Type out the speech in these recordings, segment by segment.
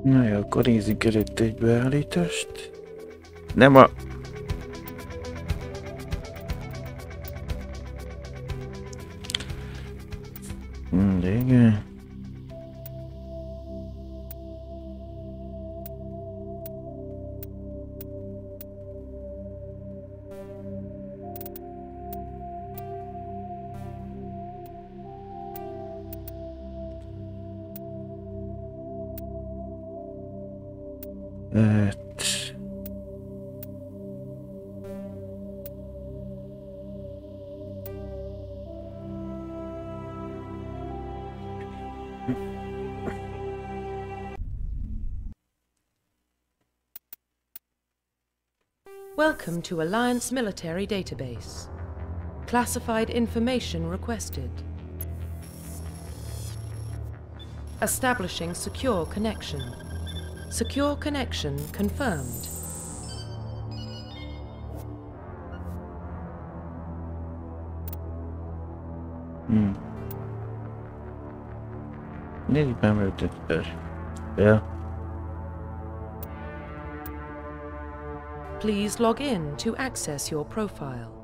Na jó, akkor nézzük előtt egy beállítást. Nem a... Igen. Hát... Welcome to Alliance Military Database. Classified information requested. Establishing secure connection. Secure connection confirmed. Nézzük már előtt egyszer. Ja. Please log in to access your profile.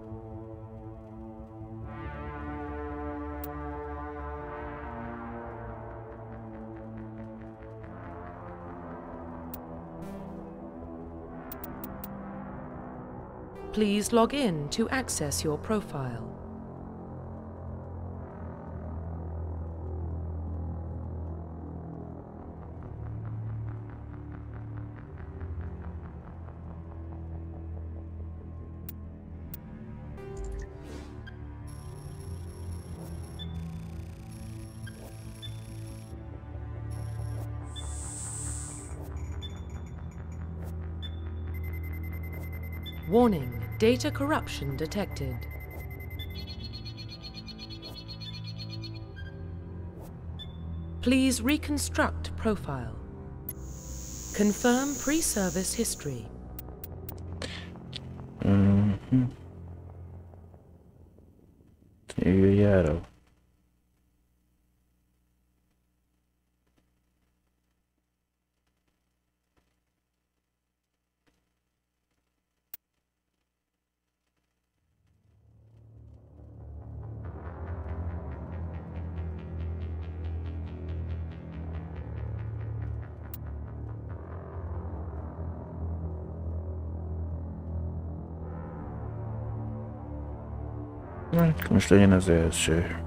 Please log in to access your profile. Warning, data corruption detected. Please reconstruct profile. Confirm pre-service history. Járó. Most legyen az első.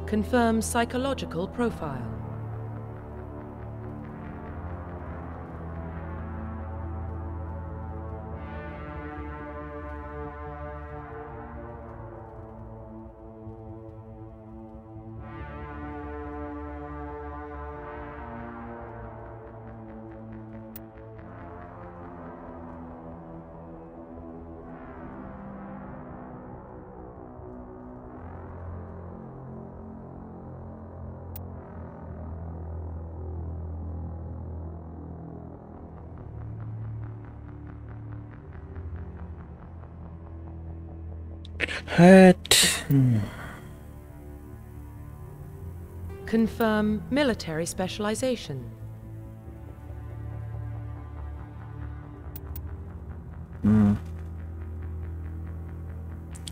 Confirm psychological profile. Hát... Confirm military specialization.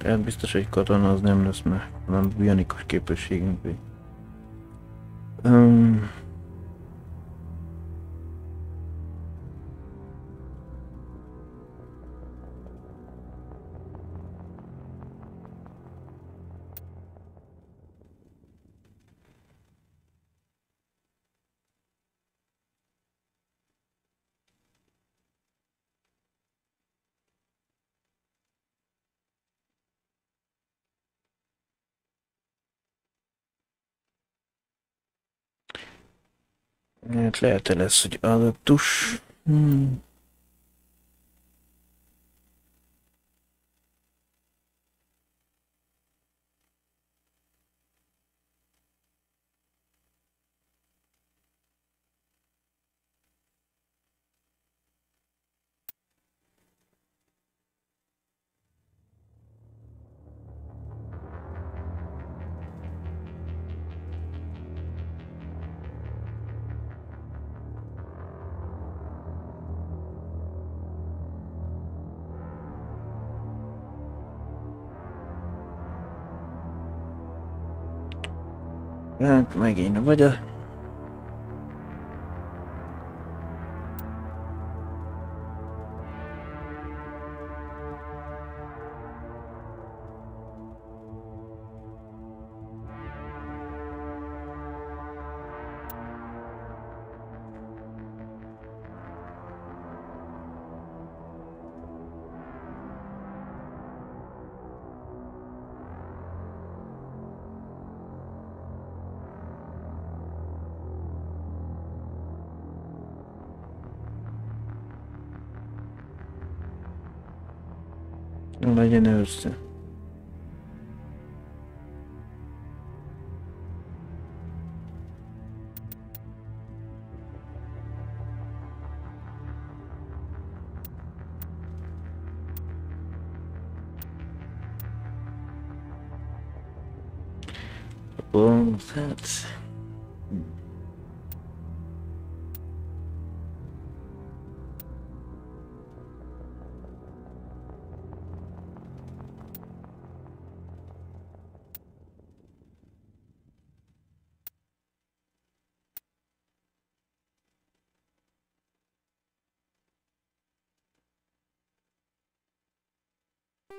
Hát biztos, hogy katona az nem lesz, mert nem bionikus képességünk. Hát lehet-e lesz, hogy adaptus? Hát megint vagy a... legyen össze. Well, that's...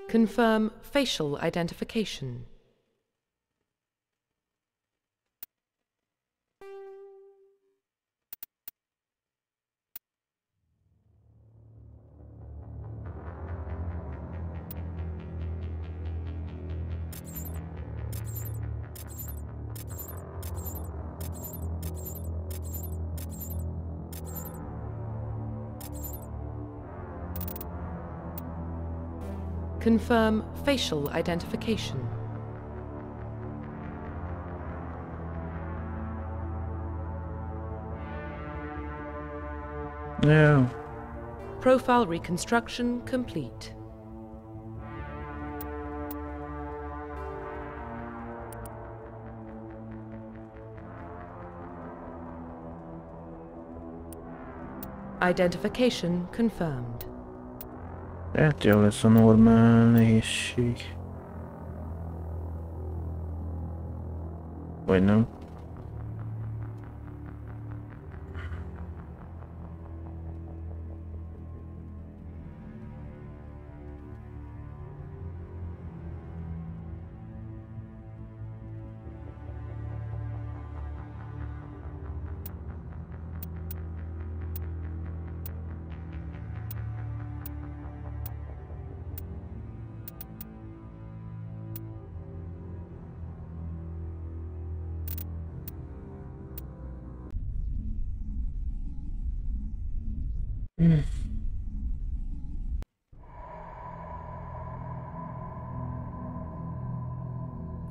Confirm facial identification. Confirm facial identification. Yeah. Profile reconstruction complete. Identification confirmed. Tehát jó lesz a normál nehézség. Vagy nem?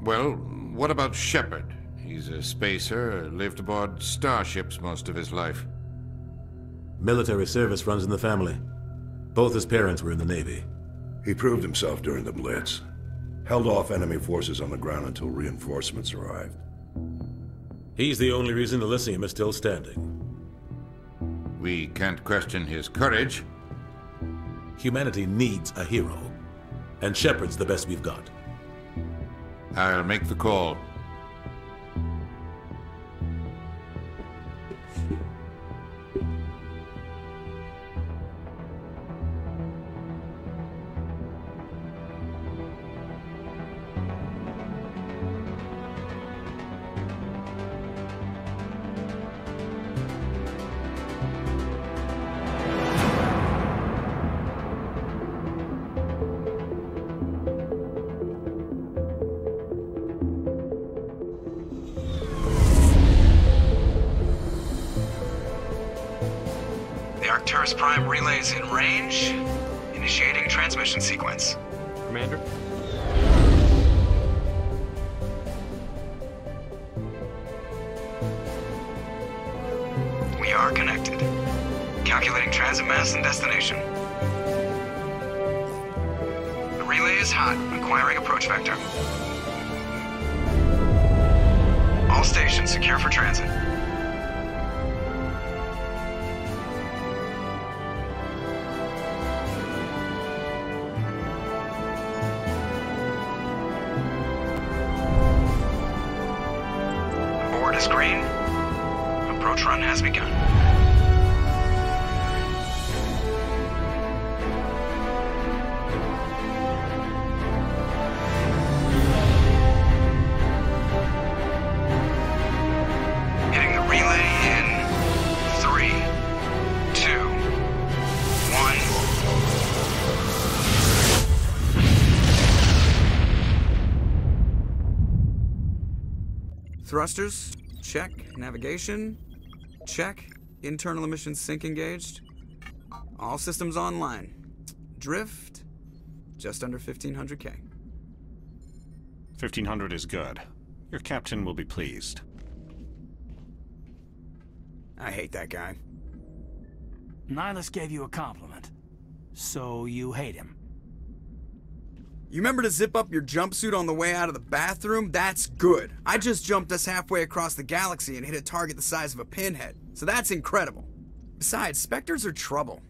Well, what about Shepard? He's a spacer, lived aboard starships most of his life. Military service runs in the family. Both his parents were in the Navy. He proved himself during the Blitz. Held off enemy forces on the ground until reinforcements arrived. He's the only reason Elysium is still standing. We can't question his courage. Humanity needs a hero. And Shepard's the best we've got. I'll make the call. Arcturus Prime relays in range. Initiating transmission sequence. Commander? We are connected. Calculating transit mass and destination. The relay is hot. Acquiring approach vector. All stations secure for transit. alert is green. Approach run has begun. Hitting the relay in 3, 2, 1. Thrusters, check. Navigation, check. Internal emissions sync engaged. All systems online. Drift, just under 1500K. 1500 is good. Your captain will be pleased. I hate that guy. Nihilus gave you a compliment. So you hate him. You remember to zip up your jumpsuit on the way out of the bathroom? That's good. I just jumped us halfway across the galaxy and hit a target the size of a pinhead. So that's incredible. Besides, Spectres are trouble.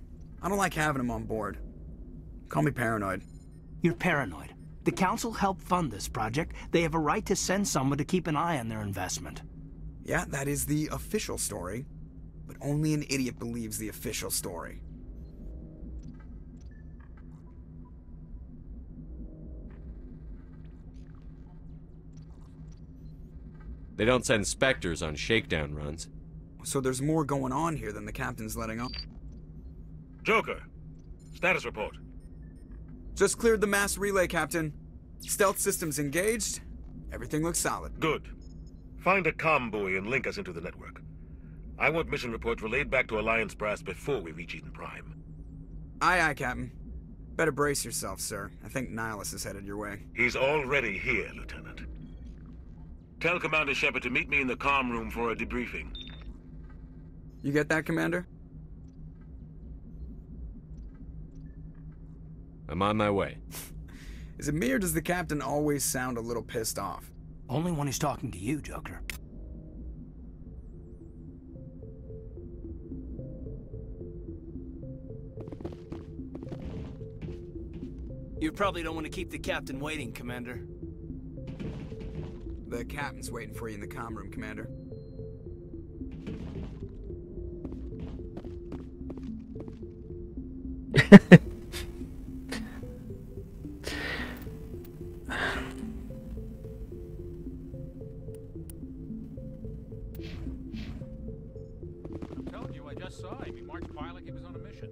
I don't like having them on board. Call me paranoid. You're paranoid. The Council helped fund this project. They have a right to send someone to keep an eye on their investment. Yeah, that is the official story. But only an idiot believes the official story. They don't send Spectres on shakedown runs. So there's more going on here than the captain's letting on. Joker, status report. Just cleared the mass relay, Captain. Stealth systems engaged. Everything looks solid. Good. Find a comm buoy and link us into the network. I want mission reports relayed back to Alliance Brass before we reach Eden Prime. Aye, aye, Captain. Better brace yourself, sir. I think Nihilus is headed your way. He's already here, Lieutenant. Tell Commander Shepard to meet me in the comm room for a debriefing. You get that, Commander? I'm on my way. Is it me or does the Captain always sound a little pissed off? Only when he's talking to you, Joker. You probably don't want to keep the Captain waiting, Commander. The Captain's waiting for you in the comm room, Commander. I'm telling you, I just saw him. He marched by like he was on a mission.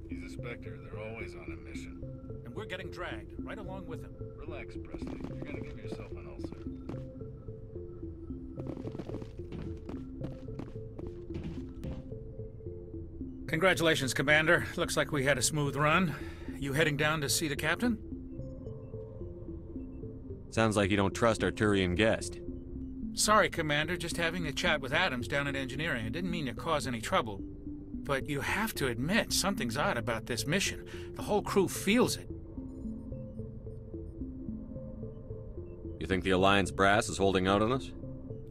He's a Spectre. They're always on a mission. And we're getting dragged, right along with him. Relax, Presley. You're gonna give yourself an ulcer. Congratulations, Commander. Looks like we had a smooth run. You heading down to see the Captain? Sounds like you don't trust our Turian guest. Sorry, Commander. Just having a chat with Adams down at Engineering. I didn't mean to cause any trouble. But you have to admit, something's odd about this mission. The whole crew feels it. You think the Alliance Brass is holding out on us?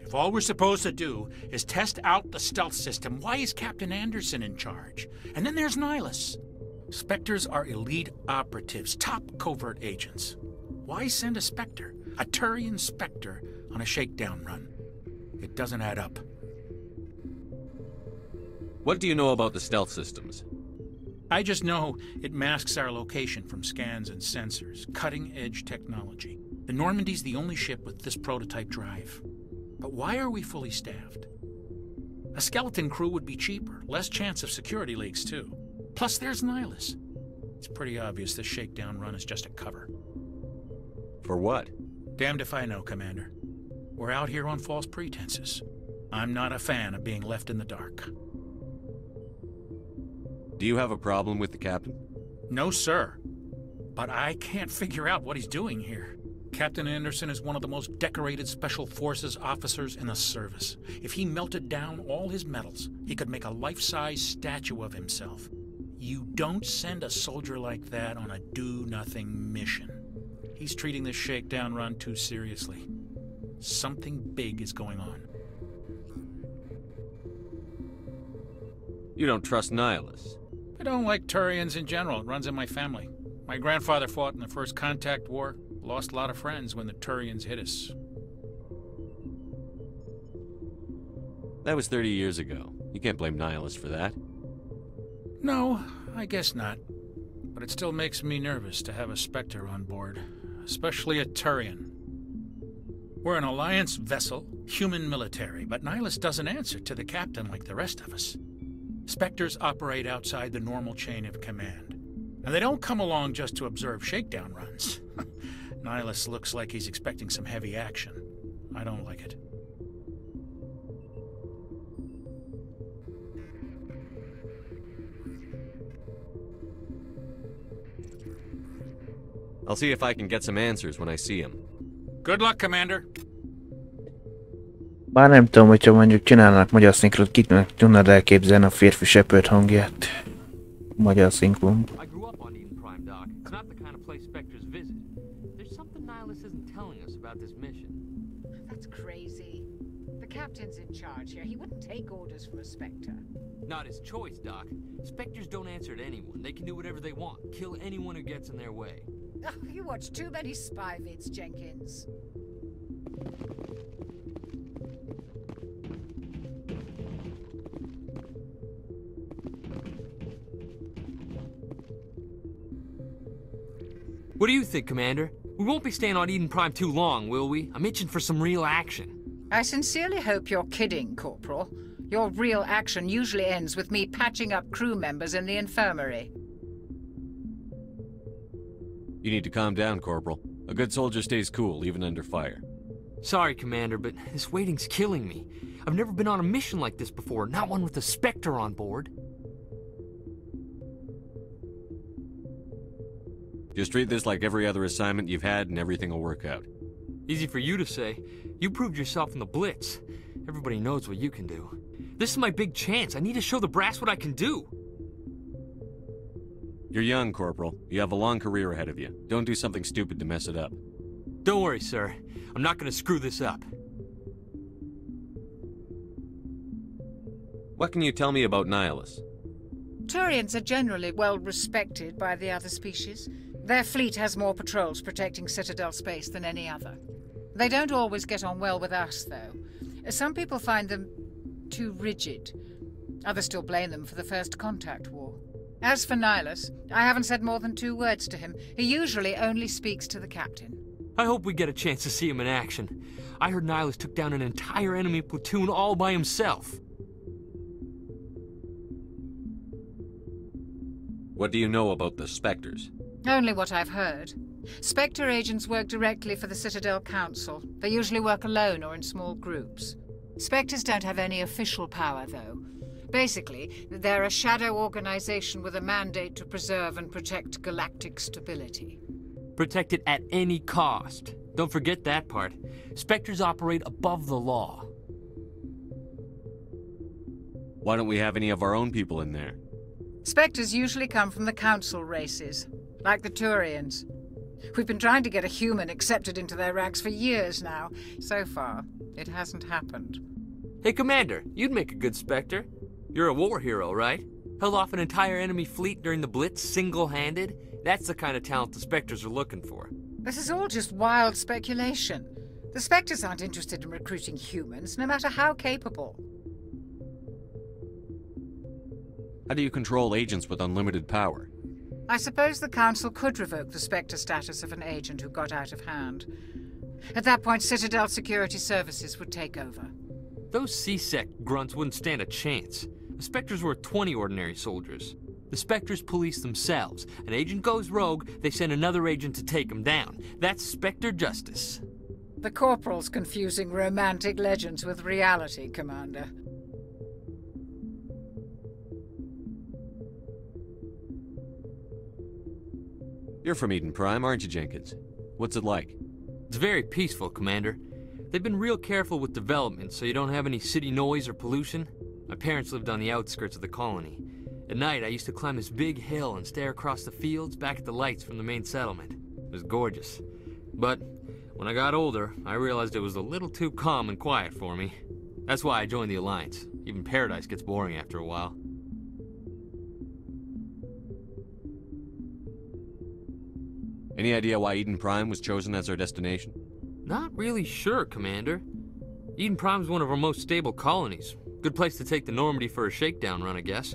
If all we're supposed to do is test out the stealth system, why is Captain Anderson in charge? And then there's Nihilus. Spectres are elite operatives, top covert agents. Why send a Spectre, a Turian Spectre, on a shakedown run? It doesn't add up. What do you know about the stealth systems? I just know it masks our location from scans and sensors. Cutting-edge technology. The Normandy's the only ship with this prototype drive. But why are we fully staffed? A skeleton crew would be cheaper, less chance of security leaks too. Plus there's Nihilus. It's pretty obvious this shakedown run is just a cover. For what? Damned if I know, Commander. We're out here on false pretenses. I'm not a fan of being left in the dark. Do you have a problem with the Captain? No, sir. But I can't figure out what he's doing here. Captain Anderson is one of the most decorated Special Forces officers in the service. If he melted down all his medals, he could make a life-size statue of himself. You don't send a soldier like that on a do-nothing mission. He's treating this shakedown run too seriously. Something big is going on. You don't trust Nihilus? I don't like Turians in general. It runs in my family. My grandfather fought in the First Contact War. Lost a lot of friends when the Turians hit us. That was 30 years ago. You can't blame Nihilus for that. No, I guess not. But it still makes me nervous to have a Spectre on board, especially a Turian. We're an Alliance vessel, human military, but Nihilus doesn't answer to the captain like the rest of us. Spectres operate outside the normal chain of command, and they don't come along just to observe shakedown runs. Nihilus looks like he's expecting some heavy action. I don't like it. I'll see if I can get some answers when I see him. Good luck, Commander. Bár nem tudom, hogyha mondjuk csinálnak magyar szinkrot, kiknek tudnád elképzelni a férfi Shepard hangját. Magyar szinkron. I grew up on Eden Prime, Doc. It's not the kind of place Spectres visit. There's something Nihilus isn't telling us about this mission. That's crazy. The captain's in charge here. He wouldn't take orders from a Spectre. Not his choice, Doc. Spectres don't answer to anyone. They can do whatever they want. Kill anyone who gets in their way. Oh, you watch too many spy vids, Jenkins. What do you think, Commander? We won't be staying on Eden Prime too long, will we? I'm itching for some real action. I sincerely hope you're kidding, Corporal. Your real action usually ends with me patching up crew members in the infirmary. You need to calm down, Corporal. A good soldier stays cool, even under fire. Sorry, Commander, but this waiting's killing me. I've never been on a mission like this before, not one with a Spectre on board. Just treat this like every other assignment you've had and everything will work out. Easy for you to say. You proved yourself in the Blitz. Everybody knows what you can do. This is my big chance. I need to show the brass what I can do. You're young, Corporal. You have a long career ahead of you. Don't do something stupid to mess it up. Don't worry, sir. I'm not gonna screw this up. What can you tell me about Nihilus? Turians are generally well respected by the other species. Their fleet has more patrols protecting Citadel space than any other. They don't always get on well with us, though. Some people find them too rigid. Others still blame them for the First Contact War. As for Nihilus, I haven't said more than 2 words to him. He usually only speaks to the captain. I hope we get a chance to see him in action. I heard Nihilus took down an entire enemy platoon all by himself. What do you know about the Spectres? Only what I've heard. Spectre agents work directly for the Citadel Council. They usually work alone or in small groups. Spectres don't have any official power, though. Basically, they're a shadow organization with a mandate to preserve and protect galactic stability. Protect it at any cost. Don't forget that part. Spectres operate above the law. Why don't we have any of our own people in there? Spectres usually come from the Council races, like the Turians. We've been trying to get a human accepted into their ranks for years now. So far, it hasn't happened. Hey, Commander, you'd make a good Spectre. You're a war hero, right? Held off an entire enemy fleet during the Blitz single-handed? That's the kind of talent the Spectres are looking for. This is all just wild speculation. The Spectres aren't interested in recruiting humans, no matter how capable. How do you control agents with unlimited power? I suppose the Council could revoke the Spectre status of an agent who got out of hand. At that point, Citadel Security Services would take over. Those C-Sec grunts wouldn't stand a chance. The Spectres were 20 ordinary soldiers. The Spectres police themselves. An agent goes rogue, they send another agent to take him down. That's Spectre justice. The Corporal's confusing romantic legends with reality, Commander. You're from Eden Prime, aren't you, Jenkins? What's it like? It's very peaceful, Commander. They've been real careful with development, so you don't have any city noise or pollution. My parents lived on the outskirts of the colony. At night, I used to climb this big hill and stare across the fields back at the lights from the main settlement. It was gorgeous. But when I got older, I realized it was a little too calm and quiet for me. That's why I joined the Alliance. Even Paradise gets boring after a while. Any idea why Eden Prime was chosen as our destination? Not really sure, Commander. Eden Prime's one of our most stable colonies. Good place to take the Normandy for a shakedown run, I guess.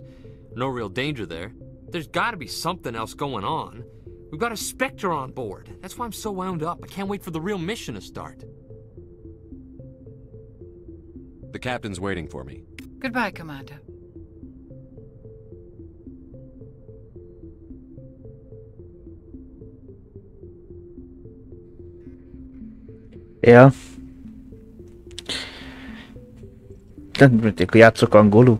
No real danger there. There's gotta be something else going on. We've got a Spectre on board. That's why I'm so wound up. I can't wait for the real mission to start. The captain's waiting for me. Goodbye, Commander. Ja. Nem mondték, hogy játszok angolul.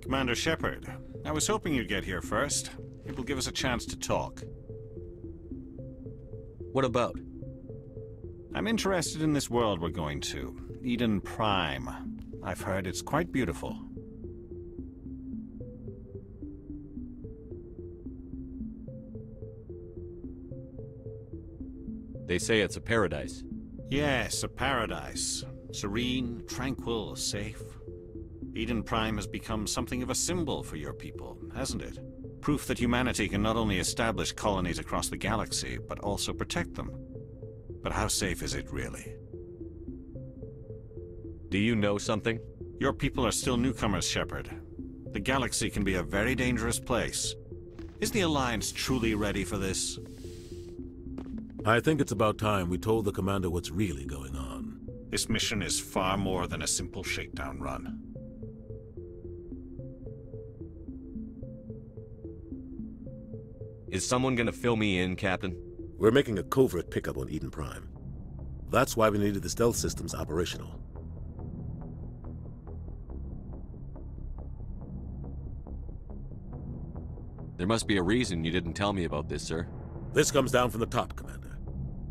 Commander Shepard, I was hoping you'd get here first. It will give us a chance to talk. What about? I'm interested in this world we're going to, Eden Prime. I've heard it's quite beautiful. They say it's a paradise. Yes, a paradise. Serene, tranquil, safe. Eden Prime has become something of a symbol for your people, hasn't it? Proof that humanity can not only establish colonies across the galaxy, but also protect them. But how safe is it, really? Do you know something? Your people are still newcomers, Shepard. The galaxy can be a very dangerous place. Is the Alliance truly ready for this? I think it's about time we told the Commander what's really going on. This mission is far more than a simple shakedown run. Is someone gonna fill me in, Captain? We're making a covert pickup on Eden Prime. That's why we needed the stealth systems operational. There must be a reason you didn't tell me about this, sir. This comes down from the top, Commander.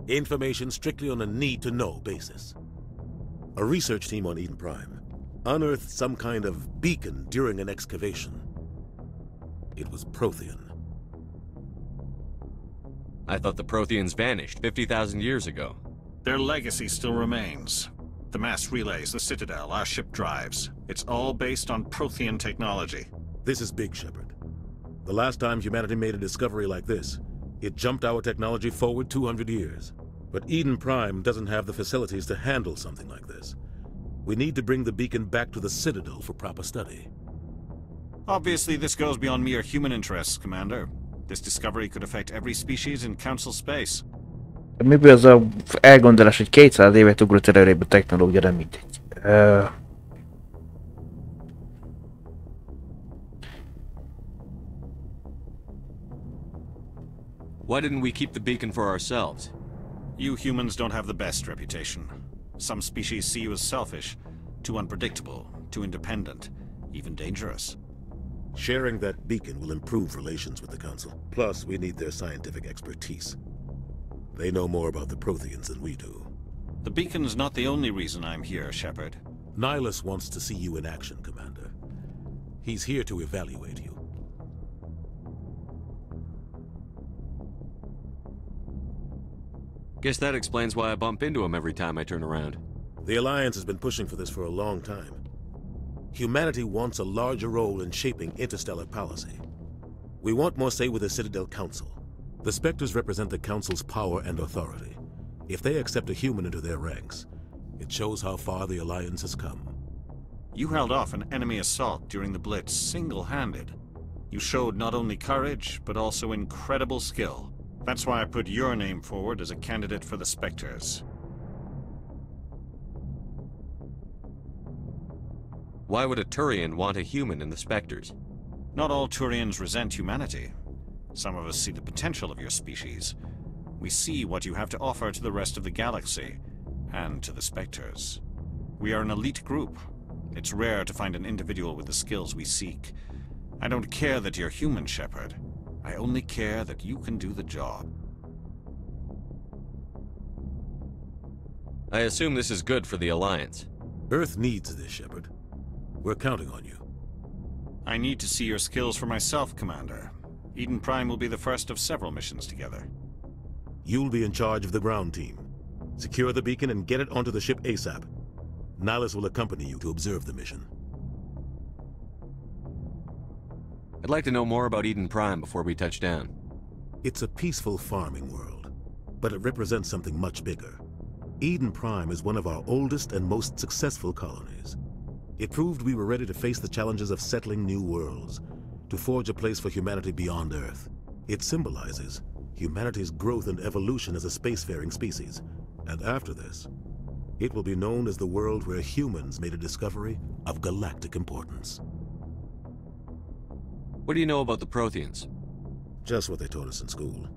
Information strictly on a need-to-know basis. A research team on Eden Prime unearthed some kind of beacon during an excavation. It was Prothean. I thought the Protheans vanished 50,000 years ago. Their legacy still remains. The mass relays, the Citadel, our ship drives. It's all based on Prothean technology. This is big, Shepard. The last time humanity made a discovery like this, it jumped our technology forward 200 years. But Eden Prime doesn't have the facilities to handle something like this. We need to bring the beacon back to the Citadel for proper study. Obviously, this goes beyond mere human interests, Commander. This discovery could affect every species in Council space. Miből az a elgondolás, hogy 200 évet ugrott előrébb a technológia, nem mindegy. Why didn't we keep the beacon for ourselves? You humans don't have the best reputation. Some species see you as selfish, too unpredictable, too independent, even dangerous. Sharing that beacon will improve relations with the Council. Plus, we need their scientific expertise. They know more about the Protheans than we do. The beacon's not the only reason I'm here, Shepard. Nihilus wants to see you in action, Commander. He's here to evaluate you. Guess that explains why I bump into him every time I turn around. The Alliance has been pushing for this for a long time. Humanity wants a larger role in shaping interstellar policy. We want more say with the Citadel Council. The Spectres represent the Council's power and authority. If they accept a human into their ranks, it shows how far the Alliance has come. You held off an enemy assault during the Blitz single-handed. You showed not only courage, but also incredible skill. That's why I put your name forward as a candidate for the Spectres. Why would a Turian want a human in the Spectres? Not all Turians resent humanity. Some of us see the potential of your species. We see what you have to offer to the rest of the galaxy, and to the Spectres. We are an elite group. It's rare to find an individual with the skills we seek. I don't care that you're human, Shepard. I only care that you can do the job. I assume this is good for the Alliance. Earth needs this, Shepard. We're counting on you. I need to see your skills for myself, Commander. Eden Prime will be the first of several missions together. You'll be in charge of the ground team. Secure the beacon and get it onto the ship ASAP. Nihilus will accompany you to observe the mission. I'd like to know more about Eden Prime before we touch down. It's a peaceful farming world, but it represents something much bigger. Eden Prime is one of our oldest and most successful colonies. It proved we were ready to face the challenges of settling new worlds, to forge a place for humanity beyond Earth. It symbolizes humanity's growth and evolution as a spacefaring species. And after this, it will be known as the world where humans made a discovery of galactic importance. What do you know about the Protheans? Just what they taught us in school.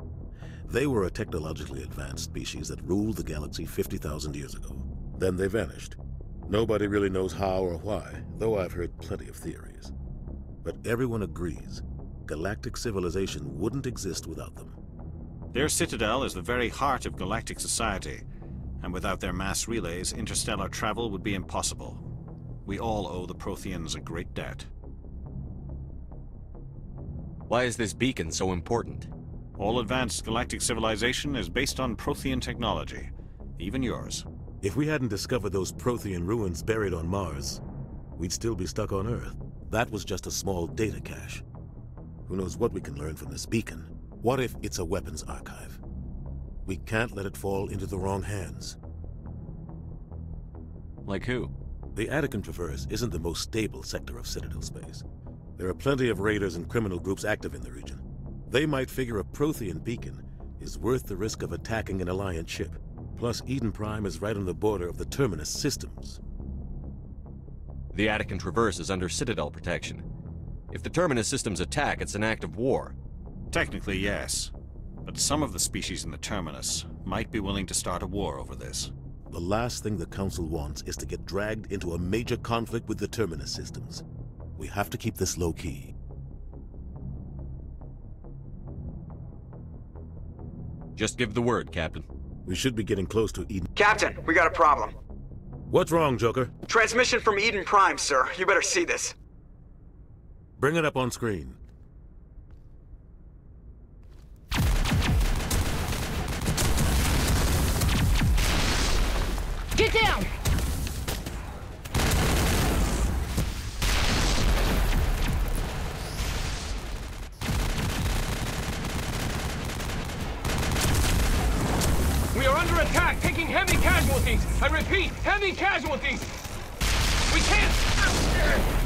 They were a technologically advanced species that ruled the galaxy 50,000 years ago. Then they vanished. Nobody really knows how or why, though I've heard plenty of theories. But everyone agrees galactic civilization wouldn't exist without them. Their citadel is the very heart of galactic society, and without their mass relays, interstellar travel would be impossible. We all owe the Protheans a great debt. Why is this beacon so important? All advanced galactic civilization is based on Prothean technology, even yours. If we hadn't discovered those Prothean ruins buried on Mars, we'd still be stuck on Earth. That was just a small data cache. Who knows what we can learn from this beacon? What if it's a weapons archive? We can't let it fall into the wrong hands. Like who? The Attican Traverse isn't the most stable sector of Citadel space. There are plenty of raiders and criminal groups active in the region. They might figure a Prothean beacon is worth the risk of attacking an Alliance ship. Plus, Eden Prime is right on the border of the Terminus systems. The Attican Traverse is under Citadel protection. If the Terminus systems attack, it's an act of war. Technically, yes. But some of the species in the Terminus might be willing to start a war over this. The last thing the Council wants is to get dragged into a major conflict with the Terminus systems. We have to keep this low-key. Just give the word, Captain. We should be getting close to Eden. Captain, we got a problem. What's wrong, Joker? Transmission from Eden Prime, sir. You better see this. Bring it up on screen. Get down! We are under attack, taking heavy casualties. I repeat, heavy casualties. We can't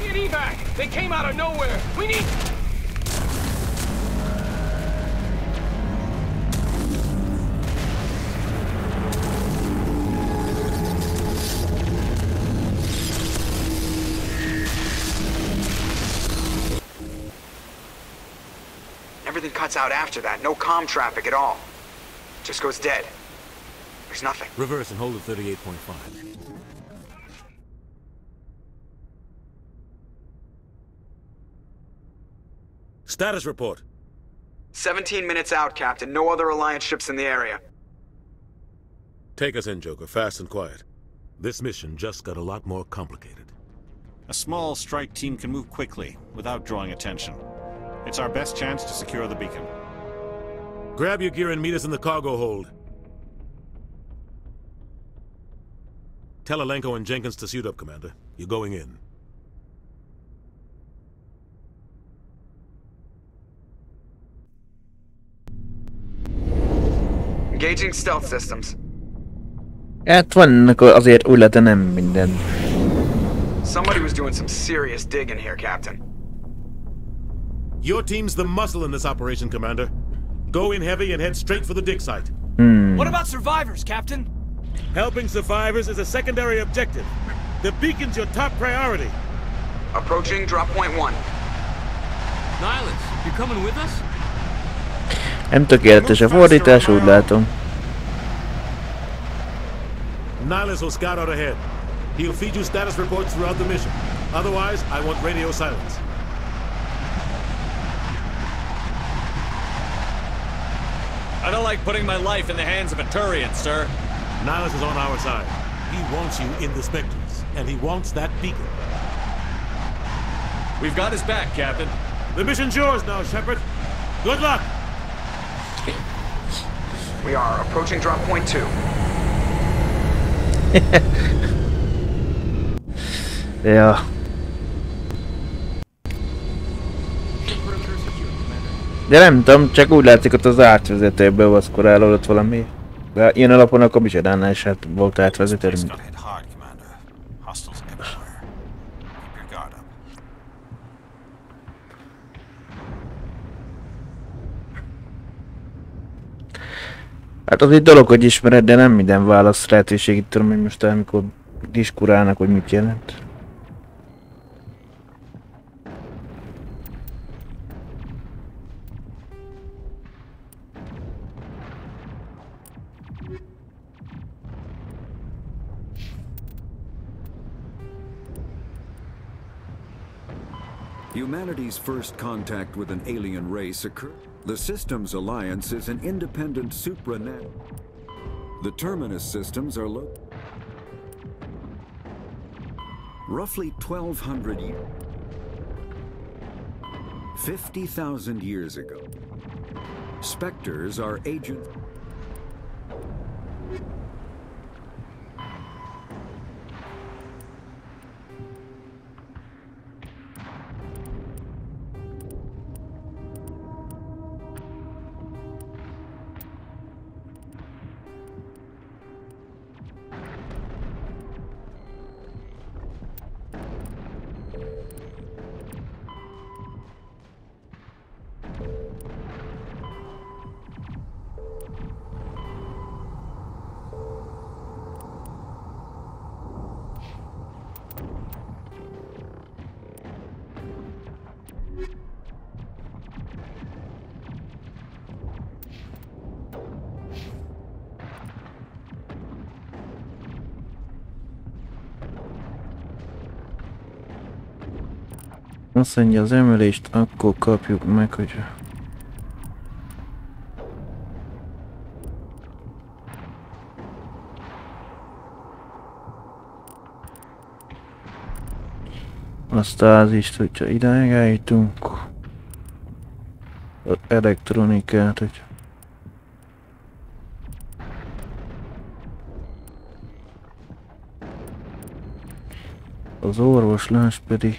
get evac. They came out of nowhere. We need... Everything cuts out after that. No comm traffic at all. Just goes dead. There's nothing. Reverse and hold at 38.5. Status report. 17 minutes out, Captain. No other Alliance ships in the area. Take us in, Joker. Fast and quiet. This mission just got a lot more complicated. A small strike team can move quickly, without drawing attention. It's our best chance to secure the beacon. Grab your gear and meet us in the cargo hold. Tell Alenko and Jenkins to suit up, Commander. You're going in. Engaging stealth systems. Hát vannak azért új lett, de nem minden. Somebody was doing some serious digging here, Captain. Your team's the muscle in this operation, Commander. Go in heavy and head straight for the dig site. What about survivors, Captain? Helping survivors is a secondary objective. The beacon's your top priority. Approaching drop point 1. Nihilus, you coming with us? Nem tökéletes a fordítás, úgy látom. Nihilus will scout out ahead. He'll feed you status reports throughout the mission. Otherwise, I want radio silence. I don't like putting my life in the hands of a Turian, sir. Nihilus is on our side. He wants you in the Spectres, and he wants that beacon. We've got his back, Captain. The mission's yours now, Shepard. Good luck! We are approaching drop point 2. Ja. De nem tudom, csak úgy látszik, hogy az átvezetőbe baszkorálódott valami. De ilyen alapon akkor Bizsadánál is hát volt átvezető. Hát az egy dolog, hogy ismered, de nem minden válasz lehetőségét tudom, hogy most amikor diskurálnak, hogy mit jelent. Humanity's first contact with an alien race occurred. The Systems Alliance is an independent supranet. The Terminus systems are roughly 1,200 years. 50,000 years ago. Spectres are agents. Azt mondja, az emelést akkor kapjuk meg, hogy... Azt az is, hogyha idáig eljutunk. Az elektronikát, hogy... Az orvoslás pedig...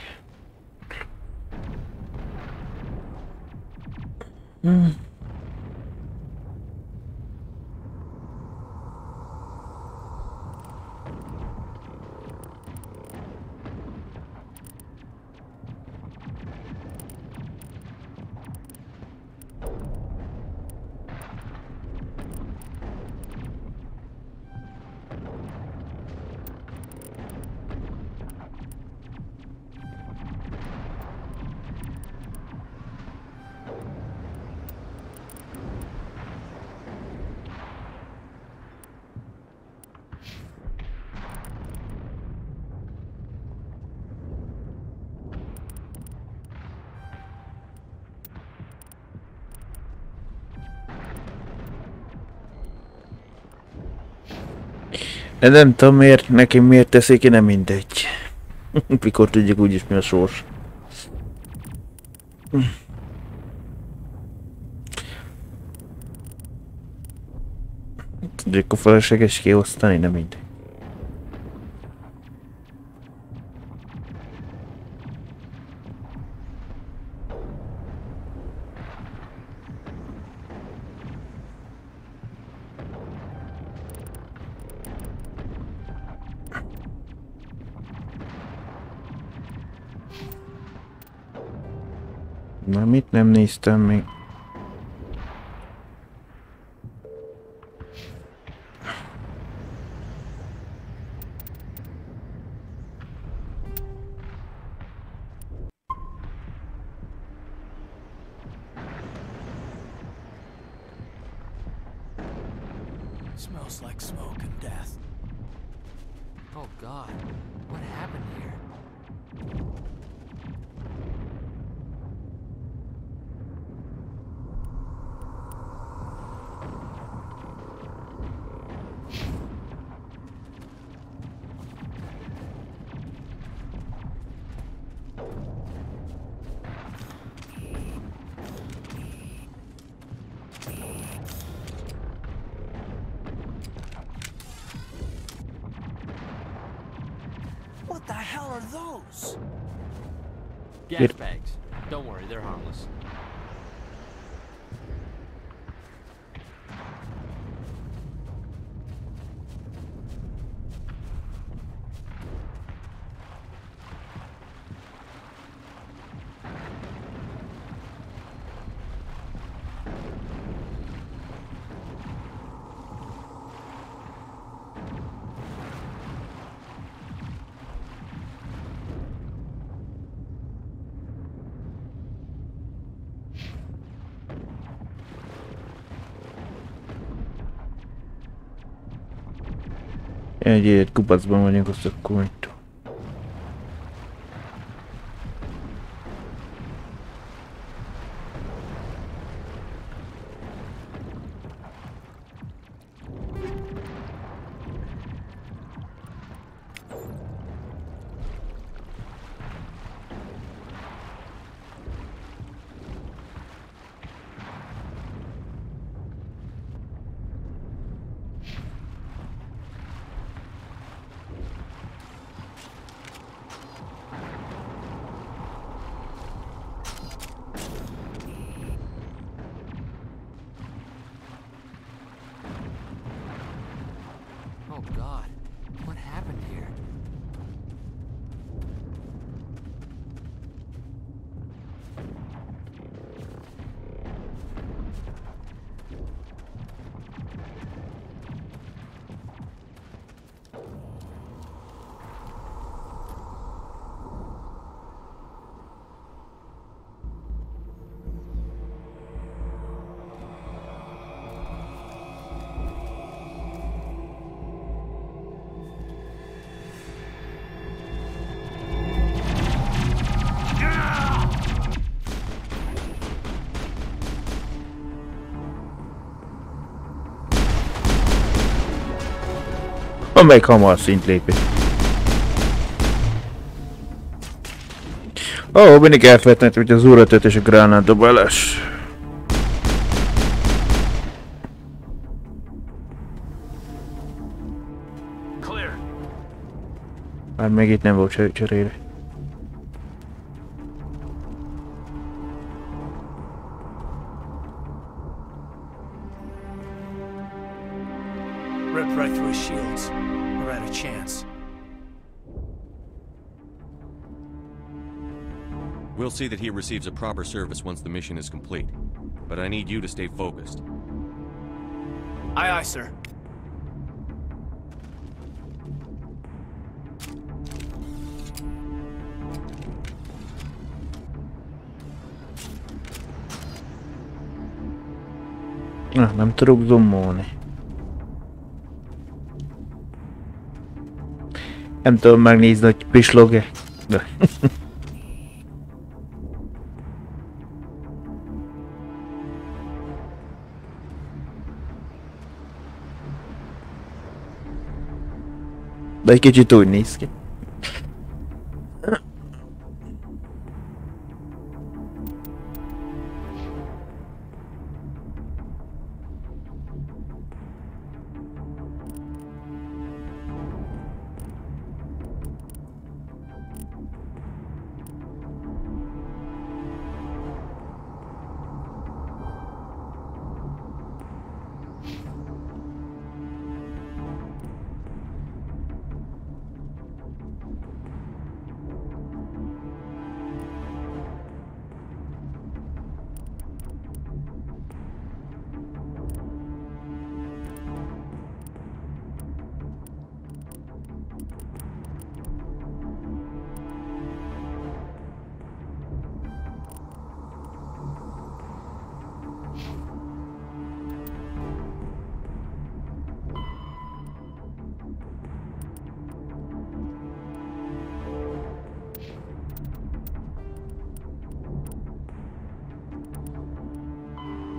De nem tudom miért, nekem miért teszik ki, nem mindegy. Mikor tudjuk úgyis mi a sors. Tudjuk a felesleges kiosztani, nem mindegy. Na, mit nem néztem még? Smells like smoke and death. Oh God, what happened here? are those? Gas bags. Don't worry, they're harmless. Egy kupacban vagyunk, azt a kúnyt. Amelyik hamar szintlépés. Ó, mindig elfelejtettem, hogy az úratöt és a gránátdobálás. Már még itt nem volt cserére. Ripped right through his shields. We're out of chance. We'll see that he receives a proper service once the mission is complete. But I need you to stay focused. Aye, aye, sir. Nem tudok zoomolni. Nem tudom megnézni, hogy pislog-e. De egy kicsit úgy néz ki.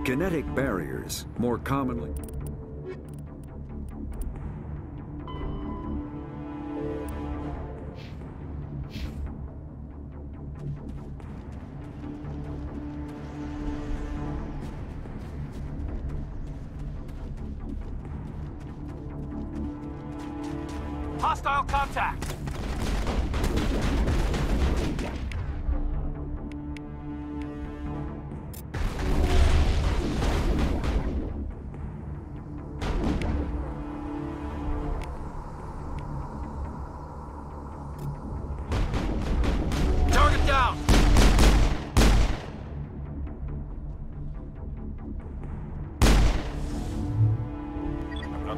Kinetic barriers, more commonly... Hostile contact!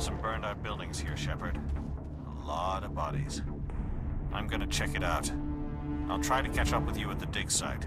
some burned out buildings here, Shepard. A lot of bodies. I'm gonna check it out. I'll try to catch up with you at the dig site.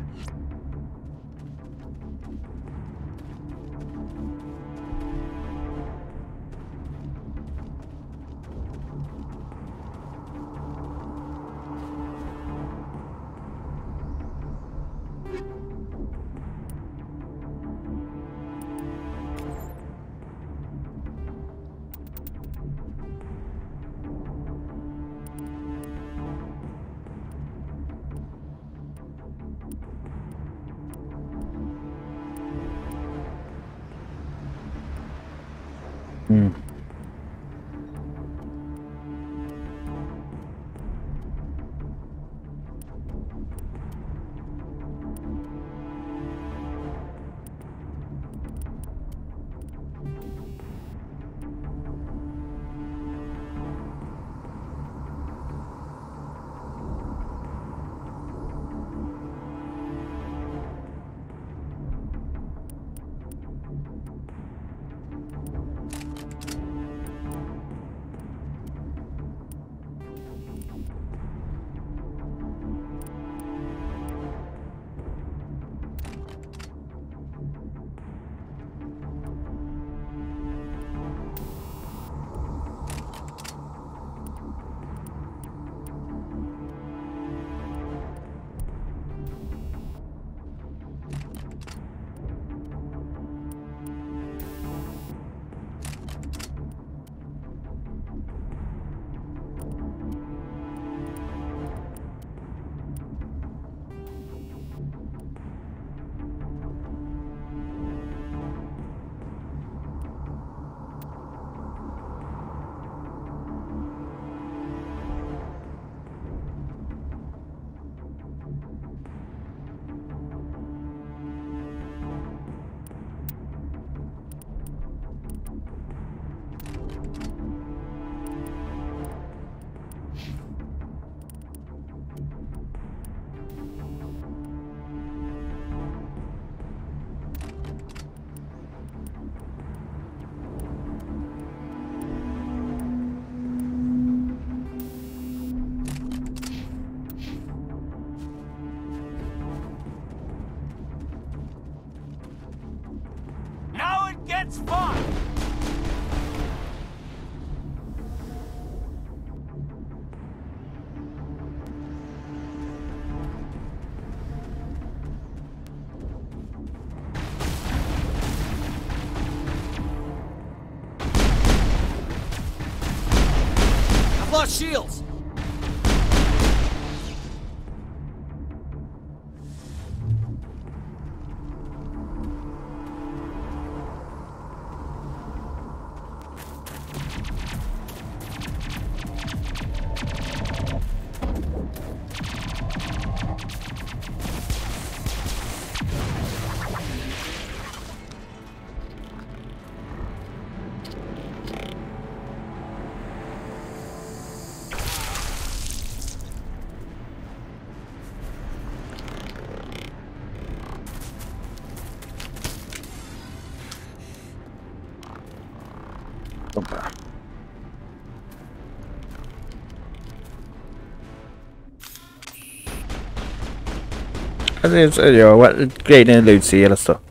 It's fun! I've lost shields! Opa. Ez jó, great and loot szél azt a...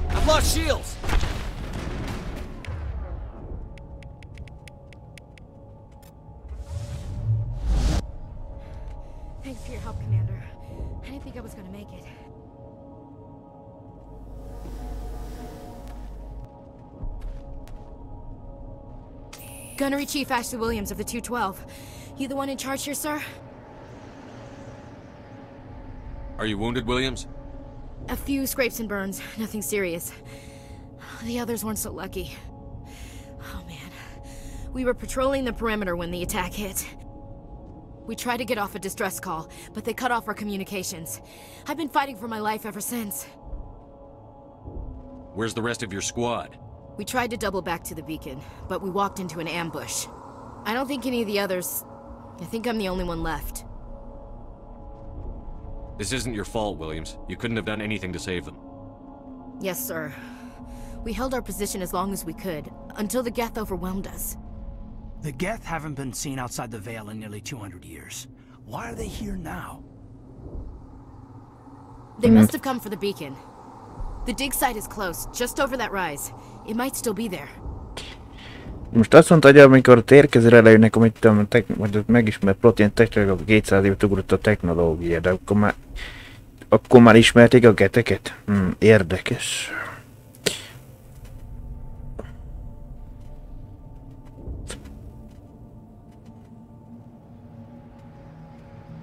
I've lost shields! Thanks for your help, Commander. I didn't think I was gonna make it. Gunnery Chief Ashley Williams of the 212. You the one in charge here, sir? Are you wounded, Williams? A few scrapes and burns, nothing serious. The others weren't so lucky. Oh man. We were patrolling the perimeter when the attack hit. We tried to get off a distress call, but they cut off our communications. I've been fighting for my life ever since. Where's the rest of your squad? We tried to double back to the beacon, but we walked into an ambush. I don't think any of the others... I think I'm the only one left. This isn't your fault, Williams. You couldn't have done anything to save them. Yes, sir. We held our position as long as we could, until the Geth overwhelmed us. The Geth haven't been seen outside the Veil in nearly 200 years. Why are they here now? They must have come for the beacon. The dig site is close, just over that rise. It might still be there. Most azt mondta, hogy amikor érkezel elejönnek, amit vagy megismert protein technológia, 200 évet ugrott a technológia, de akkor már ismerték a geteket? Érdekes.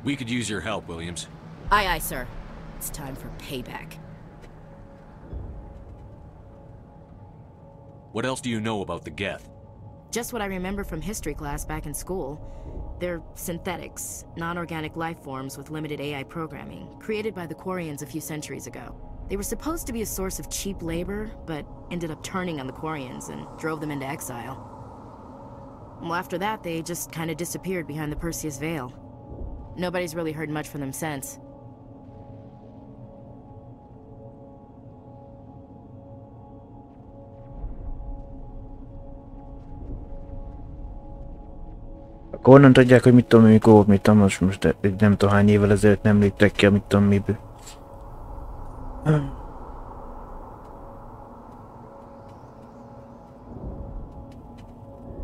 We could use your help, Williams. Aye, aye, sir. It's time for payback. What else do you know about the Geth? Just what I remember from history class back in school. They're synthetics, non-organic life forms with limited AI programming, created by the Quarians a few centuries ago. They were supposed to be a source of cheap labor, but ended up turning on the Quarians and drove them into exile. Well, after that, they just kind of disappeared behind the Perseus Veil. Nobody's really heard much from them since. Akkor onnan tudják, hogy mit tudom, mikor volt, mit most nem tudom hány évvel ezelőtt nem léptek ki, mit tudom miből.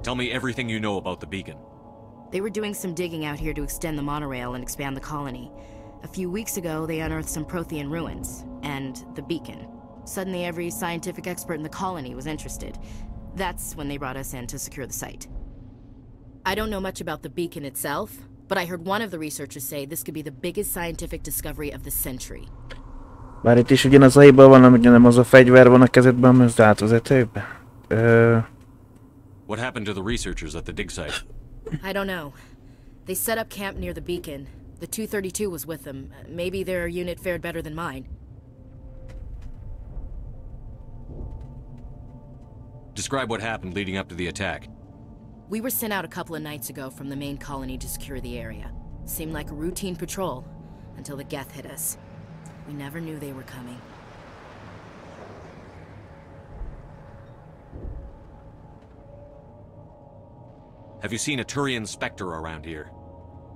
Tell me everything you know about the beacon. They were doing some digging out here to extend the monorail and expand the colony. A few weeks ago, they unearthed some Prothean ruins, and the beacon. Suddenly every scientific expert in the colony was interested. That's when they brought us in to secure the site. I don't know much about the beacon itself, but I heard one of the researchers say this could be the biggest scientific discovery of the century. Bár itt is ugyanaz a hiba van, hogy nem az a fegyver van a kezedben, hanem az átvezetőben. What happened to the researchers at the dig site? I don't know. They set up camp near the beacon. The 232 was with them. Maybe their unit fared better than mine. Describe what happened leading up to the attack. We were sent out a couple of nights ago from the main colony to secure the area. Seemed like a routine patrol, until the Geth hit us. We never knew they were coming. Have you seen a Turian Spectre around here?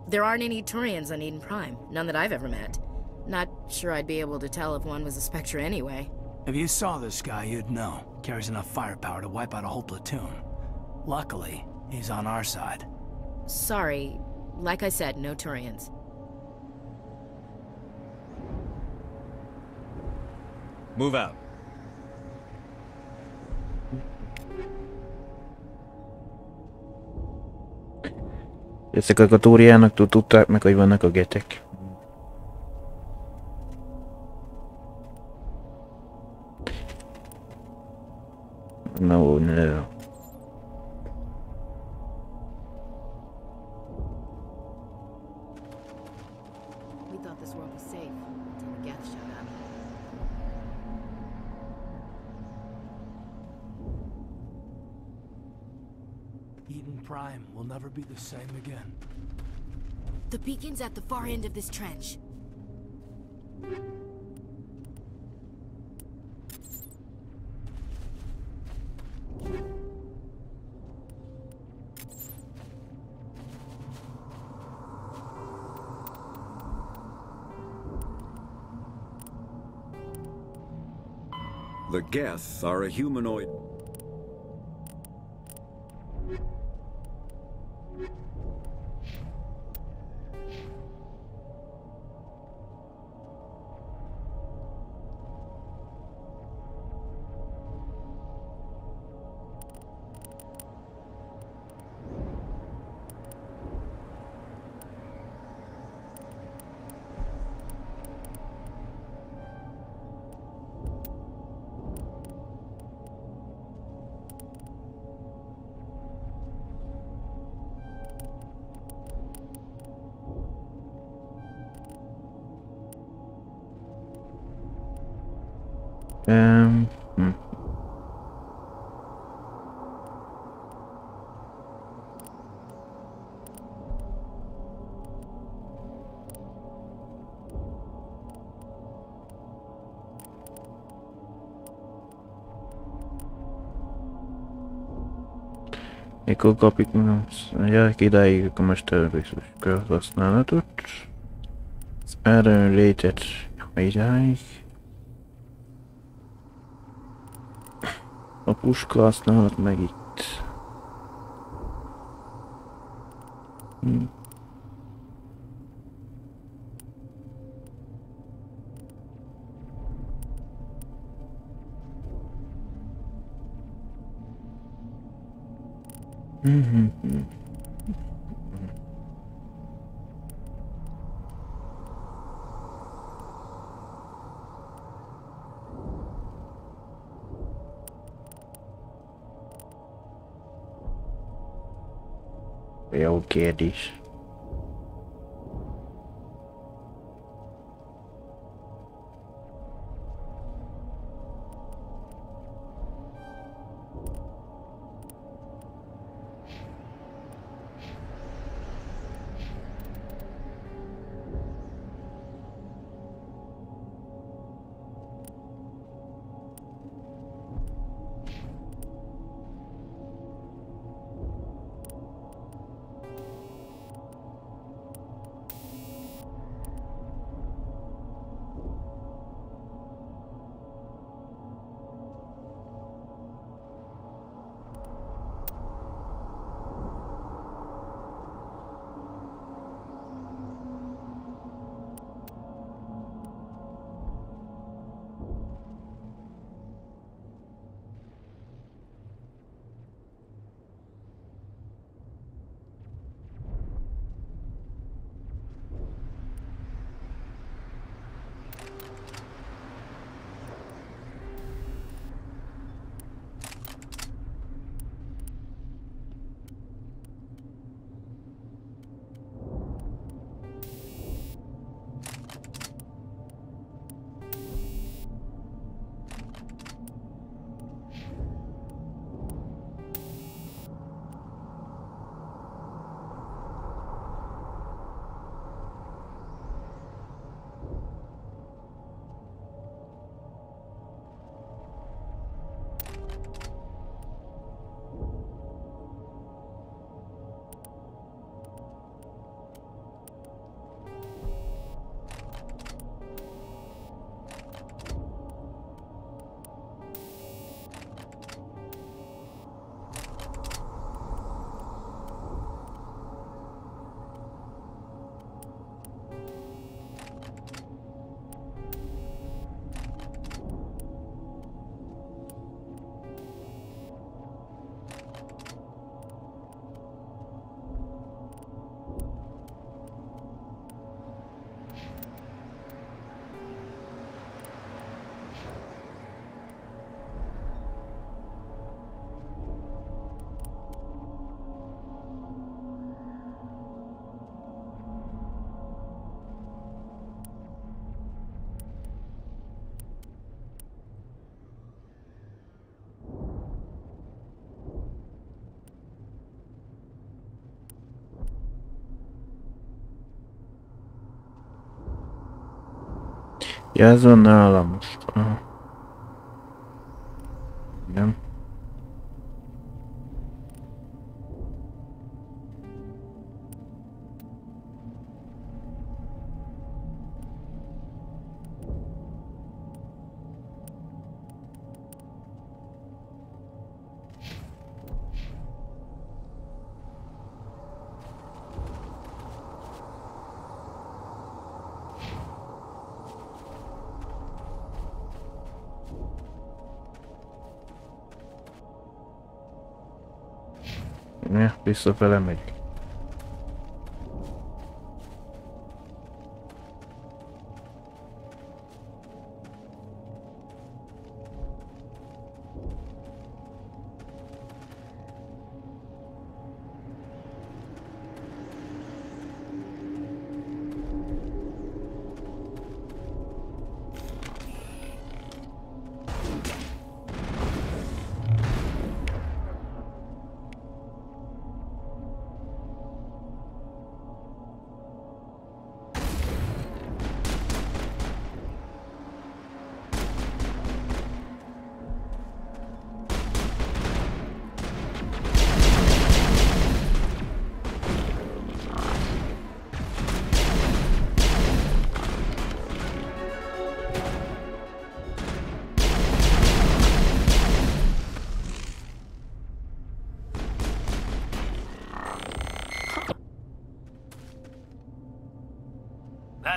There aren't any Turians on Eden Prime. None that I've ever met. Not sure I'd be able to tell if one was a Spectre anyway. If you saw this guy, you'd know. Carries enough firepower to wipe out a whole platoon. Luckily, he's on our side. Sorry. Like I said, no Turians. Move out. Ezek a Túriának tudták meg, hogy vannak a getek. No, no. We thought this world was safe until the Geth showed up. Eden Prime will never be the same again. The beacon's at the far end of this trench. The Geth are a humanoid. Mikor kapjuk, mondják idáig a mesterrészes használatot. Az erőnlétet idáig. A puska használat meg itt. Jó kérdés. Ja, ez van nálam most. Igen. Ja, visszafele megy.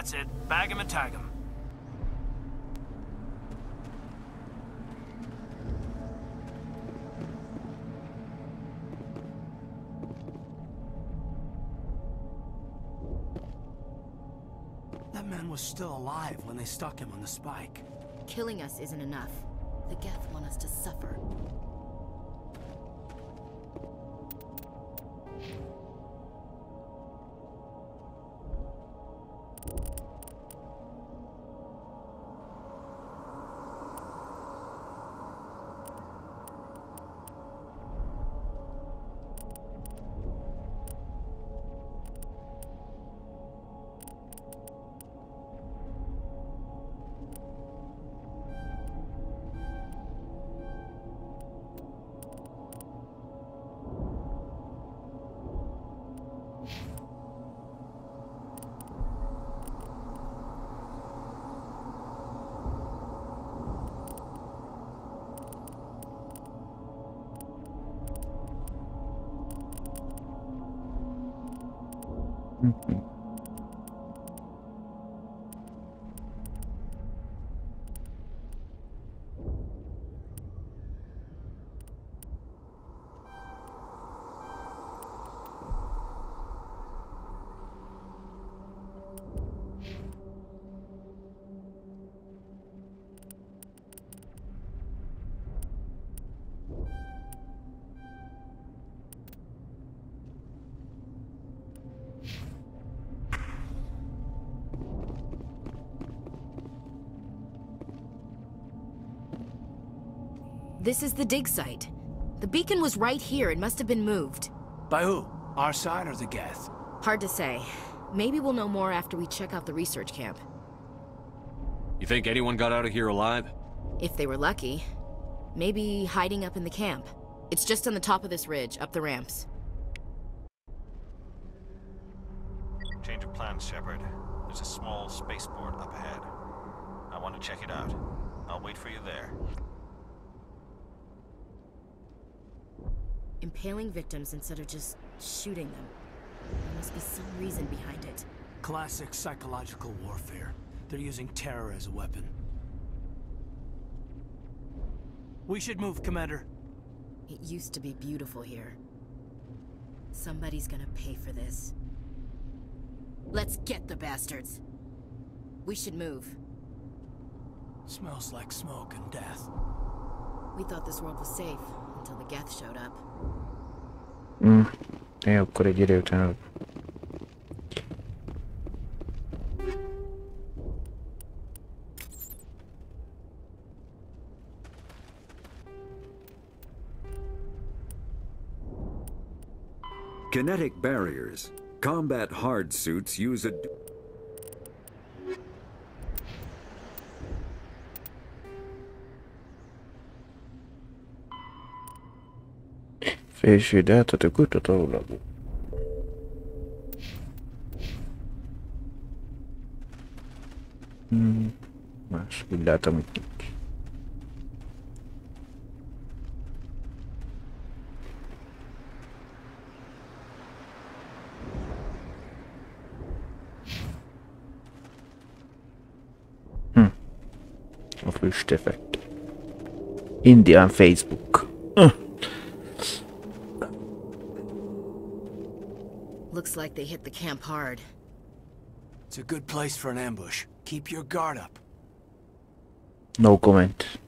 That's it. Bag him and tag him. That man was still alive when they stuck him on the spike. Killing us isn't enough. The Geth want us to suffer. This is the dig site. The beacon was right here. It must have been moved. By who? Our side or the Geth? Hard to say. Maybe we'll know more after we check out the research camp. You think anyone got out of here alive? If they were lucky. Maybe hiding up in the camp. It's just on the top of this ridge, up the ramps. Change of plans, Shepard. There's a small spaceport up ahead. I want to check it out. I'll wait for you there. Impaling victims instead of just shooting them. There must be some reason behind it. Classic psychological warfare. They're using terror as a weapon. We should move, Commander. It used to be beautiful here. Somebody's gonna pay for this. Let's get the bastards. We should move. Smells like smoke and death. We thought this world was safe until the Geth showed up. Akkor egy idő után. Kinetic barriers. Combat hard suits use a... Felső data to kutatólag. Más úgy látom, hogy nincs. A füsteffekt. Indian Facebook. Looks like they hit the camp hard. It's a good place for an ambush. Keep your guard up. No comment.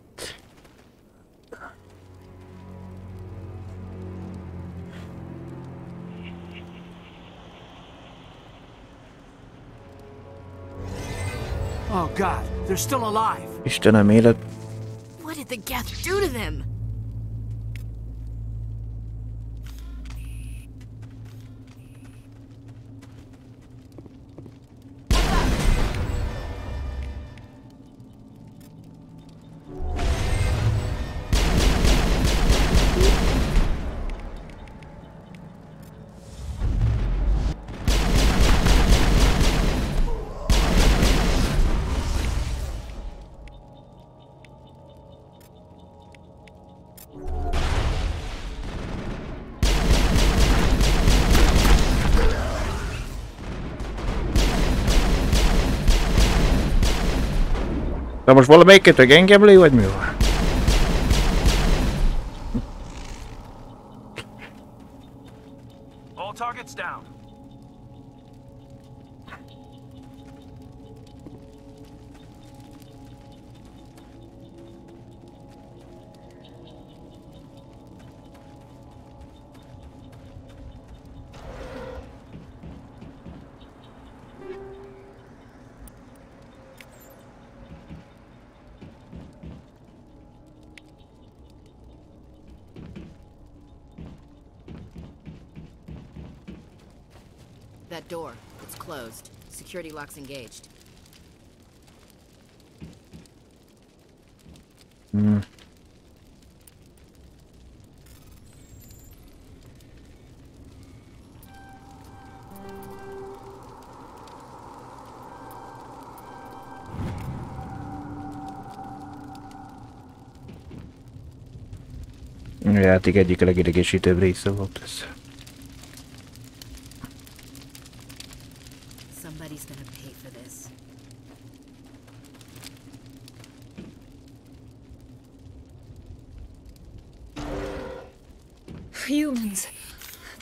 Oh God, they're still alive. Istenem, élet. What did the Geth do to them? De most valamelyiket engemlé, vagy mi van? All targets down. That door, it's closed. Security lock's engaged. A játék egyik legidegesítőbb része volt ez. Somebody's gonna pay for this. Humans.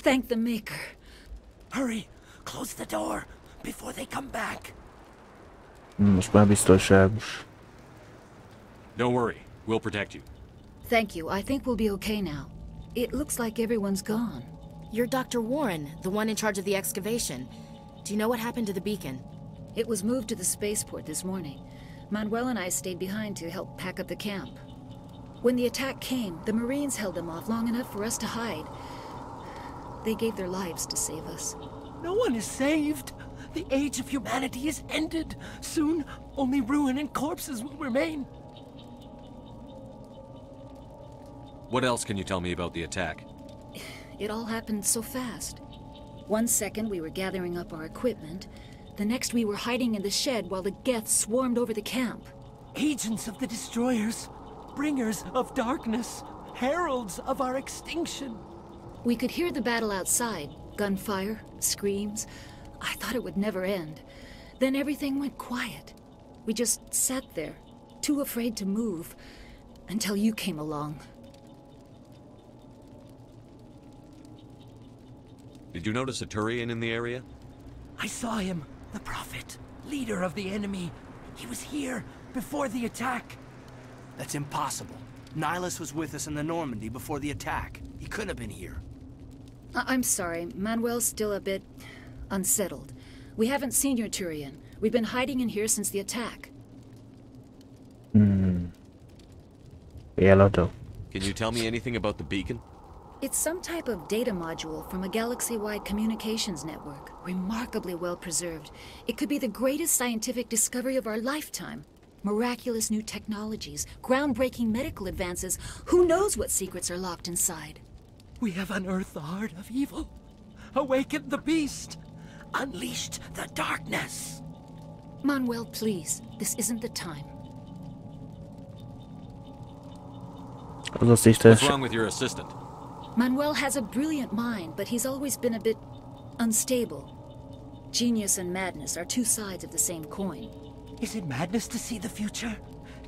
Thank the Maker. Hurry! Close the door before they come back. Most már biztonságos. Don't worry, we'll protect you. Thank you. I think we'll be okay now. It looks like everyone's gone. You're Dr. Warren, the one in charge of the excavation. Do you know what happened to the beacon? It was moved to the spaceport this morning. Manuel and I stayed behind to help pack up the camp. When the attack came, the Marines held them off long enough for us to hide. They gave their lives to save us. No one is saved. The age of humanity is ended. Soon, only ruin and corpses will remain. What else can you tell me about the attack? It all happened so fast. 1 second we were gathering up our equipment. The next we were hiding in the shed while the Geth swarmed over the camp. Agents of the Destroyers. Bringers of darkness. Heralds of our extinction. We could hear the battle outside. Gunfire, screams. I thought it would never end. Then everything went quiet. We just sat there, too afraid to move, until you came along. Did you notice a Turian in the area? I saw him, the Prophet, leader of the enemy. He was here before the attack. That's impossible. Nihilus was with us in the Normandy before the attack. He couldn't have been here. I'm sorry. Manuel's still a bit unsettled. We haven't seen your Turian. We've been hiding in here since the attack. Yellow. Can you tell me anything about the beacon? It's some type of data module from a galaxy-wide communications network. Remarkably well preserved. It could be the greatest scientific discovery of our lifetime. Miraculous new technologies, groundbreaking medical advances. Who knows what secrets are locked inside? We have unearthed the heart of evil, awakened the beast, unleashed the darkness. Manuel, please. This isn't the time. What's wrong with your assistant? Manuel has a brilliant mind, but he's always been a bit unstable. Genius and madness are two sides of the same coin. Is it madness to see the future?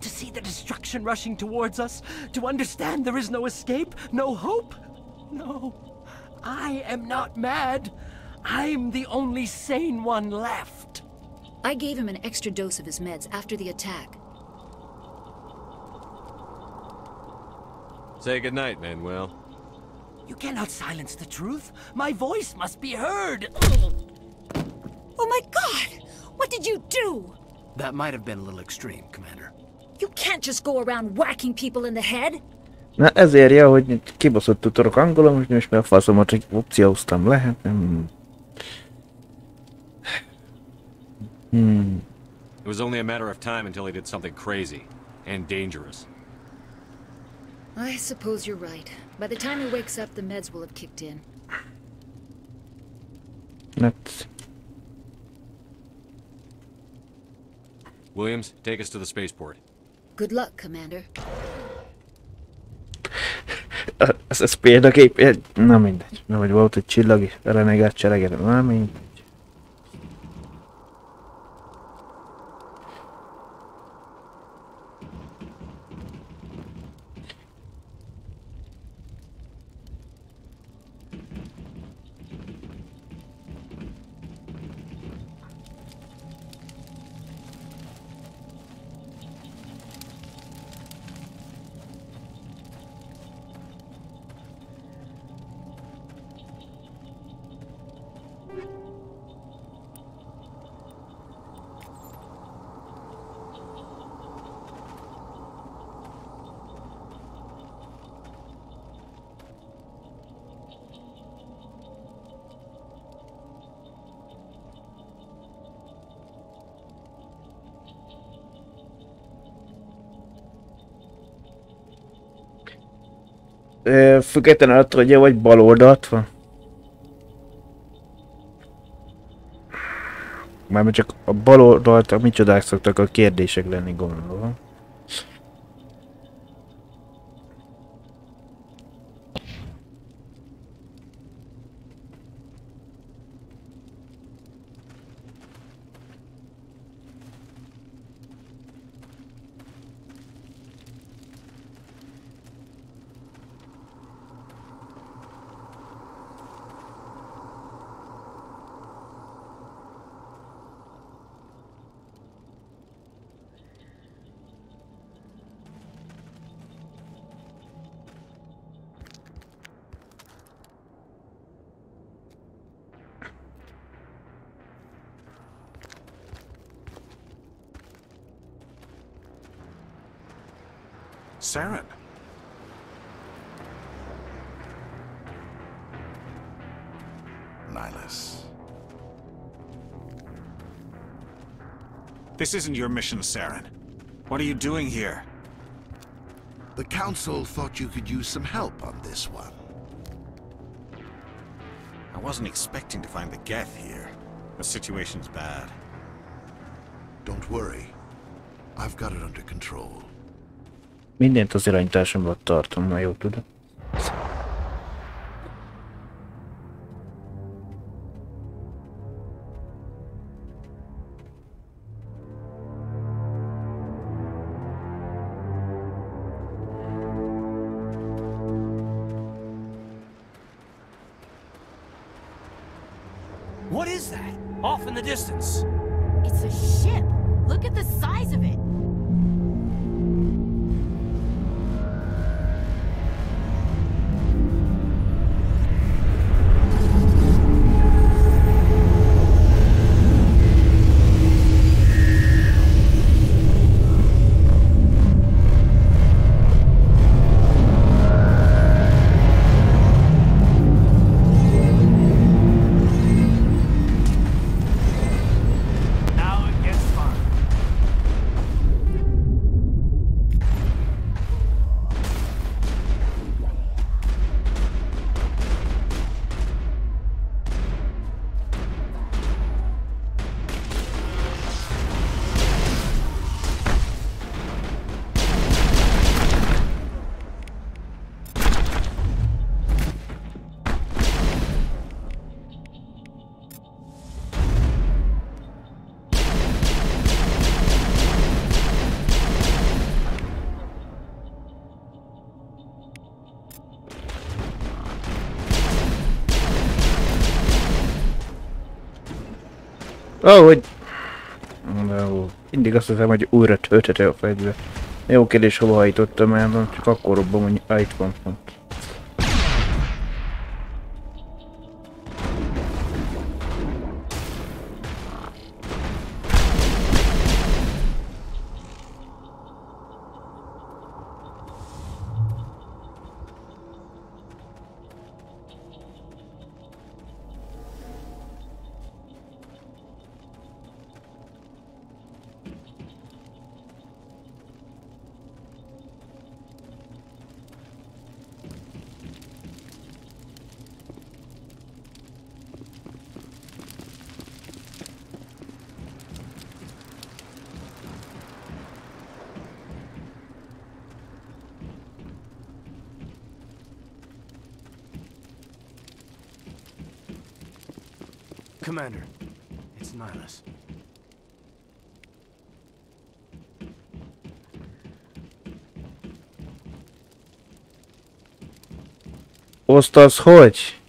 To see the destruction rushing towards us? To understand there is no escape? No hope? No. I am not mad. I'm the only sane one left. I gave him an extra dose of his meds after the attack. Say goodnight, Manuel. You cannot silence the truth. My voice must be heard. Oh my God! What did you do? That might have been a little extreme, Commander. You can't just go around whacking people in the head. Na ezért jó, hogy kibaszott tudok angolom, hogy most már a faszomat opcióztam le. It was only a matter of time until he did something crazy and dangerous. I suppose you're right. By the time he wakes up, the meds will have kicked in. Let's... Williams, take us to the spaceport. Good luck, Commander. Ez példakép... Na mindegy. Na, hogy volt egy csillag, renegát csereget. Na mindegy. Függetlenül attól, hogy vagy bal oldalt van. Mármint csak a bal oldalt, a micsodák szoktak a kérdések lenni, gondolom. Saren. Nihilus. This isn't your mission, Saren. What are you doing here? The Council thought you could use some help on this one. I wasn't expecting to find the Geth here. The situation's bad. Don't worry. I've got it under control. Mindent az irányításomban tartom, ha jól tudom. What is that? Off in the distance. It's a ship. Look at the size of it. Hogy... No, mindig azt hiszem, hogy újra tölthető a fegyver. Jó kérdés, hova hajtottam el, csak akkor robban, hogy itt van pont. Commander, it's Nihilus. Osztasz hogy?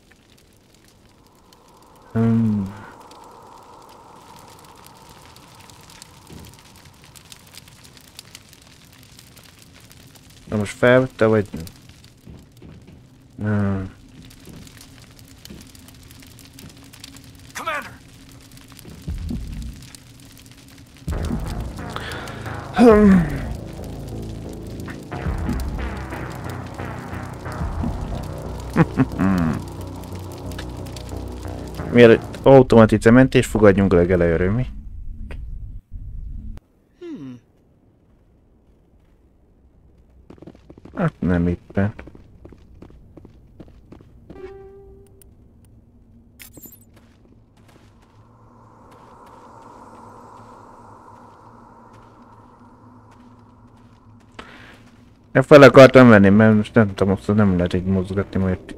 Na most felvette, vagy nem? Commander! Mielőtt automatice mentés, fogadjunk legelőről, mi? Hát nem éppen. Én fel akartam menni, mert most nem tudom, azt nem lehet így mozgatni, mert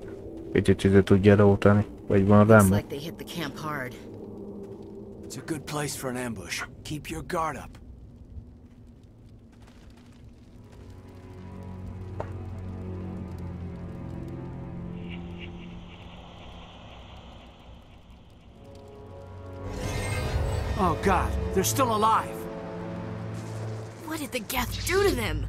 picit tudja rótani. Vagy van rám. Looks like they hit the camp hard. It's a good place for an ambush. Keep your guard up. Oh God, they're still alive. What did the Geth do to them?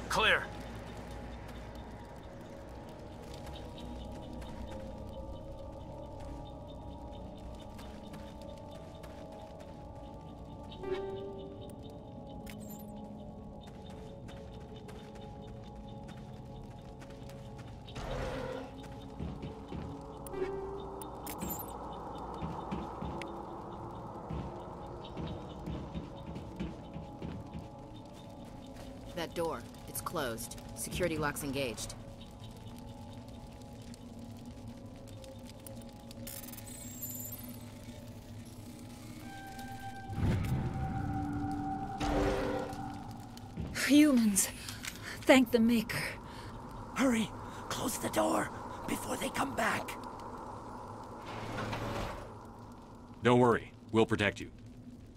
Clear. That door. It's closed. Security lock's engaged. Humans. Thank the Maker. Hurry. Close the door before they come back. Don't worry. We'll protect you.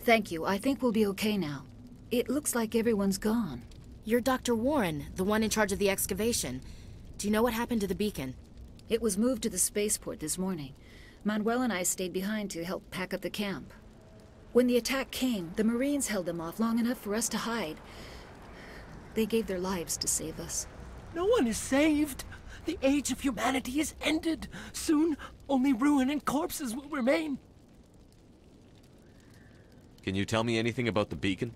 Thank you. I think we'll be okay now. It looks like everyone's gone. You're Dr. Warren, the one in charge of the excavation. Do you know what happened to the beacon? It was moved to the spaceport this morning. Manuel and I stayed behind to help pack up the camp. When the attack came, the Marines held them off long enough for us to hide. They gave their lives to save us. No one is saved. The age of humanity is ended. Soon, only ruin and corpses will remain. Can you tell me anything about the beacon?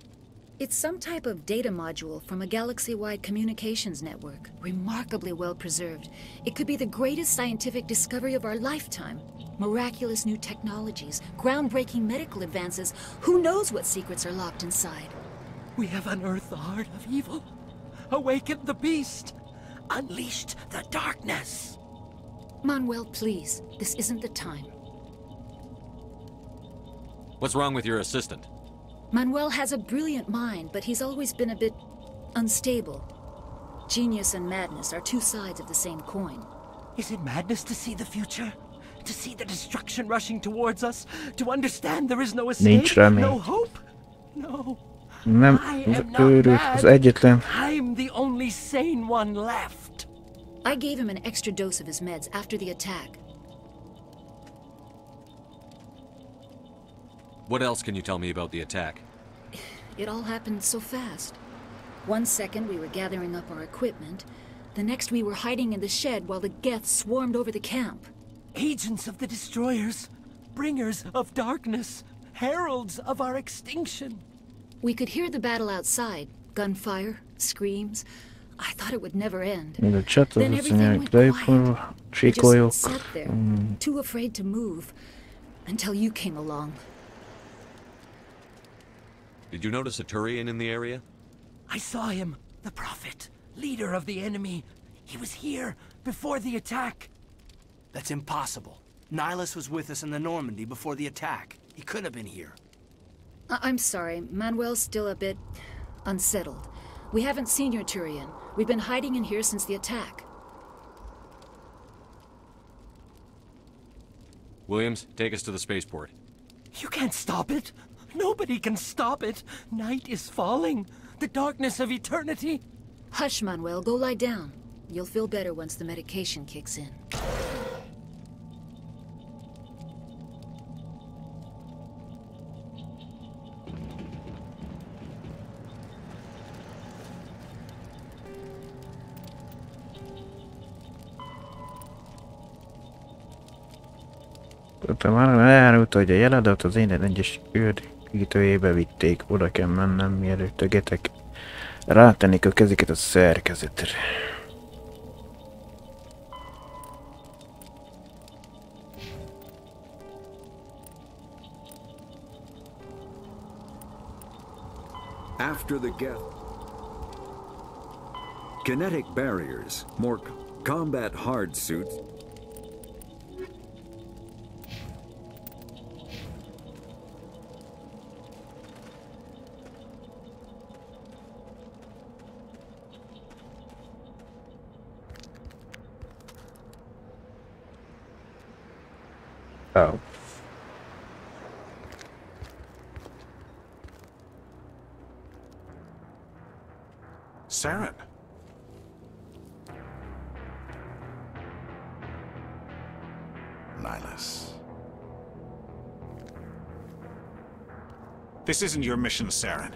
It's some type of data module from a galaxy-wide communications network. Remarkably well preserved. It could be the greatest scientific discovery of our lifetime. Miraculous new technologies, groundbreaking medical advances. Who knows what secrets are locked inside? We have unearthed the heart of evil, awakened the beast, unleashed the darkness. Manuel, please. This isn't the time. What's wrong with your assistant? Manuel has a brilliant mind, but he's always been a bit unstable. Genius and madness are two sides of the same coin. Is it madness to see the future? To see the destruction rushing towards us? To understand there is no escape? No hope? No. Nem őrült az egyetlen. I'm the only sane one left. I gave him an extra dose of his meds after the attack. What else can you tell me about the attack? It all happened so fast. 1 second we were gathering up our equipment. The next we were hiding in the shed while the Geth swarmed over the camp. Agents of the destroyers, bringers of darkness, heralds of our extinction. We could hear the battle outside. Gunfire, screams. I thought it would never end. The chat Then az everything went quiet. We just sat there, too afraid to move, until you came along. Did you notice a Turian in the area? I saw him, the Prophet, leader of the enemy. He was here before the attack. That's impossible. Nihilus was with us in the Normandy before the attack. He couldn't have been here. I'm sorry, Manuel's still a bit unsettled. We haven't seen your Turian. We've been hiding in here since the attack. Williams, take us to the spaceport. You can't stop it. Nobody can stop it. Night is falling. The darkness of eternity. Hush, Manuel. Go lie down. You'll feel better once the medication kicks in. Már elárult, hogy a jelenet az én egyes őrítőjébe vitték. Oda kell mennem, mielőtt a getek rátennék a kezüket a szerkezetre. After the geth, kinetic barriers, more combat hard suits. Oh. Saren. Nihilus. This isn't your mission, Saren.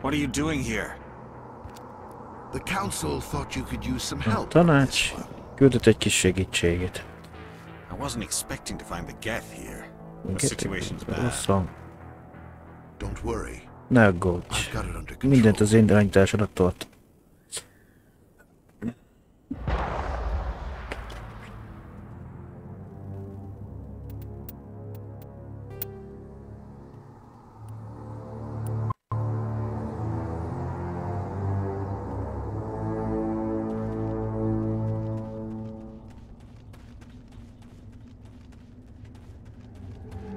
What are you doing here? The council thought you could use some help. Tanács küldött egy kis segítséget. I wasn't expecting to find the Geth here. The Geth, situation's bad. rosszom. Don't worry. Ne aggódj. Mindent az én irányítás alatt tart.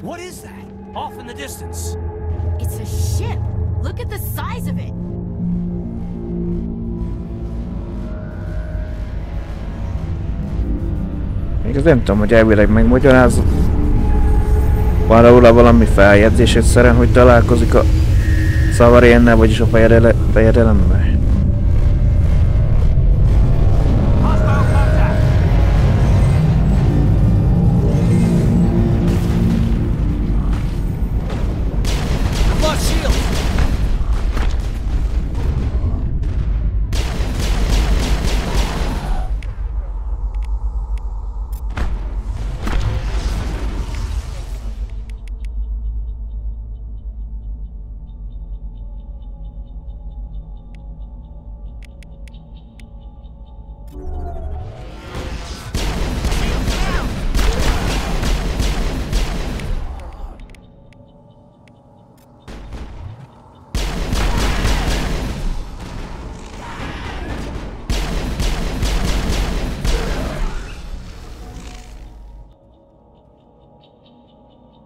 What is that? Off in the distance. It's a ship. Look at the size of it. Még az nem tudom, hogy elvileg megmagyarázott. Van róla valami feljegyzés egyszerűen, hogy találkozik a Savariennel, vagyis a fejedelemmel.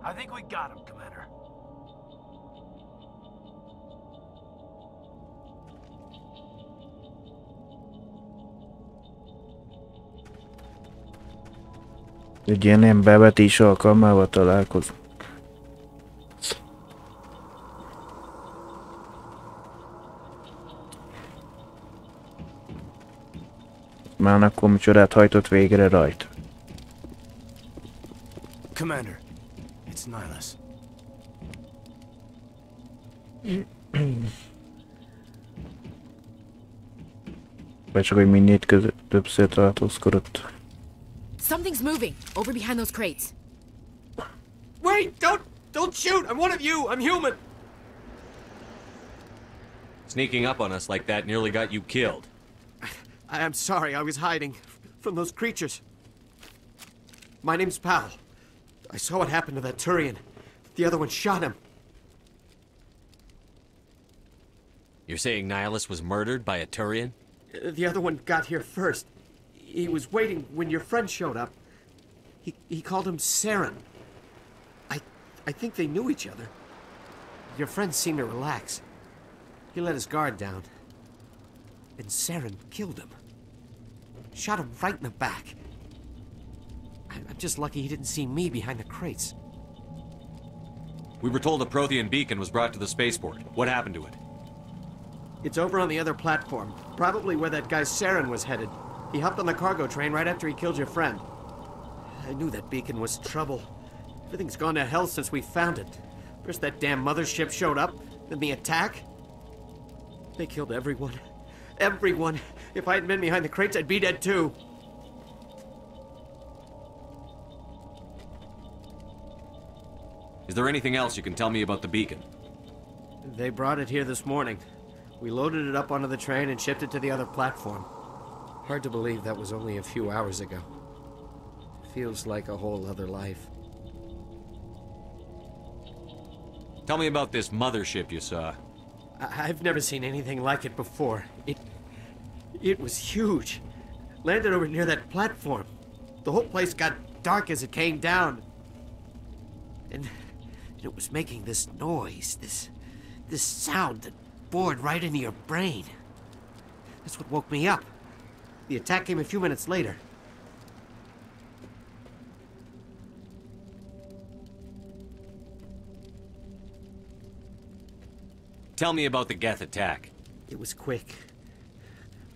I think we got him, Commander. Egy ilyen nem bevetés alkalmával találkozunk. Már akkor micsodát hajtott végre rajta. Commander, it's Nihilus. Vagy csak, hogy minél többször tartózkodott. Something's moving over behind those crates. Wait! Don't shoot! I'm one of you! I'm human! Sneaking up on us like that nearly got you killed. I'm sorry, I was hiding from those creatures. My name's Pal. I saw what happened to that Turian. The other one shot him. You're saying Nihilus was murdered by a Turian? The other one got here first. He was waiting when your friend showed up. He called him Saren. I think they knew each other. Your friend seemed to relax. He let his guard down. And Saren killed him. Shot him right in the back. I'm just lucky he didn't see me behind the crates. We were told a Prothean beacon was brought to the spaceport. What happened to it? It's over on the other platform. Probably where that guy Saren was headed. He hopped on the cargo train right after he killed your friend. I knew that beacon was trouble. Everything's gone to hell since we found it. First that damn mothership showed up, then the attack. They killed everyone. Everyone. If I hadn't been behind the crates, I'd be dead too. Is there anything else you can tell me about the beacon? They brought it here this morning. We loaded it up onto the train and shipped it to the other platform. Hard to believe that was only a few hours ago. Feels like a whole other life. Tell me about this mothership you saw. I've never seen anything like it before. It was huge. Landed over near that platform. The whole place got dark as it came down. And it was making this noise, this sound that bored right into your brain. That's what woke me up. The attack came a few minutes later. Tell me about the Geth attack. It was quick.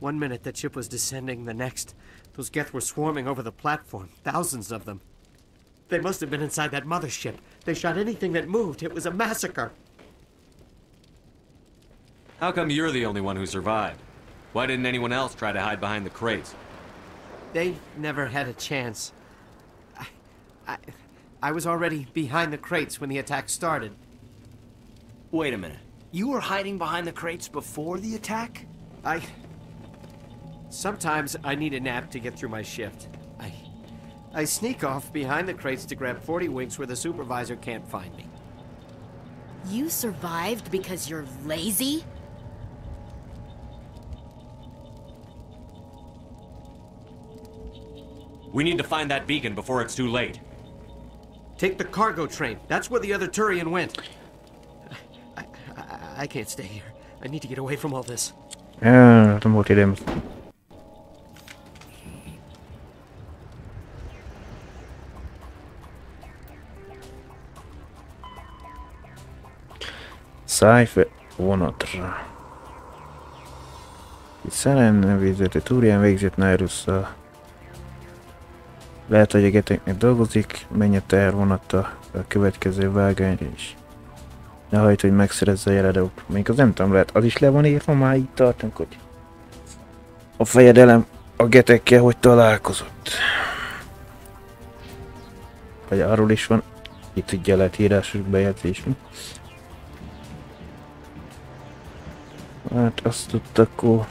1 minute that ship was descending, the next, those Geth were swarming over the platform. Thousands of them. They must have been inside that mothership. They shot anything that moved. It was a massacre. How come you're the only one who survived? Why didn't anyone else try to hide behind the crates? They never had a chance. I was already behind the crates when the attack started. Wait a minute. You were hiding behind the crates before the attack? Sometimes I need a nap to get through my shift. I sneak off behind the crates to grab 40 winks where the supervisor can't find me. You survived because you're lazy? We need to find that beacon before it's too late. Take the cargo train. That's where the other Turian went. I can't stay here. I need to get away from all this. Ja, nem volt időm. Szájfe vonatra. Itt Szeren nevezető Turian végzett Nairusszal. Lehet, hogy a geteknek dolgozik, menj a tehervonattal a következő vágányra is. Ne hagyd, hogy megszerezze a jeladót. Még az nem tudom, lehet, az is le van írva, már így tartunk, hogy a fejedelem a getekkel hogy találkozott. Vagy arról is van, itt ugye lehet írásos bejegyzés. Hát azt tudta, akkor...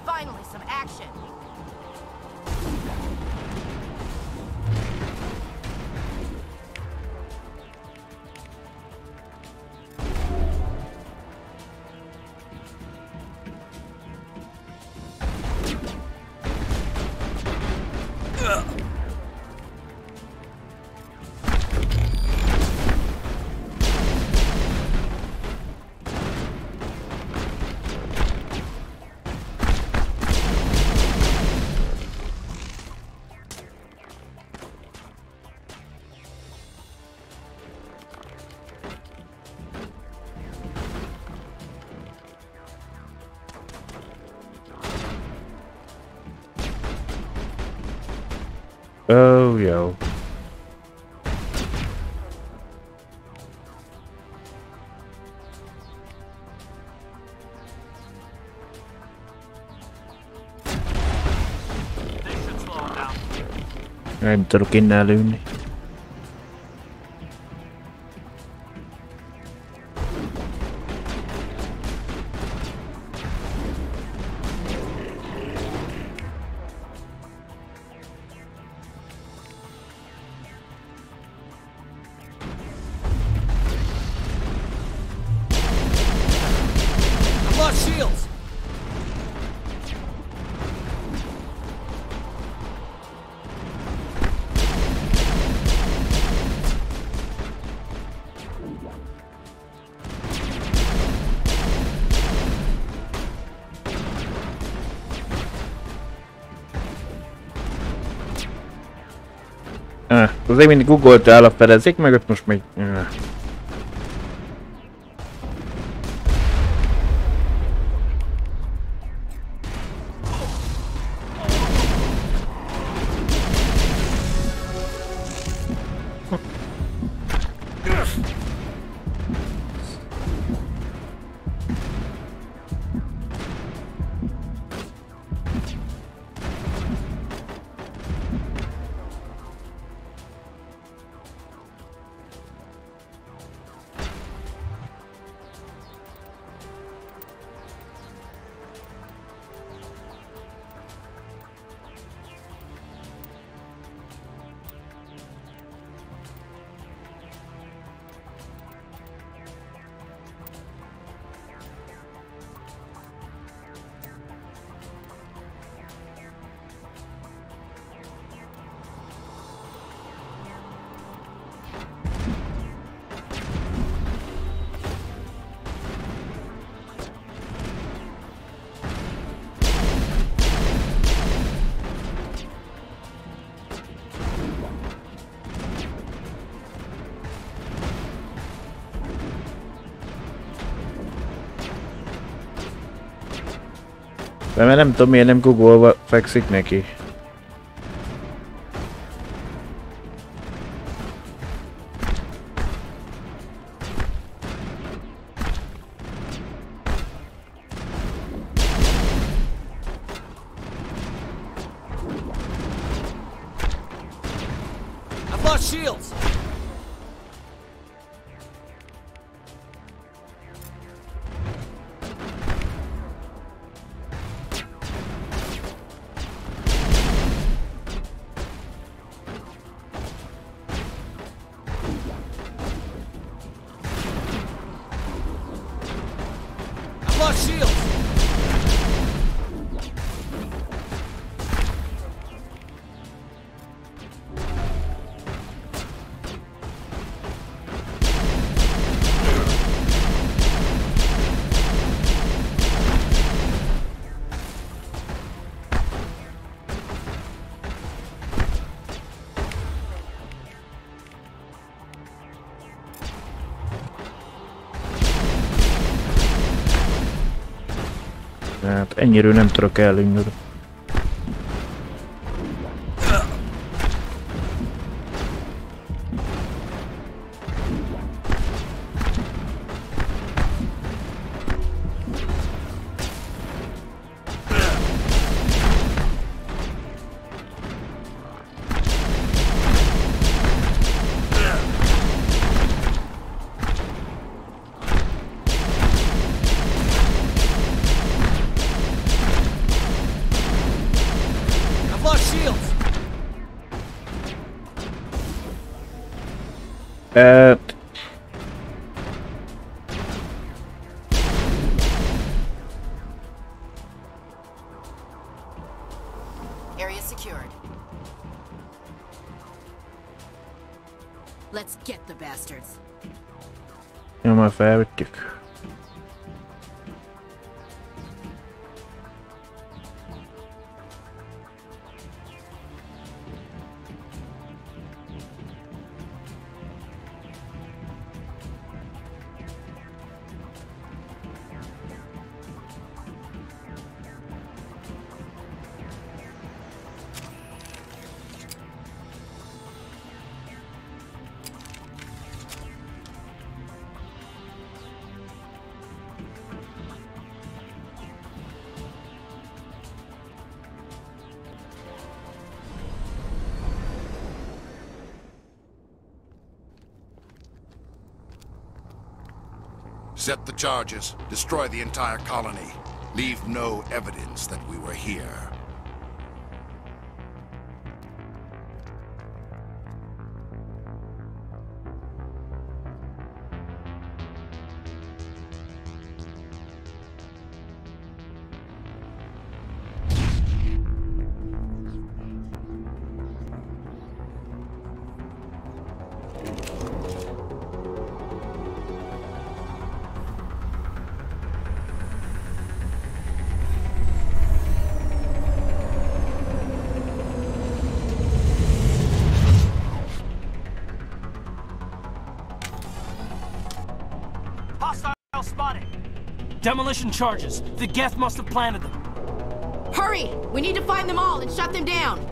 Finally, some action. Oh, yo. Nem tudok innen lőni. Shields! Azért mindig googoltál a fedezzék meg, ott most még... De mert nem tudom miért nem googolva fekszik neki. I've lost shields! I've lost shields! Hát ennyiről nem tudok elindulni. I've lost shields! Area secured. Let's get the bastards. Ja, már felvettük. Set the charges. Destroy the entire colony. Leave no evidence that we were here. Hostile spotted. Demolition charges. The Geth must have planted them. Hurry! We need to find them all and shut them down.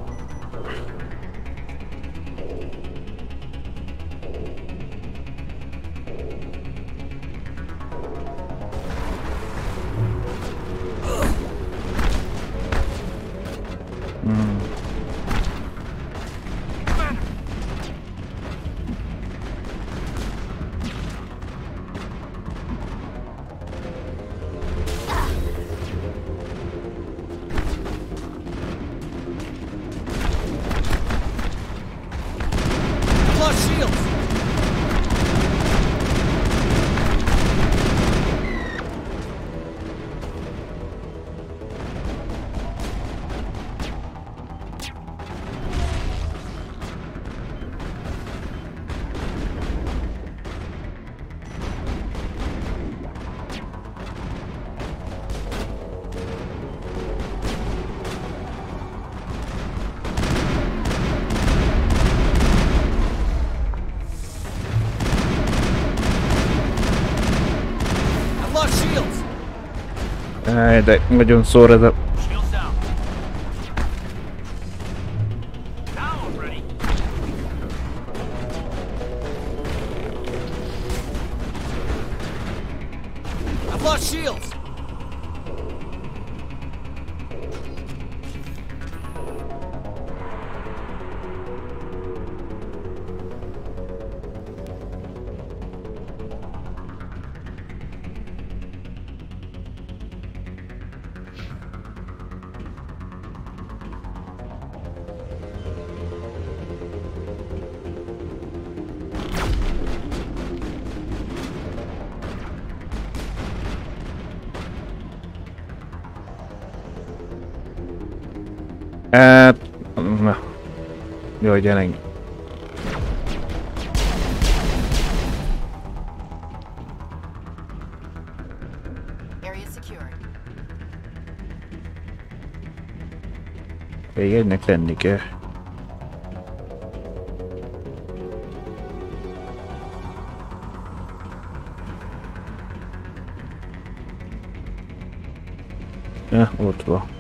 De nagyon szól ez a I've lost shields! Na. Jaj, gyerünk. Még egynek lenni kell. Ja, ott van.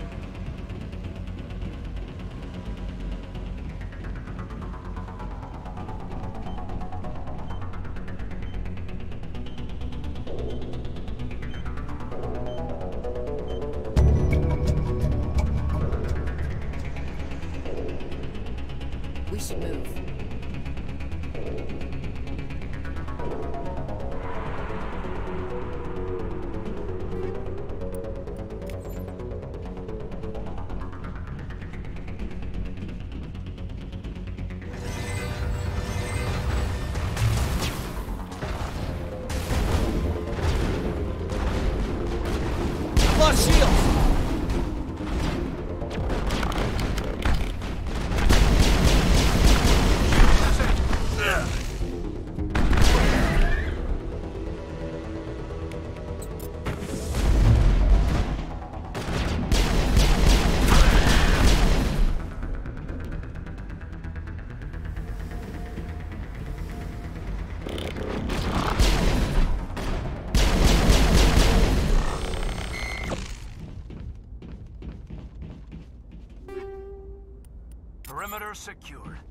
Perimeter secured.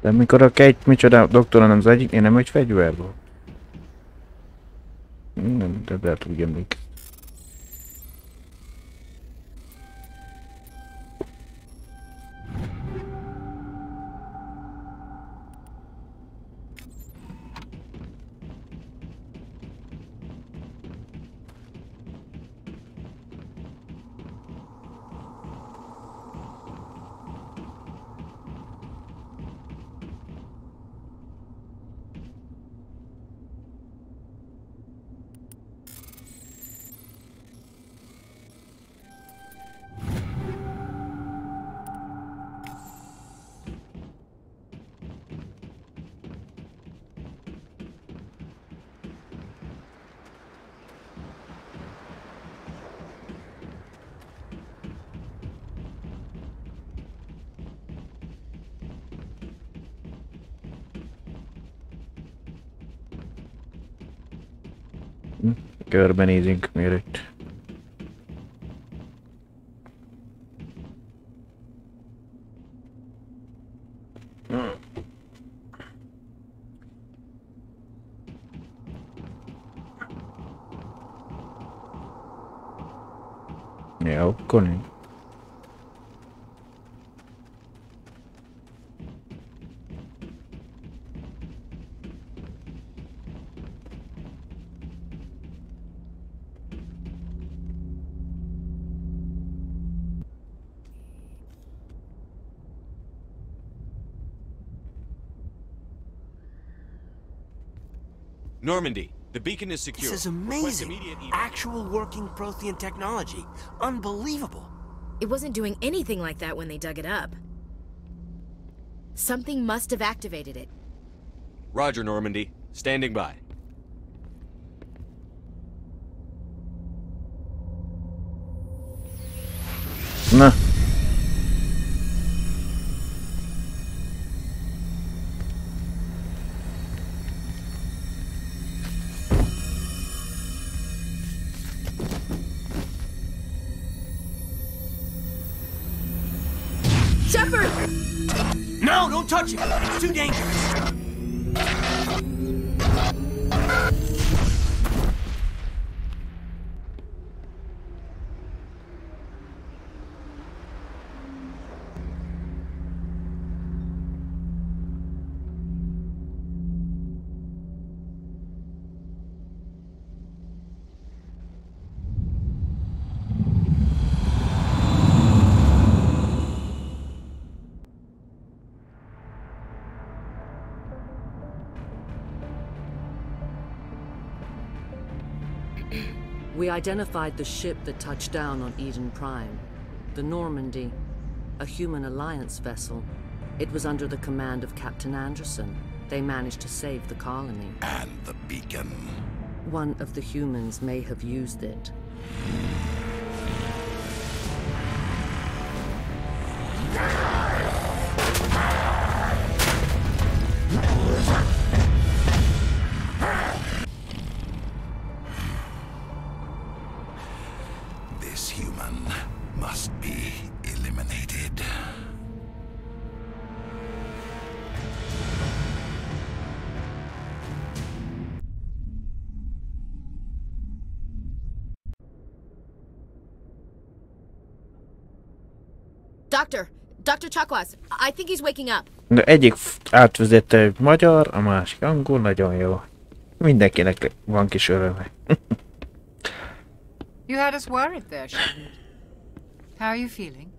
De mikor a Kate micsoda doktoron az egyik, én nem egy fegyver volt. Nem, de lehet úgy emlék. Körbenézünk mielőtt. Ja, akkor nem. Normandy, the beacon is secure. This is amazing. Actual working Prothean technology. Unbelievable. It wasn't doing anything like that when they dug it up. Something must have activated it. Roger, Normandy. Standing by. Na. Shepard! No, don't touch it! It's too dangerous! We identified the ship that touched down on Eden Prime. The Normandy, a human alliance vessel. It was under the command of Captain Anderson. They managed to save the colony. And the beacon. One of the humans may have used it. This human must be eliminated. Dr. Chakwas, I think he's waking up. De egyik átvezette magyar, a másik angol, nagyon jó. Mindenkinek van kis öröme. You had us worried there, Shepard. How are you feeling?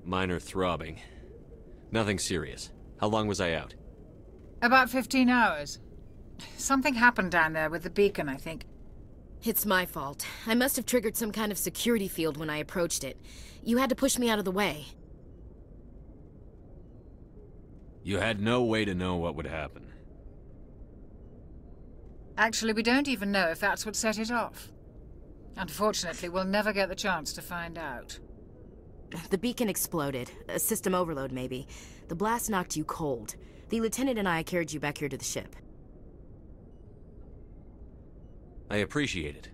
Minor throbbing. Nothing serious. How long was I out? About 15 hours. Something happened down there with the beacon, I think. It's my fault. I must have triggered some kind of security field when I approached it. You had to push me out of the way. You had no way to know what would happen. Actually, we don't even know if that's what set it off. Unfortunately, we'll never get the chance to find out. The beacon exploded. A system overload, maybe. The blast knocked you cold. The lieutenant and I carried you back here to the ship. I appreciate it.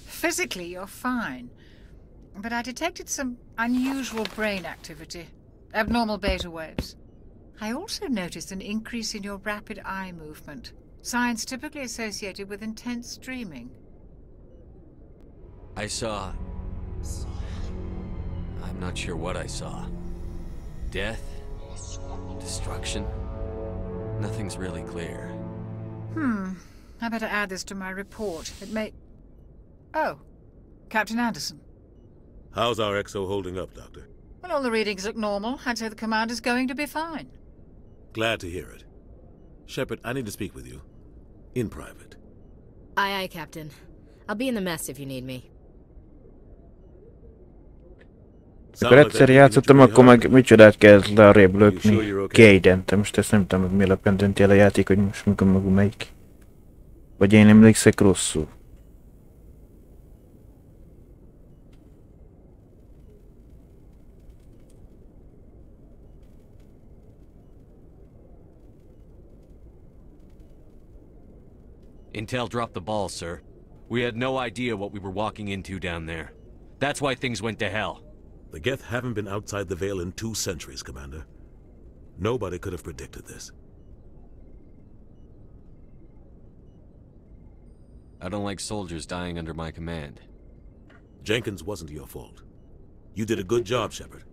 Physically, you're fine. But I detected some unusual brain activity. Abnormal beta waves. I also noticed an increase in your rapid eye movement. Signs typically associated with intense dreaming. I saw... I'm not sure what I saw. Death? Destruction? Nothing's really clear. I better add this to my report. It may... Oh. Captain Anderson. How's our XO holding up, Doctor? Well, all the readings look normal. I'd say the commander's going to be fine. Glad to hear it. Shepard, I need to speak with you. In private. Aye, Captain. I'll be in the mess if you need me. Akkor egyszer játszottam, akkor meg micsodát kell arrébb lökni. Gaiden, de most ezt nem tudom, hogy mi alapján dönti el a játék, hogy most mikor maguk melyik. Vagy én emlékszek rosszul. Intel dropped the ball, sir. We had no idea what we were walking into down there. That's why things went to hell. The Geth haven't been outside the Veil in 2 centuries, Commander. Nobody could have predicted this. I don't like soldiers dying under my command. Jenkins wasn't your fault. You did a good job, Shepard.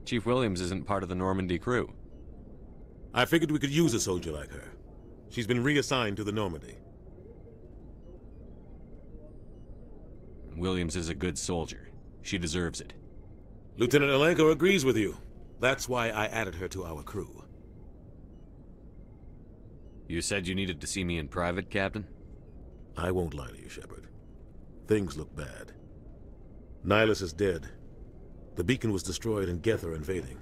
Chief Williams isn't part of the Normandy crew. I figured we could use a soldier like her. She's been reassigned to the Normandy. Williams is a good soldier. She deserves it. Lieutenant Alenko agrees with you. That's why I added her to our crew. You said you needed to see me in private, Captain? I won't lie to you, Shepard. Things look bad. Nihilus is dead. The beacon was destroyed and Geth are invading.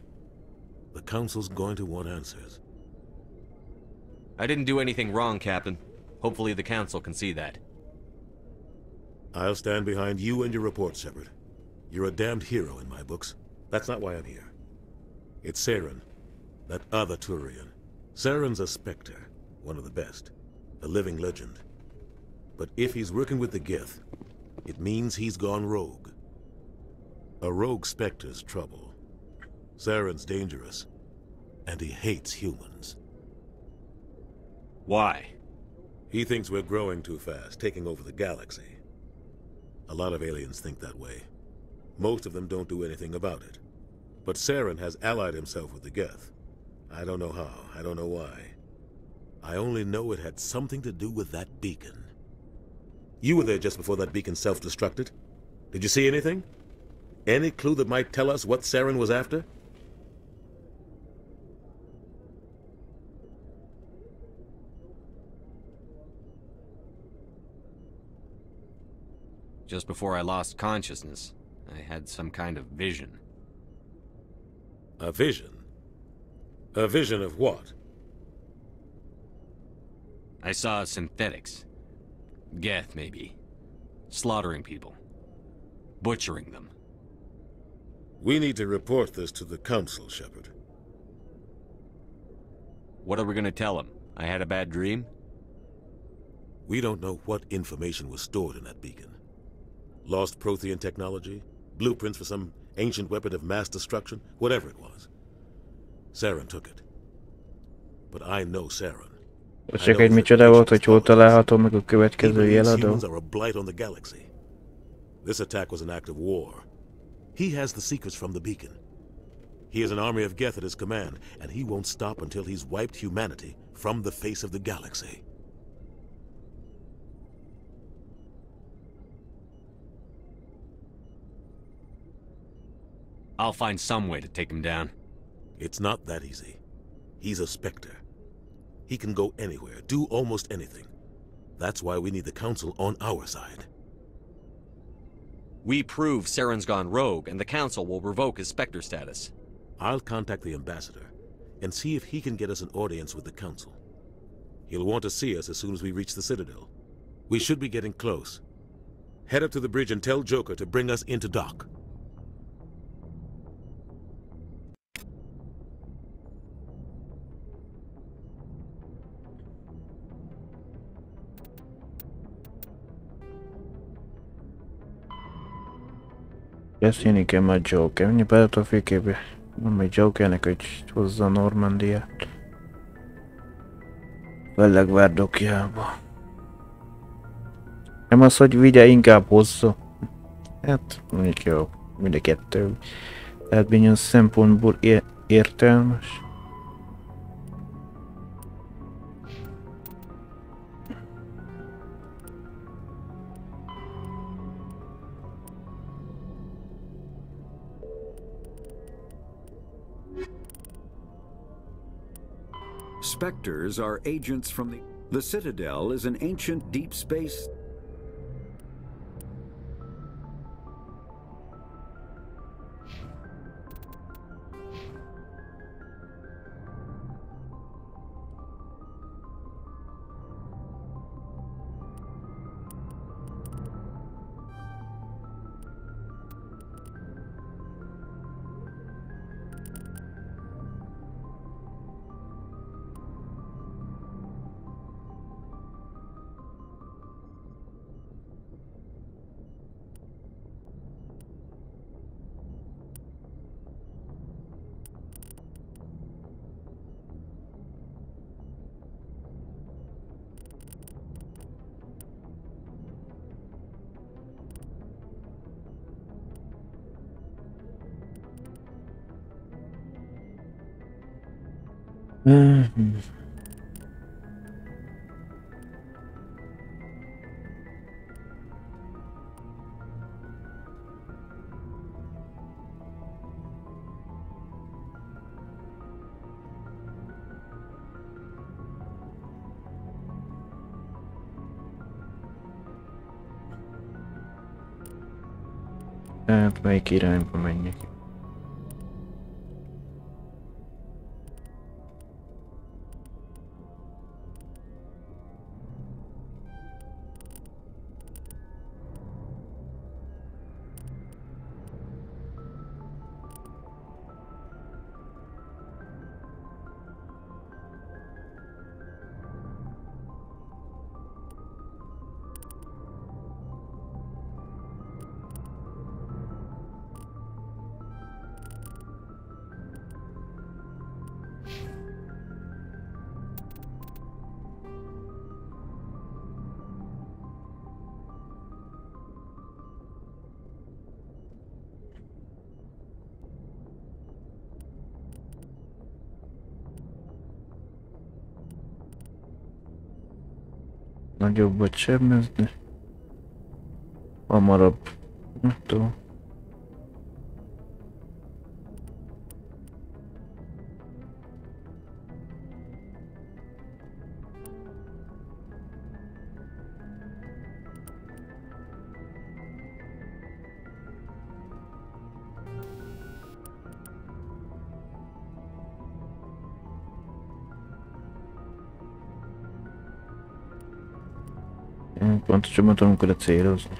The Council's going to want answers. I didn't do anything wrong, Captain. Hopefully the Council can see that. I'll stand behind you and your report, Shepard. You're a damned hero in my books. That's not why I'm here. It's Saren, that other Turian. Saren's a Spectre, one of the best. A living legend. But if he's working with the Geth, it means he's gone rogue. A rogue Spectre's trouble. Saren's dangerous, and he hates humans. Why? He thinks we're growing too fast, taking over the galaxy. A lot of aliens think that way. Most of them don't do anything about it. But Saren has allied himself with the Geth. I don't know how, I don't know why. I only know it had something to do with that beacon. You were there just before that beacon self-destructed. Did you see anything? Any clue that might tell us what Saren was after? Just before I lost consciousness, I had some kind of vision. A vision? A vision of what? I saw synthetics. Geth, maybe. Slaughtering people. Butchering them. We need to report this to the Council, Shepard. What are we gonna tell them? I had a bad dream? We don't know what information was stored in that beacon. Lost Prothean technology? Blueprints for some ancient weapon of mass destruction? Whatever it was. Saren took it. But I know Saren. Csak egy micsoda volt, hogy hol található meg a következő jeladó. Humans are a blight on the galaxy. This attack was an act of war. He has the secrets from the beacon. He has an army of Geth at his command, and he won't stop until he's wiped humanity from the face of the galaxy. I'll find some way to take him down. It's not that easy. He's a Spectre. He can go anywhere, do almost anything. That's why we need the Council on our side. We prove Saren's gone rogue, and the Council will revoke his Spectre status. I'll contact the Ambassador, and see if he can get us an audience with the Council. He'll want to see us as soon as we reach the Citadel. We should be getting close. Head up to the bridge and tell Joker to bring us into dock. Beszélni kell majd Joker. Mennyi Battlefield-képbe van még Jokernek, hogy hozza a Normandiát. Fellegvárdokjába. Nem az, hogy vigye, inkább hozza. Hát, mondjuk jó. Mind a kettő. Tehát bizonyos szempontból értelmes. Spectres are agents from the... The Citadel is an ancient deep space... Hát melyik irányba menjek? nagyobbat sebmezni. Hamarabb. Nem tudom. Pontosabban tudom, amikor célozni.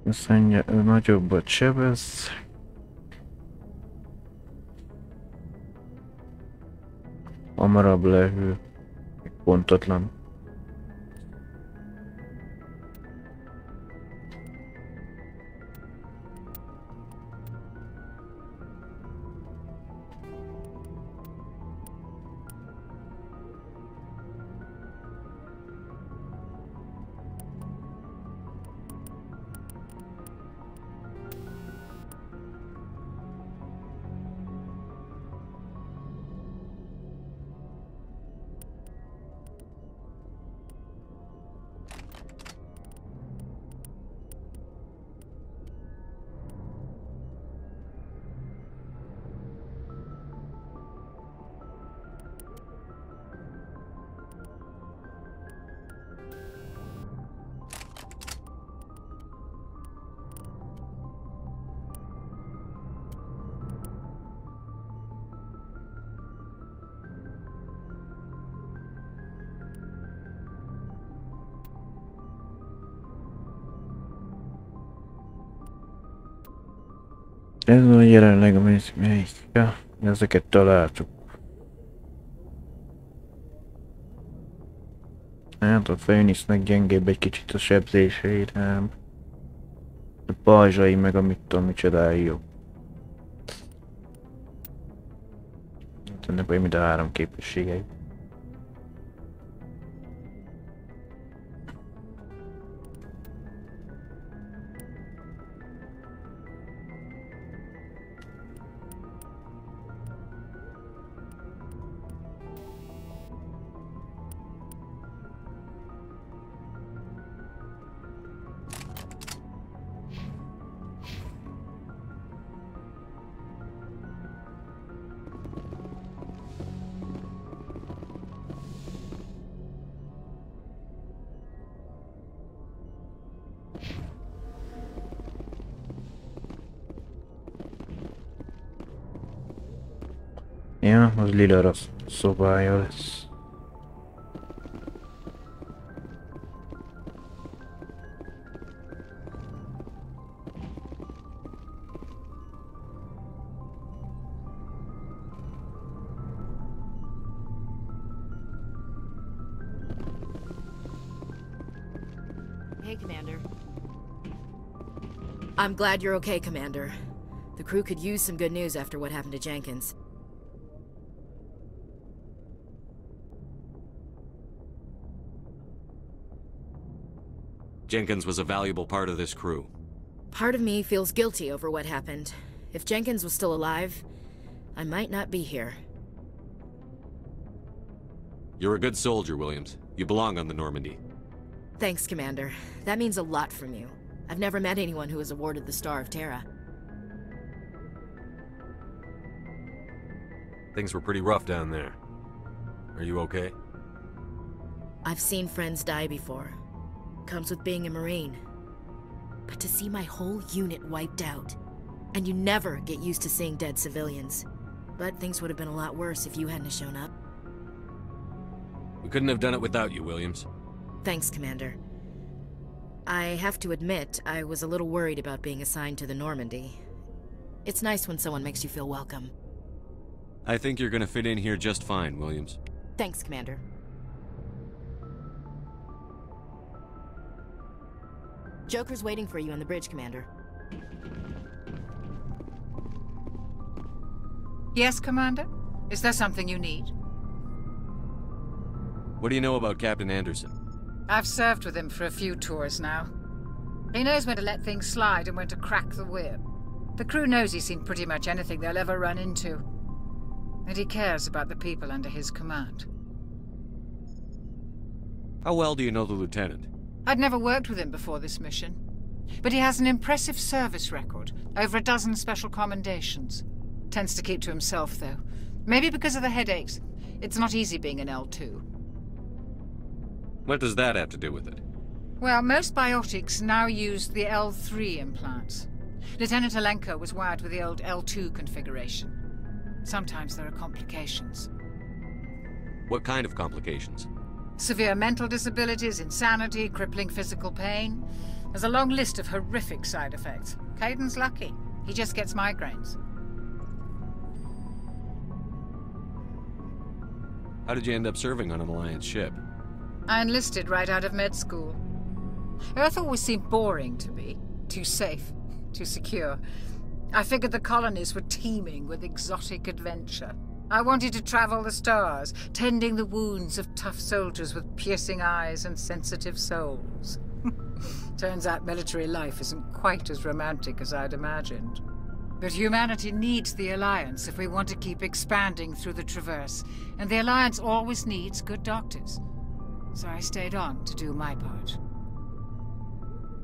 Aztán nagyobbat sebez. Hamarabb lehűl. Pontatlan. Ez van jelenleg a ja, ezeket találtuk. Hát a Phoenixnek gyengébb egy kicsit a sebzésére. A pajzsai meg a mit tudom micsodái jó. Ennek vagy mind a 3 képességei. Ja, az Lila rossz szobája lesz. Hey, Commander. I'm glad you're okay, Commander. The crew could use some good news after what happened to Jenkins. Jenkins was a valuable part of this crew. Part of me feels guilty over what happened. If Jenkins was still alive, I might not be here. You're a good soldier, Williams. You belong on the Normandy. Thanks, Commander. That means a lot from you. I've never met anyone who was awarded the Star of Terra. Things were pretty rough down there. Are you okay? I've seen friends die before. Comes with being a Marine. But to see my whole unit wiped out, and you never get used to seeing dead civilians. But things would have been a lot worse if you hadn't shown up. We couldn't have done it without you, Williams. Thanks, Commander. I have to admit, I was a little worried about being assigned to the Normandy. It's nice when someone makes you feel welcome. I think you're gonna fit in here just fine, Williams. Thanks, Commander. Joker's waiting for you on the bridge, Commander. Yes, Commander? Is there something you need? What do you know about Captain Anderson? I've served with him for a few tours now. He knows when to let things slide and when to crack the whip. The crew knows he's seen pretty much anything they'll ever run into. And he cares about the people under his command. How well do you know the lieutenant? I'd never worked with him before this mission. But he has an impressive service record, over a dozen special commendations. Tends to keep to himself, though. Maybe because of the headaches. It's not easy being an L2. What does that have to do with it? Well, most biotics now use the L3 implants. Lieutenant Alenko was wired with the old L2 configuration. Sometimes there are complications. What kind of complications? Severe mental disabilities, insanity, crippling physical pain. There's a long list of horrific side effects. Kaiden's lucky. He just gets migraines. How did you end up serving on an Alliance ship? I enlisted right out of med school. Earth always seemed boring to me. Too safe, too secure. I figured the colonies were teeming with exotic adventure. I wanted to travel the stars, tending the wounds of tough soldiers with piercing eyes and sensitive souls. Turns out military life isn't quite as romantic as I'd imagined. But humanity needs the Alliance if we want to keep expanding through the Traverse, and the Alliance always needs good doctors. So I stayed on to do my part.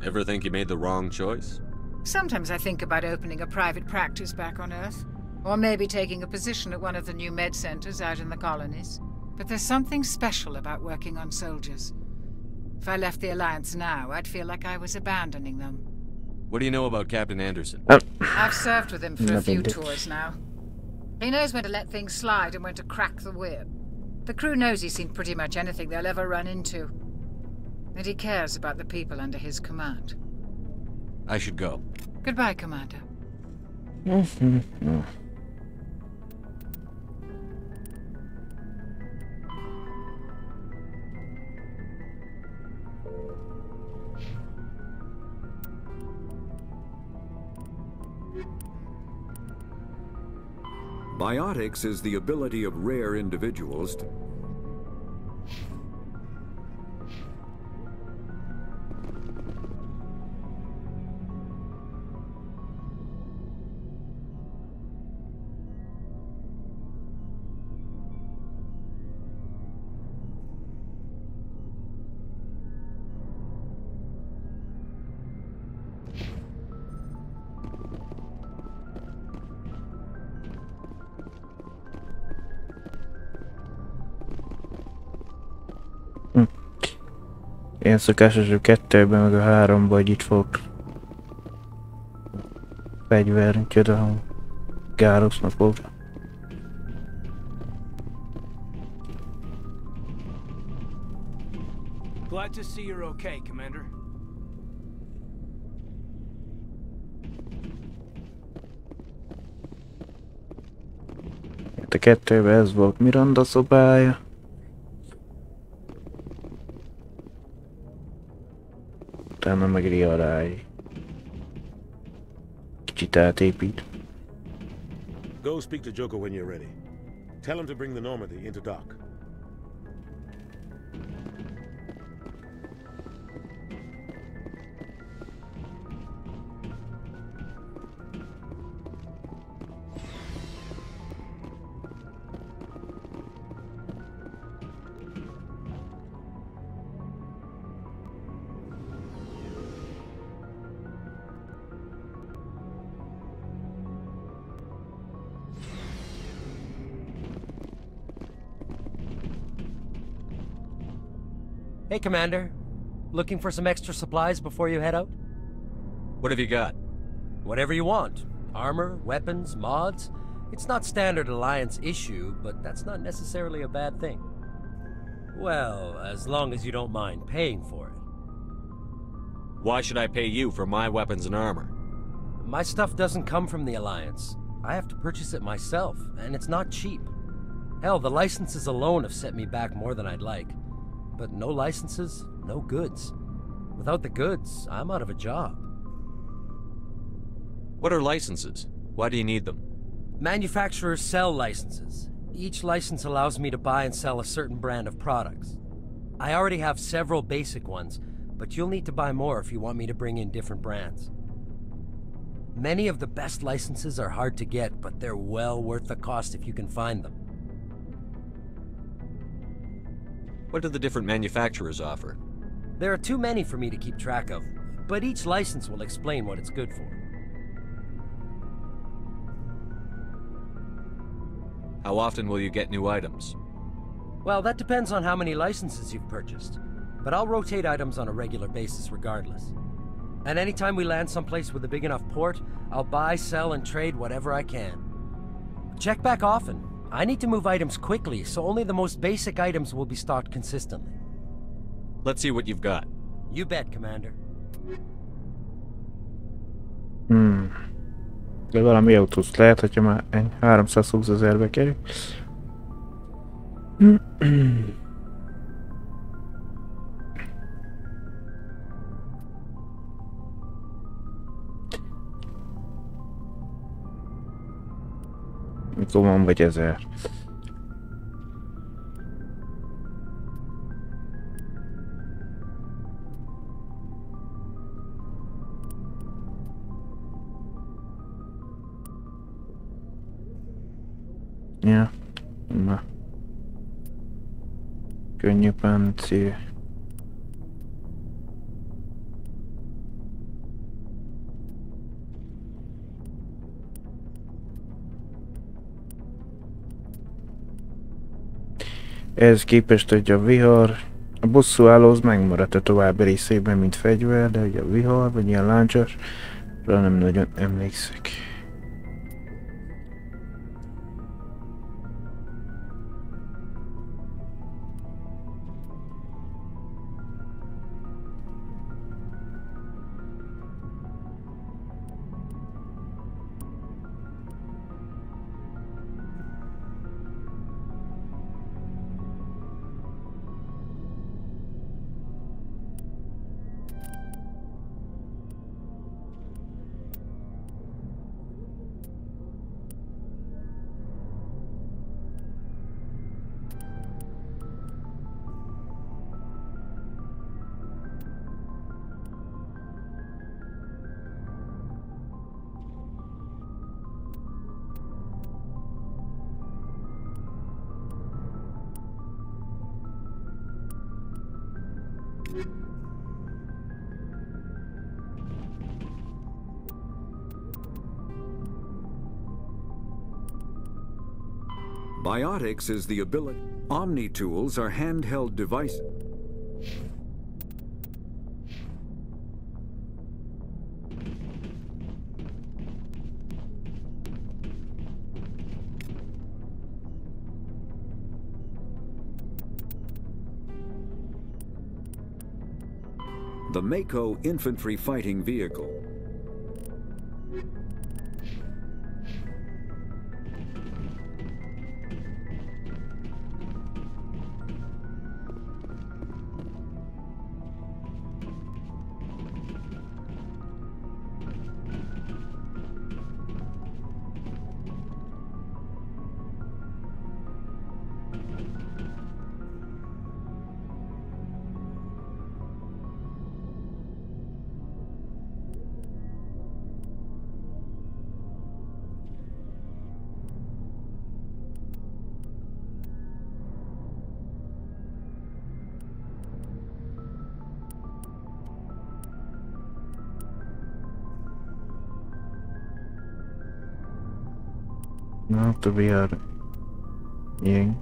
Ever think you made the wrong choice? Sometimes I think about opening a private practice back on Earth, or maybe taking a position at one of the new med centers out in the colonies. But there's something special about working on soldiers. If I left the Alliance now, I'd feel like I was abandoning them. What do you know about Captain Anderson? I've served with him for a few tours now. He knows when to let things slide and when to crack the whip. The crew knows he's seen pretty much anything they'll ever run into. And he cares about the people under his command. I should go. Goodbye, Commander. Biotics is the ability of rare individuals to... Ilyen szokásos, hogy 2-ben meg a 3-ban, hogy itt fogok fegyver, úgyhogy a Garrusnak fog. Glad to see you're okay, Commander. A 2-ben ez volt Miranda szobája. Utána meg Riarai. Kicsit átépít. Go speak to Joker when you're ready. Tell him to bring the Normandy into dock. Hey, Commander. Looking for some extra supplies before you head out? What have you got? Whatever you want. Armor, weapons, mods. It's not standard Alliance issue, but that's not necessarily a bad thing. Well, as long as you don't mind paying for it. Why should I pay you for my weapons and armor? My stuff doesn't come from the Alliance. I have to purchase it myself, and it's not cheap. Hell, the licenses alone have set me back more than I'd like. But no licenses, no goods. Without the goods, I'm out of a job. What are licenses? Why do you need them? Manufacturers sell licenses. Each license allows me to buy and sell a certain brand of products. I already have several basic ones, but you'll need to buy more if you want me to bring in different brands. Many of the best licenses are hard to get, but they're well worth the cost if you can find them. What do the different manufacturers offer? There are too many for me to keep track of, but each license will explain what it's good for. How often will you get new items? Well, that depends on how many licenses you've purchased, but I'll rotate items on a regular basis regardless. And anytime we land someplace with a big enough port, I'll buy, sell, and trade whatever I can. Check back often. I need to move items quickly, so only the most basic items will be stocked consistently. Let's see what you've got. You bet, Commander. De valami autózt lehet, hogyha már 320 000-be kerül. Mikor van vagy 1000? Ja, na. Könnyű páncél. Ehhez képest, hogy a vihar, a bosszúálló az megmaradt a további részében, mint fegyver, de ugye a vihar, vagy ilyen láncsos, rá nem nagyon emlékszek. Biotics is the ability. Omni tools are handheld devices. The Mako infantry fighting vehicle. Not to be a Ying.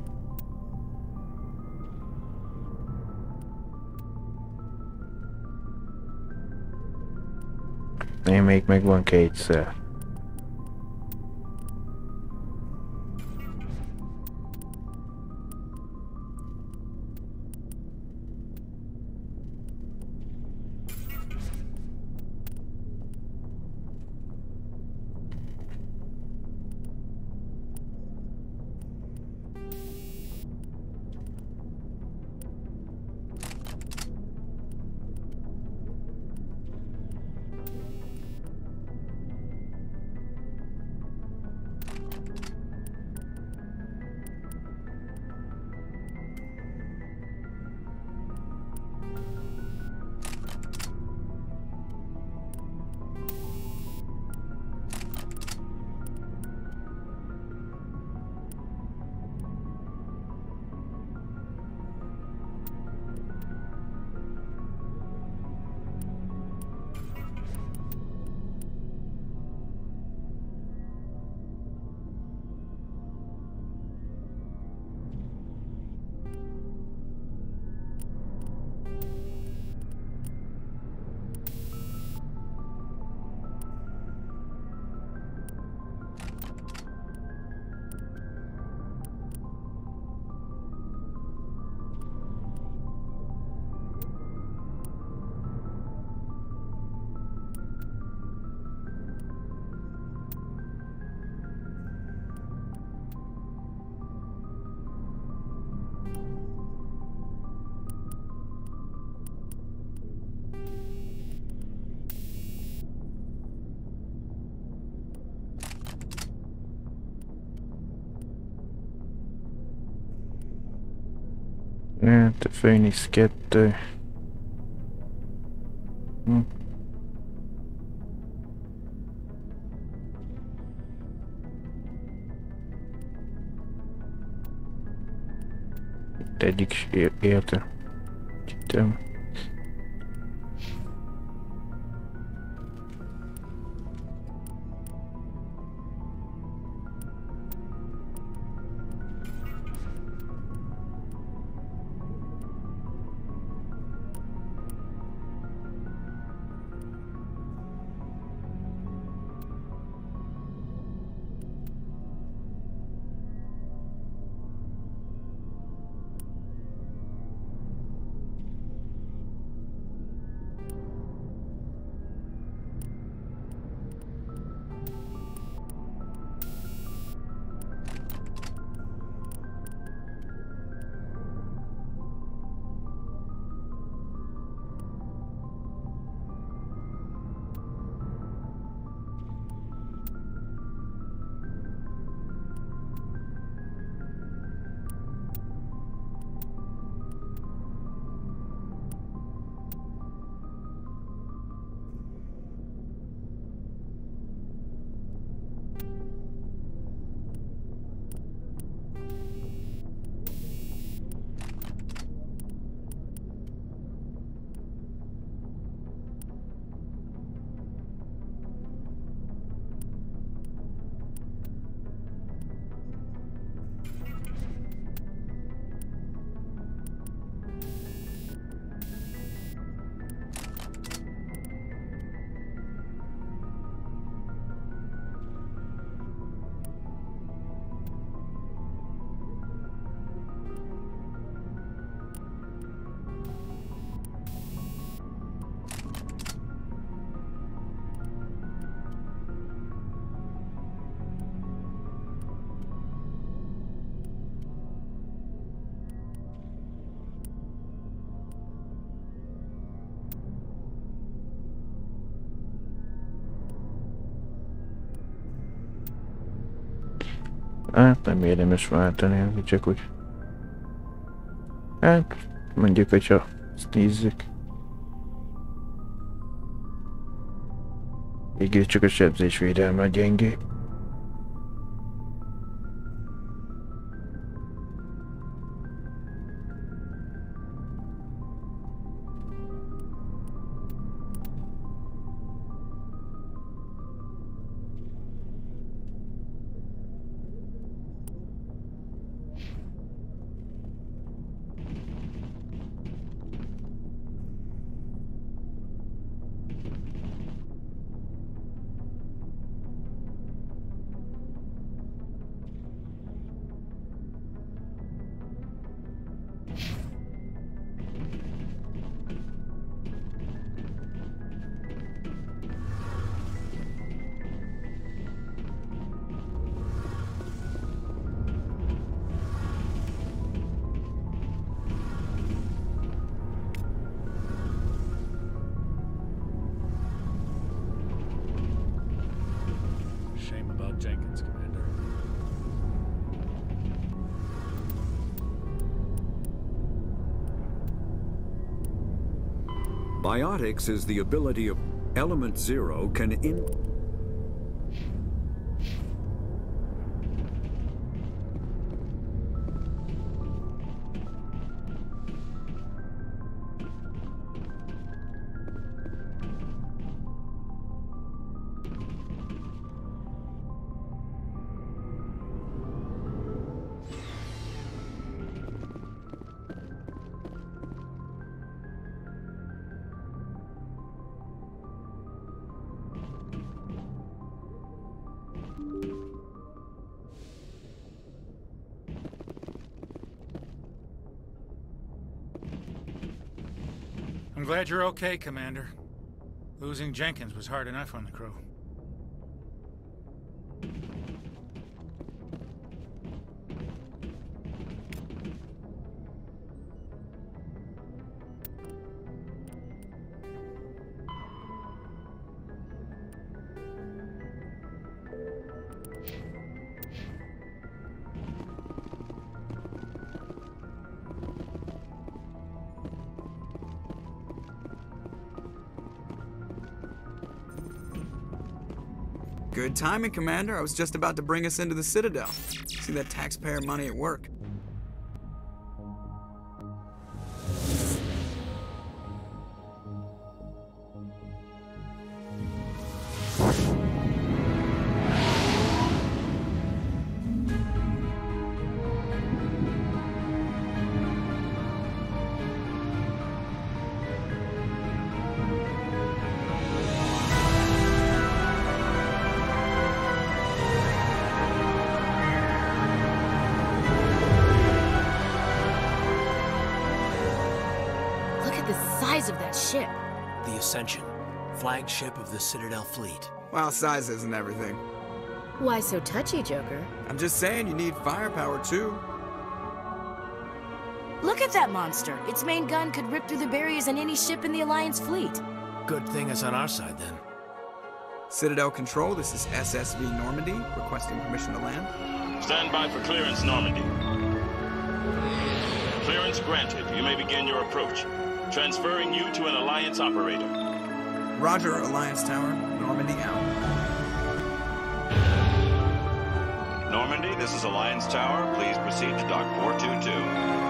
Én még megvan kétszer. Hát, a Phoenix 2. Itt egyik is érte. Csittem. Hát nem érdemes váltani, csak úgy. Hát mondjuk, hogyha ezt nézzük. Végül csak a sebzésvédelme a gyengé. Biotics is the ability of Element Zero can I'm glad you're okay, Commander. Losing Jenkins was hard enough on the crew. Good timing, Commander. I was just about to bring us into the Citadel. See that taxpayer money at work. Of that ship. The Ascension, flagship of the Citadel fleet. Well, size isn't everything. Why so touchy, Joker? I'm just saying you need firepower, too. Look at that monster. Its main gun could rip through the barriers in any ship in the Alliance fleet. Good thing it's on our side, then. Citadel Control, this is SSV Normandy, requesting permission to land. Stand by for clearance, Normandy. Clearance granted. You may begin your approach. Transferring you to an Alliance operator. Roger, Alliance Tower. Normandy out. Normandy, this is Alliance Tower. Please proceed to Dock 422.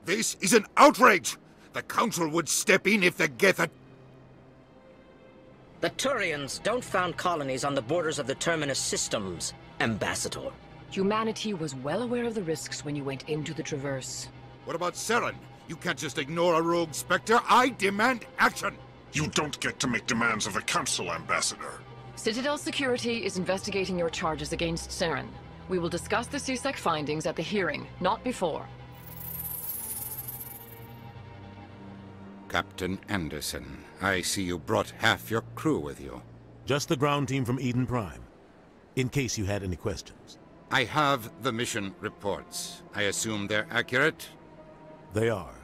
This is an outrage! The Council would step in if the Geth... The Turians don't found colonies on the borders of the Terminus systems, Ambassador. Humanity was well aware of the risks when you went into the Traverse. What about Saren? You can't just ignore a rogue Spectre. I demand action! You don't get to make demands of the Council, Ambassador. Citadel Security is investigating your charges against Saren. We will discuss the CSEC findings at the hearing, not before. Captain Anderson, I see you brought half your crew with you. Just the ground team from Eden Prime, in case you had any questions. I have the mission reports. I assume they're accurate? They are.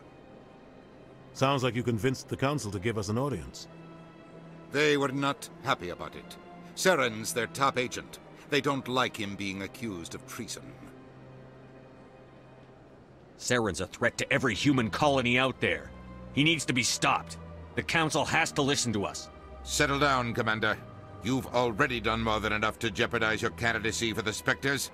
Sounds like you convinced the Council to give us an audience. They were not happy about it. Saren's their top agent. They don't like him being accused of treason. Saren's a threat to every human colony out there. He needs to be stopped. The Council has to listen to us. Settle down, Commander. You've already done more than enough to jeopardize your candidacy for the Spectres.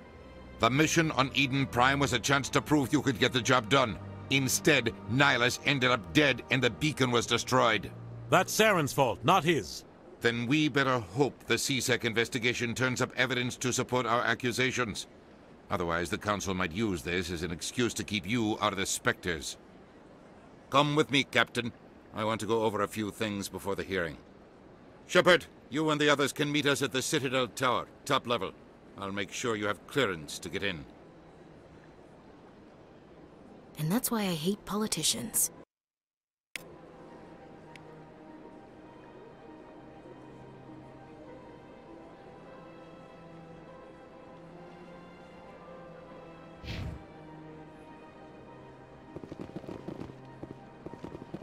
The mission on Eden Prime was a chance to prove you could get the job done. Instead, Nihilus ended up dead and the beacon was destroyed. That's Saren's fault, not his. Then we better hope the CSEC investigation turns up evidence to support our accusations. Otherwise, the Council might use this as an excuse to keep you out of the Spectres. Come with me, Captain. I want to go over a few things before the hearing. Shepard, you and the others can meet us at the Citadel Tower, top level. I'll make sure you have clearance to get in. And that's why I hate politicians.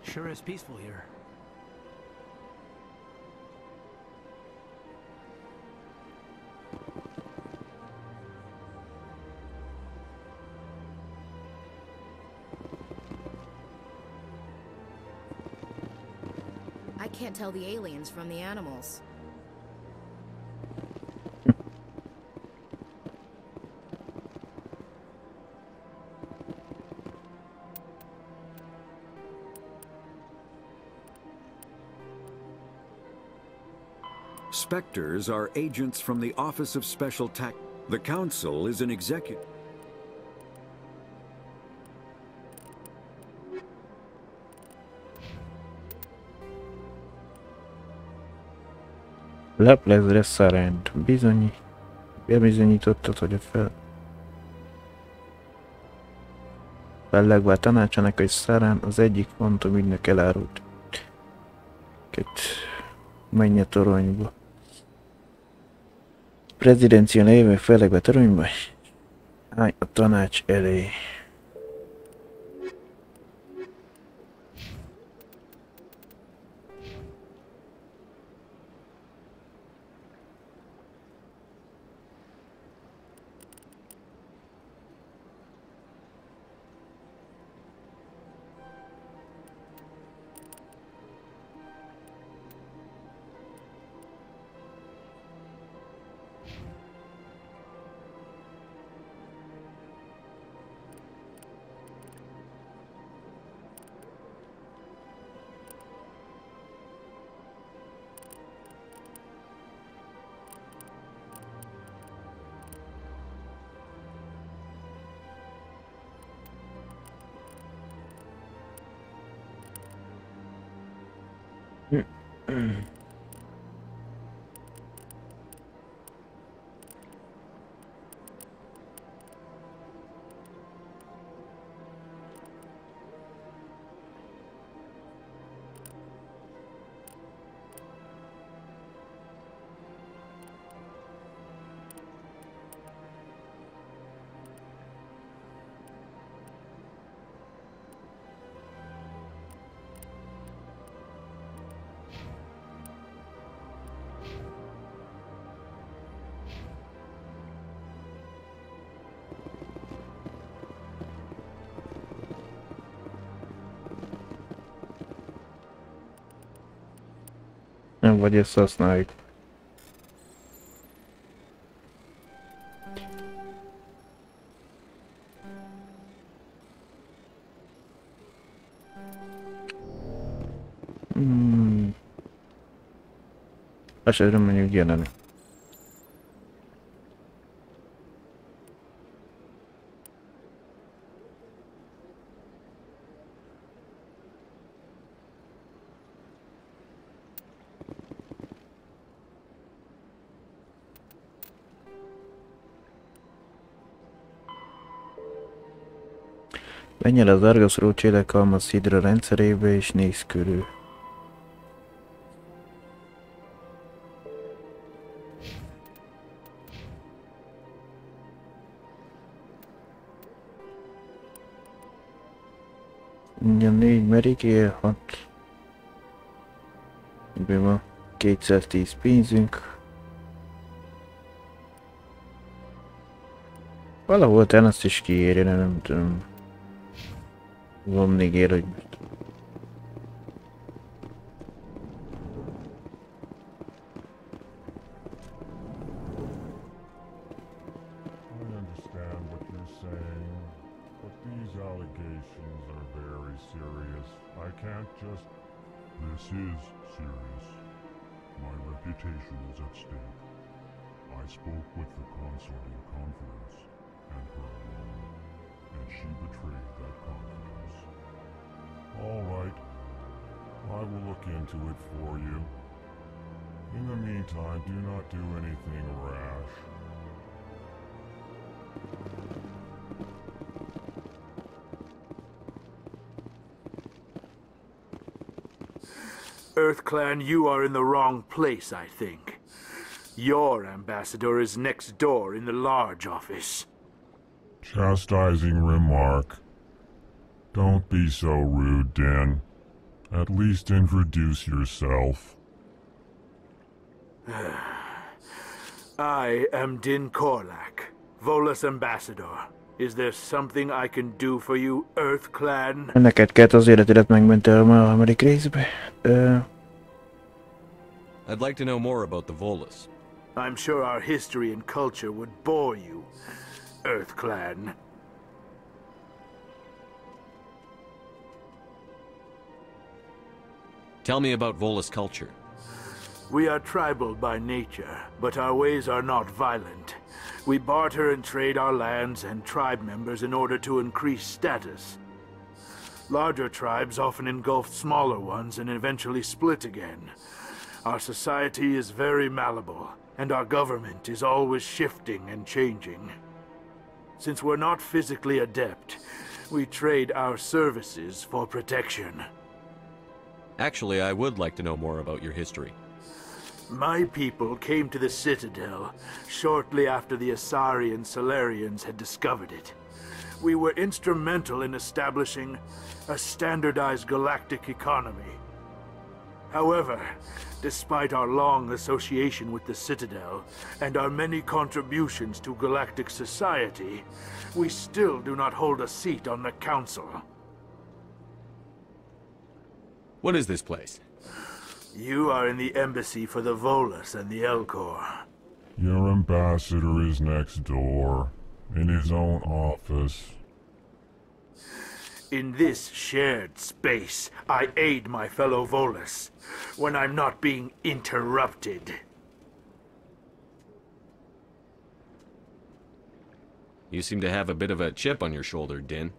Sure is peaceful here. I can't tell the aliens from the animals. Spectres are agents from the Office of Special Tac. The Council is an executive. Leplezre Szerent. Bebizonyítottad, hogy a fellegve a tanácsának, hogy Szeren az egyik fontos ügynök elárult. Menj a toronyba. Prezidencia néven fellegve a toronyba. Állj a tanács elé. Nem vagy ezt használjuk. Esetre mondjuk jelenni. Menj el az Argosról Csélekalmaz Hydra rendszerébe és nézz körül. Mindjárt 4 merigél, 6. Ebben van 210 pénzünk. Valahol talán azt is kiírja, nem tudom. Van még ér, hogy most. This is serious. My reputation is at stake. I spoke with the consort in confidence, and her alone, and she betrayed that confidence. All right. I will look into it for you. In the meantime, do not do anything rash. EarthClan, you are in the wrong place, I think. Your ambassador is next door in the large office. Chastising remark. Don't be so rude, Din. At least introduce yourself. I am Din Korlak, Volus Ambassador. Is there something I can do for you, Earth Clan? Neked kellett az életedet megmentelem a harmadik részbe. I'd like to know more about the Volus. I'm sure our history and culture would bore you, Earth Clan. Tell me about Volus culture. We are tribal by nature, but our ways are not violent. We barter and trade our lands and tribe members in order to increase status. Larger tribes often engulf smaller ones and eventually split again. Our society is very malleable, and our government is always shifting and changing. Since we're not physically adept, we trade our services for protection. Actually, I would like to know more about your history. My people came to the Citadel shortly after the Asari and Salarians had discovered it. We were instrumental in establishing a standardized galactic economy. However, despite our long association with the Citadel and our many contributions to galactic society, we still do not hold a seat on the Council. What is this place? You are in the embassy for the Volus and the Elcor. Your ambassador is next door, in his own office. In this shared space, I aid my fellow Volus when I'm not being interrupted. You seem to have a bit of a chip on your shoulder, Din.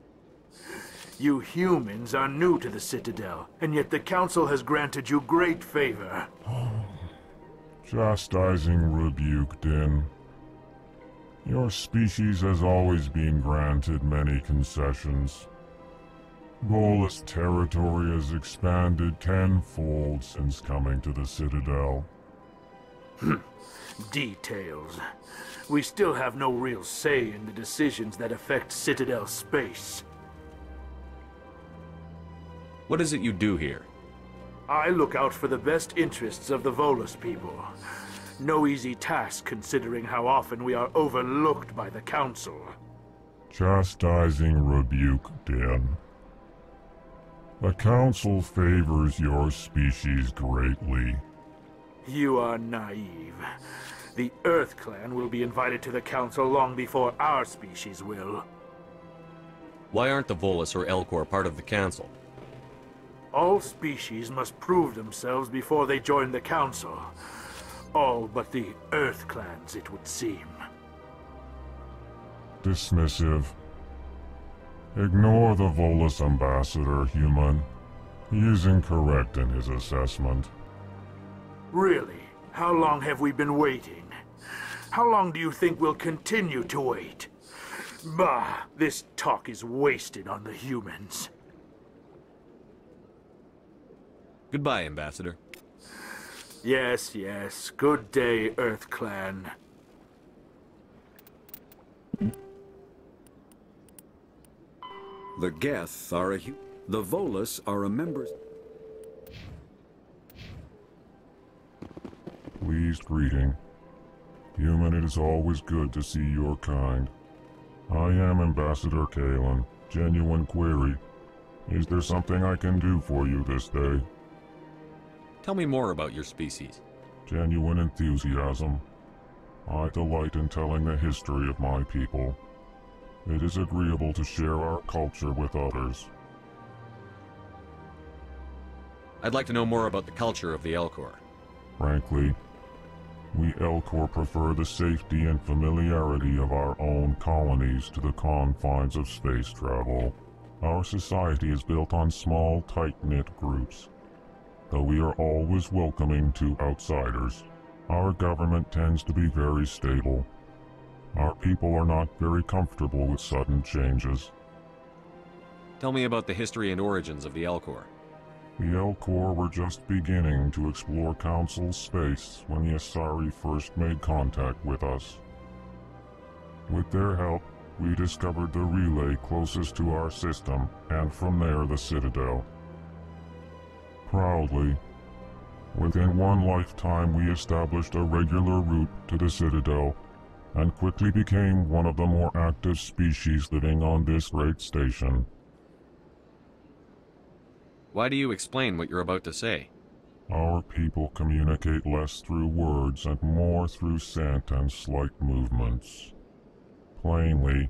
You humans are new to the Citadel, and yet the Council has granted you great favor. Chastising rebuke, Din. Your species has always been granted many concessions. Volus territory has expanded tenfold since coming to the Citadel. Details. We still have no real say in the decisions that affect Citadel space. What is it you do here? I look out for the best interests of the Volus people. No easy task considering how often we are overlooked by the Council. Chastising rebuke, Din. The Council favors your species greatly. You are naive. The Earth Clan will be invited to the Council long before our species will. Why aren't the Volus or Elcor part of the Council? All species must prove themselves before they join the Council. All but the Earth Clans, it would seem. Dismissive. Ignore the Volus ambassador, human. He is incorrect in his assessment. Really? How long have we been waiting? How long do you think we'll continue to wait? Bah, this talk is wasted on the humans. Goodbye, Ambassador. Yes, yes. Good day, Earth Clan. The Geth are the Volus are a member. Pleased greeting. Human, it is always good to see your kind. I am Ambassador Kalen. Genuine query. Is there something I can do for you this day? Tell me more about your species. Genuine enthusiasm. I delight in telling the history of my people. It is agreeable to share our culture with others. I'd like to know more about the culture of the Elcor. Frankly, we Elcor prefer the safety and familiarity of our own colonies to the confines of space travel. Our society is built on small, tight-knit groups. Though we are always welcoming to outsiders, our government tends to be very stable. Our people are not very comfortable with sudden changes. Tell me about the history and origins of the Elcor. The Elcor were just beginning to explore Council space when the Asari first made contact with us. With their help, we discovered the relay closest to our system, and from there the Citadel. Proudly, within one lifetime we established a regular route to the Citadel, and quickly became one of the more active species living on this great station. Why do you explain what you're about to say? Our people communicate less through words and more through scent and slight movements. Plainly,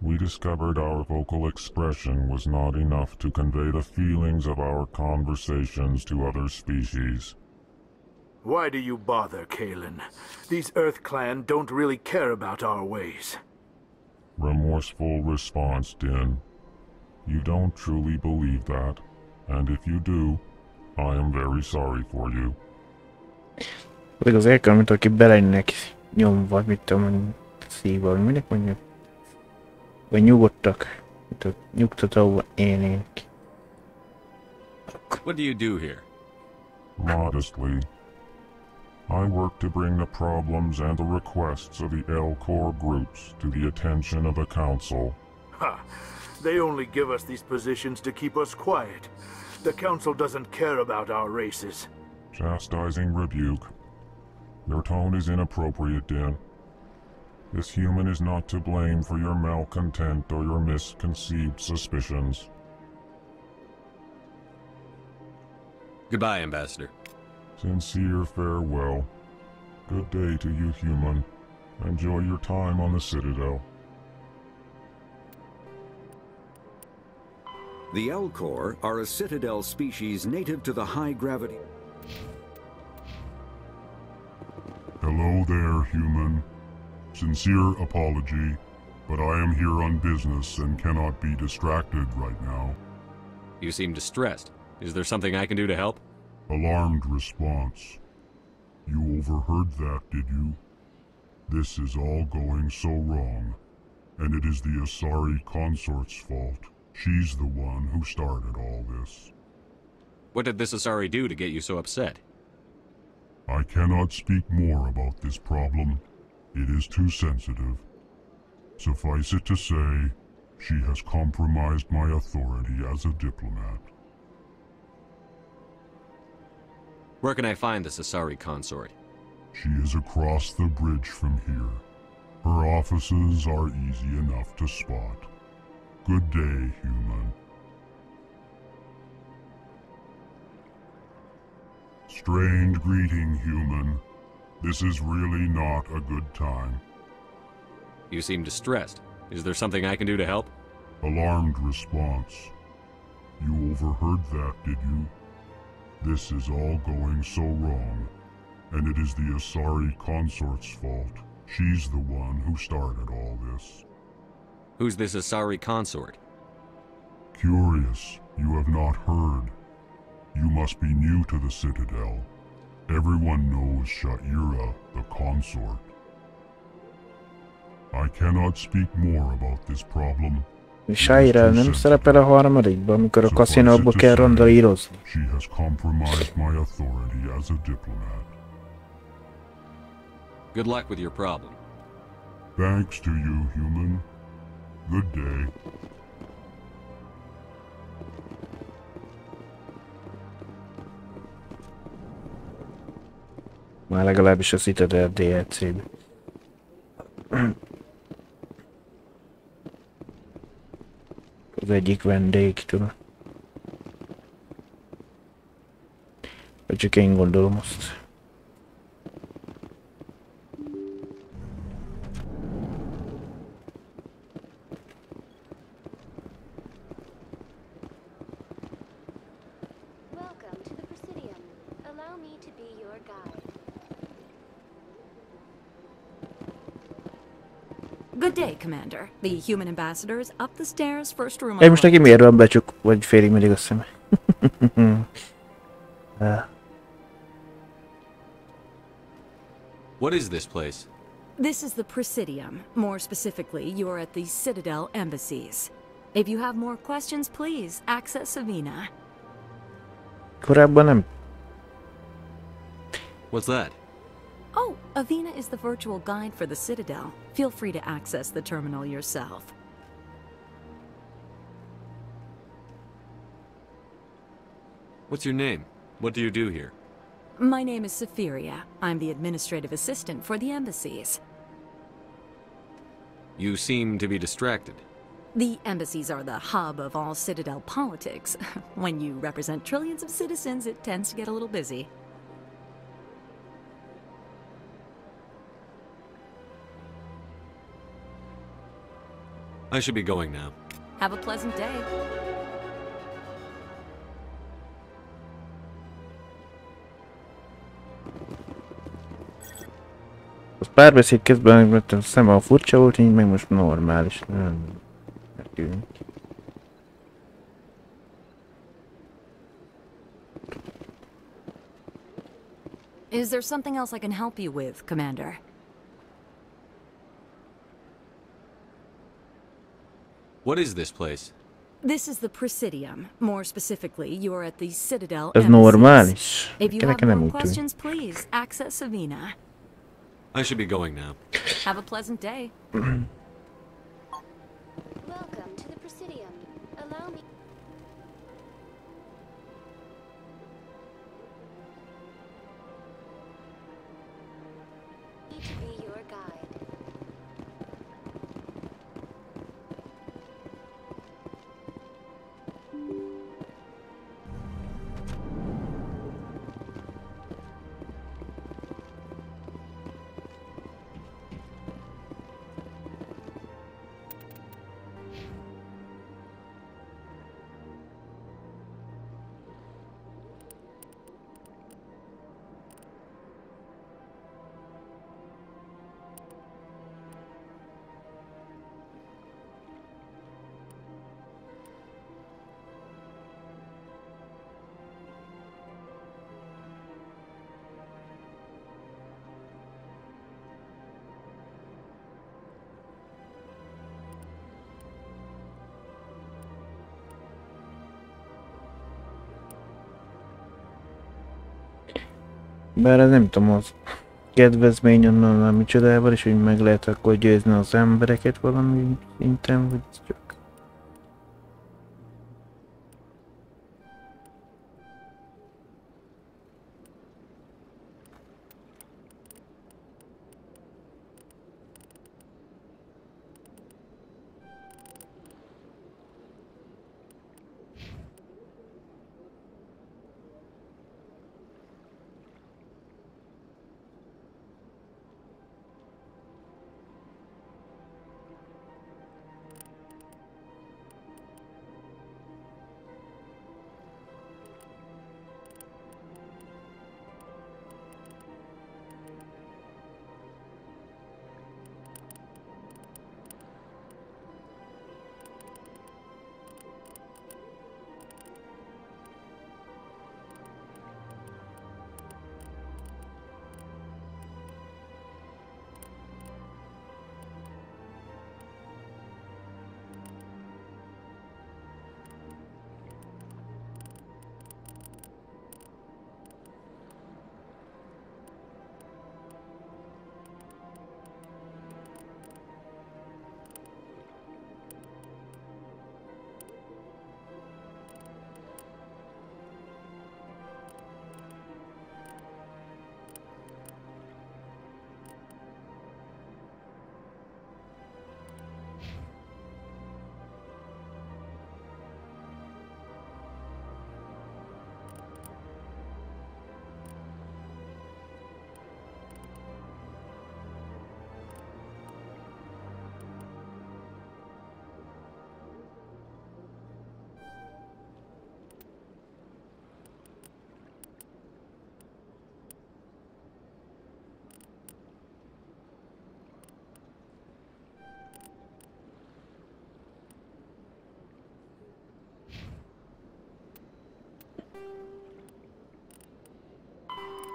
we discovered our vocal expression was not enough to convey the feelings of our conversations to other species. Why do you bother, Kalen? These Earth Clan don't really care about our ways. Remorseful response, Din. You don't truly believe that, and if you do, I am very sorry for you. Pedig az érkel, mint aki belennek nyomva, mit tudom, szívval, minek mondjuk? Vagy nyugodtak, mint a nyugtatóban élnénk. What do you do here? Modestly, I work to bring the problems and the requests of the L-Corps groups to the attention of the Council. Ha! They only give us these positions to keep us quiet. The Council doesn't care about our races. Chastising rebuke. Your tone is inappropriate, Din. This human is not to blame for your malcontent or your misconceived suspicions. Goodbye, Ambassador. Sincere farewell. Good day to you, human. Enjoy your time on the Citadel. The L-Corps are a Citadel species native to the high gravity. Hello there, human. Sincere apology, but I am here on business and cannot be distracted right now. You seem distressed. Is there something I can do to help? Alarmed response. You overheard that, did you? This is all going so wrong, and it is the Asari consort's fault. She's the one who started all this. What did this Asari do to get you so upset? I cannot speak more about this problem. It is too sensitive. Suffice it to say, she has compromised my authority as a diplomat. Where can I find this Asari consort? She is across the bridge from here. Her offices are easy enough to spot. Good day, human. Strange greeting, human. This is really not a good time. You seem distressed. Is there something I can do to help? Alarmed response. You overheard that, did you? This is all going so wrong, and it is the Asari consort's fault. She's the one who started all this. Who's this Asari consort? Curious, you have not heard. You must be new to the Citadel. Everyone knows Sha'ira, the consort. I cannot speak more about this problem. Sha'ira nem szerepel a harmadikban, amikor a kaszinóba kell randalírozni. She has compromised my authority as a diplomat. Good luck with your problem. Thanks to you, human. Good day. Már legalábbis a Citadel DLC-ben. Az egyik vendég, tudom. Vagy csak én gondolom azt. Good day, Commander. The human ambassador is up the stairs, first room on Egy most neki miért van becsuk, vagy félig mindig a szeme? What is this place? This is the Presidium. More specifically, you're at the Citadel embassies. If you have more questions, please access Savina. Korábban nem. What's that? Oh, Avina is the virtual guide for the Citadel. Feel free to access the terminal yourself. What's your name? What do you do here? My name is Safiria. I'm the administrative assistant for the embassies. You seem to be distracted. The embassies are the hub of all Citadel politics. When you represent trillions of citizens, it tends to get a little busy. I should be going now. Have a pleasant day. Az párbeszéd közben mert a szem a furcsa volt, így meg most normális. Nem tűnik. Is there something else I can help you with, Commander? What is this place? This is the Presidium. More specifically, you are at the Citadel Ez embassies. normális. If you have more questions, please access Avina. I should be going now. Have a pleasant day. Welcome to the Presidium. Allow me. To be your guide. Bár ez nem tudom, az kedvezmény onnan a micsodával is, hogy meg lehet akkor győzni az embereket valami szinten, vagy csak...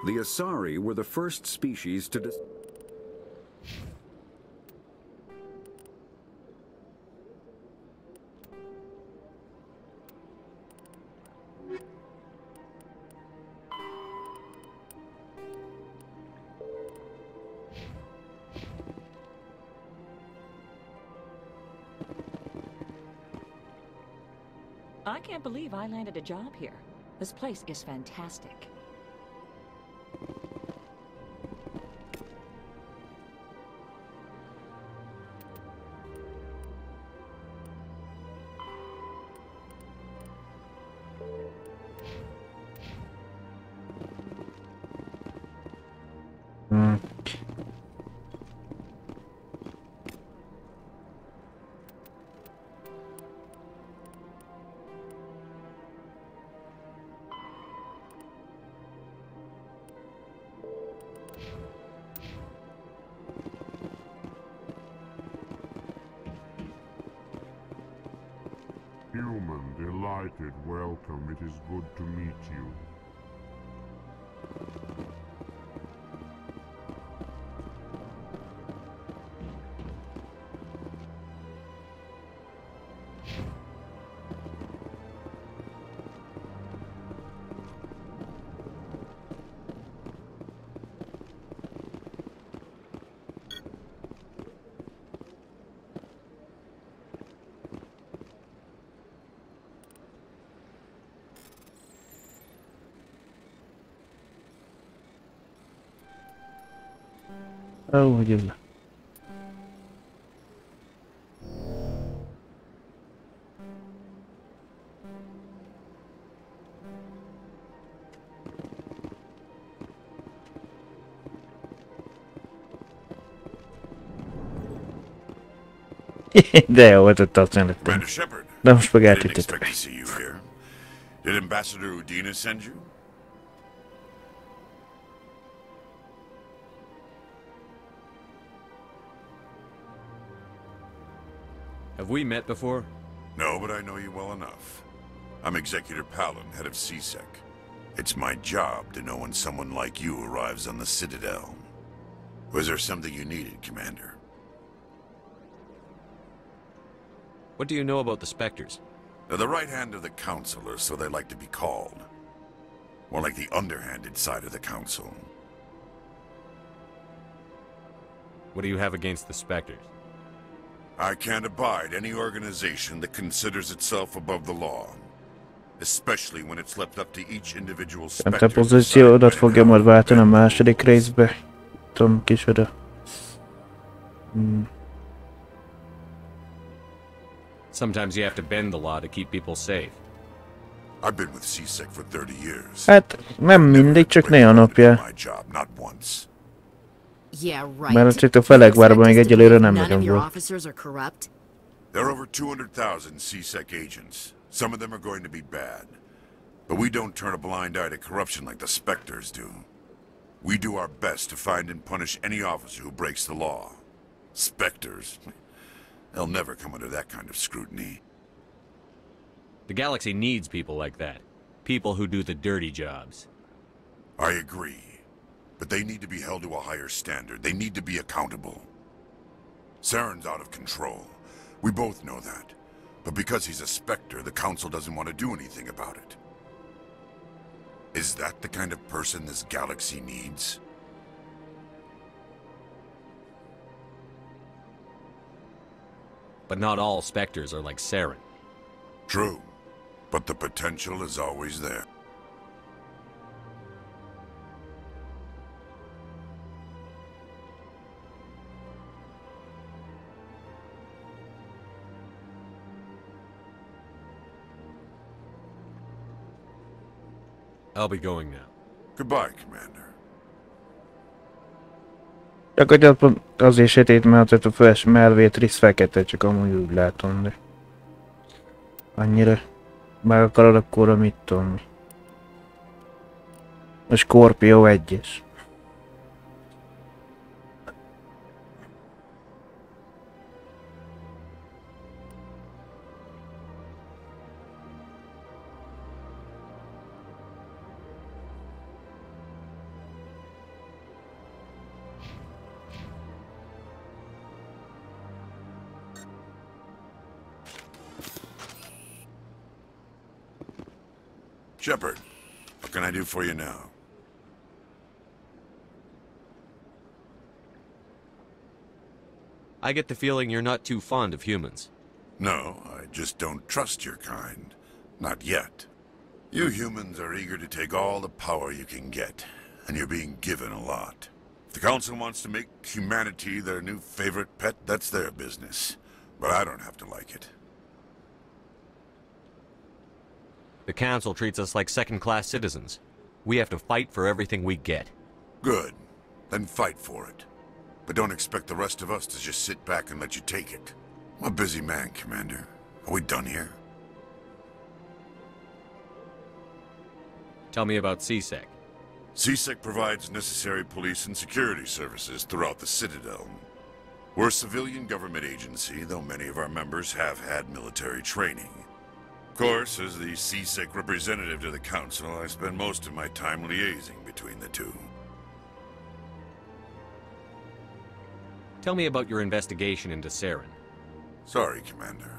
The Asari were the first species to I can't believe I landed a job here. This place is fantastic. Human, delighted, welcome. It is good to meet you. Oh, jól. De jó volt ott előttem. Commander Shepard. De most meg I didn't eltűntetek. expect to see you here. Did Ambassador Udina send you? Have we met before? No, but I know you well enough. I'm Executor Palin, head of CSEC. It's my job to know when someone like you arrives on the Citadel. Was there something you needed, Commander? What do you know about the Spectres? They're the right hand of the Council, or so they like to be called. More like the underhanded side of the Council. What do you have against the Spectres? I can't abide any organization that considers itself above the law. Especially when it's left up to each individual Nem te Spectre. pozíciódat fogja majd váltani a második részbe. Tudom, kicsoda. Sometimes you have to bend the law to keep people safe. I've been with CSEC for 30 years. Hát, nem mindig, csak néha napja. My job, not once. Yeah, right. Mert csak a Felegvárban még egyelőre nem nagyon volt. Officers are corrupt. There are over 200,000 CSEC agents. Some of them are going to be bad. But we don't turn a blind eye to corruption like the Spectres do. We do our best to find and punish any officer who breaks the law. Spectres? They'll never come under that kind of scrutiny. The galaxy needs people like that. People who do the dirty jobs. I agree. But they need to be held to a higher standard. They need to be accountable. Saren's out of control. We both know that. But because he's a Spectre, the Council doesn't want to do anything about it. Is that the kind of person this galaxy needs? But not all Spectres are like Saren. True. But the potential is always there. I'll be going now. Goodbye, Commander. Csak hogy azért sötét, mert a felső melvét rész fekete, csak amúgy úgy látom, de... Annyira... Meg akarod, akkor mit tudom mi. A Scorpio 1-es. Shepard, what can I do for you now? I get the feeling you're not too fond of humans. No, I just don't trust your kind. Not yet. You humans are eager to take all the power you can get, and you're being given a lot. If the Council wants to make humanity their new favorite pet, that's their business. But I don't have to like it. The Council treats us like second-class citizens. We have to fight for everything we get. Good. Then fight for it. But don't expect the rest of us to just sit back and let you take it. I'm a busy man, Commander. Are we done here? Tell me about CSEC. CSEC provides necessary police and security services throughout the Citadel. We're a civilian government agency, though many of our members have had military training. Of course, as the CSEC representative to the Council, I spend most of my time liaising between the two. Tell me about your investigation into Saren. Sorry, Commander.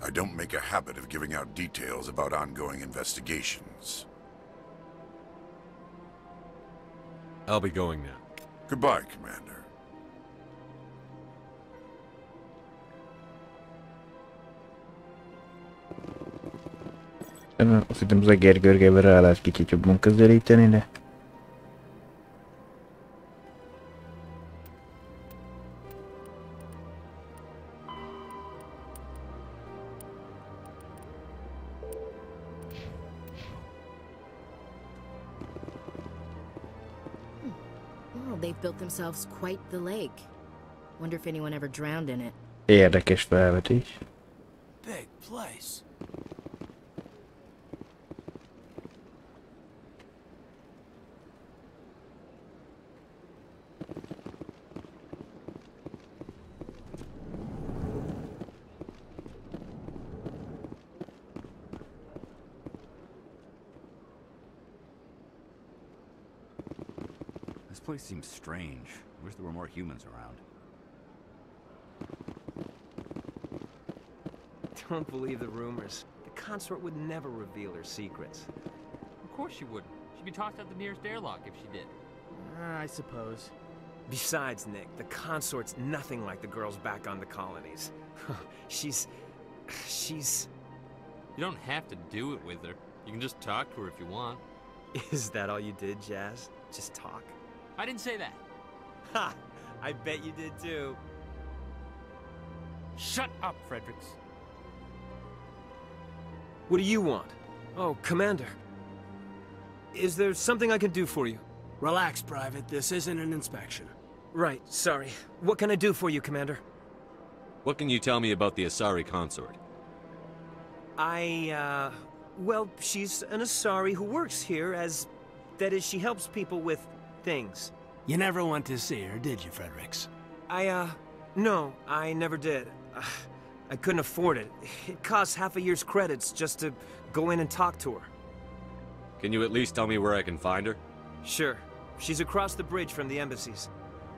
I don't make a habit of giving out details about ongoing investigations. I'll be going now. Goodbye, Commander. Azt hittem Zeger Görgével rá lehet kicsit jobban közelíteni, de... Well, they've built themselves quite the lake. Wonder if anyone ever drowned in it. Érdekes felvetés. Big place. This place seems strange. I wish there were more humans around. Don't believe the rumors. The consort would never reveal her secrets. Of course she wouldn't. She'd be tossed out the nearest airlock if she did. I suppose. Besides, Nick, the consort's nothing like the girls back on the colonies. She's... You don't have to do it with her. You can just talk to her if you want. Is that all you did, Jazz? Just talk? I didn't say that. Ha! I bet you did too. Shut up, Fredericks. What do you want? Oh, Commander. Is there something I can do for you? Relax, Private. This isn't an inspection. Right, sorry. What can I do for you, Commander? What can you tell me about the Asari consort? Well, she's an Asari who works here as... That is, she helps people with things. You never went to see her, did you, Fredericks? No, I never did. I couldn't afford it. It costs half a year's credits just to go in and talk to her. Can you at least tell me where I can find her? Sure. She's across the bridge from the embassies.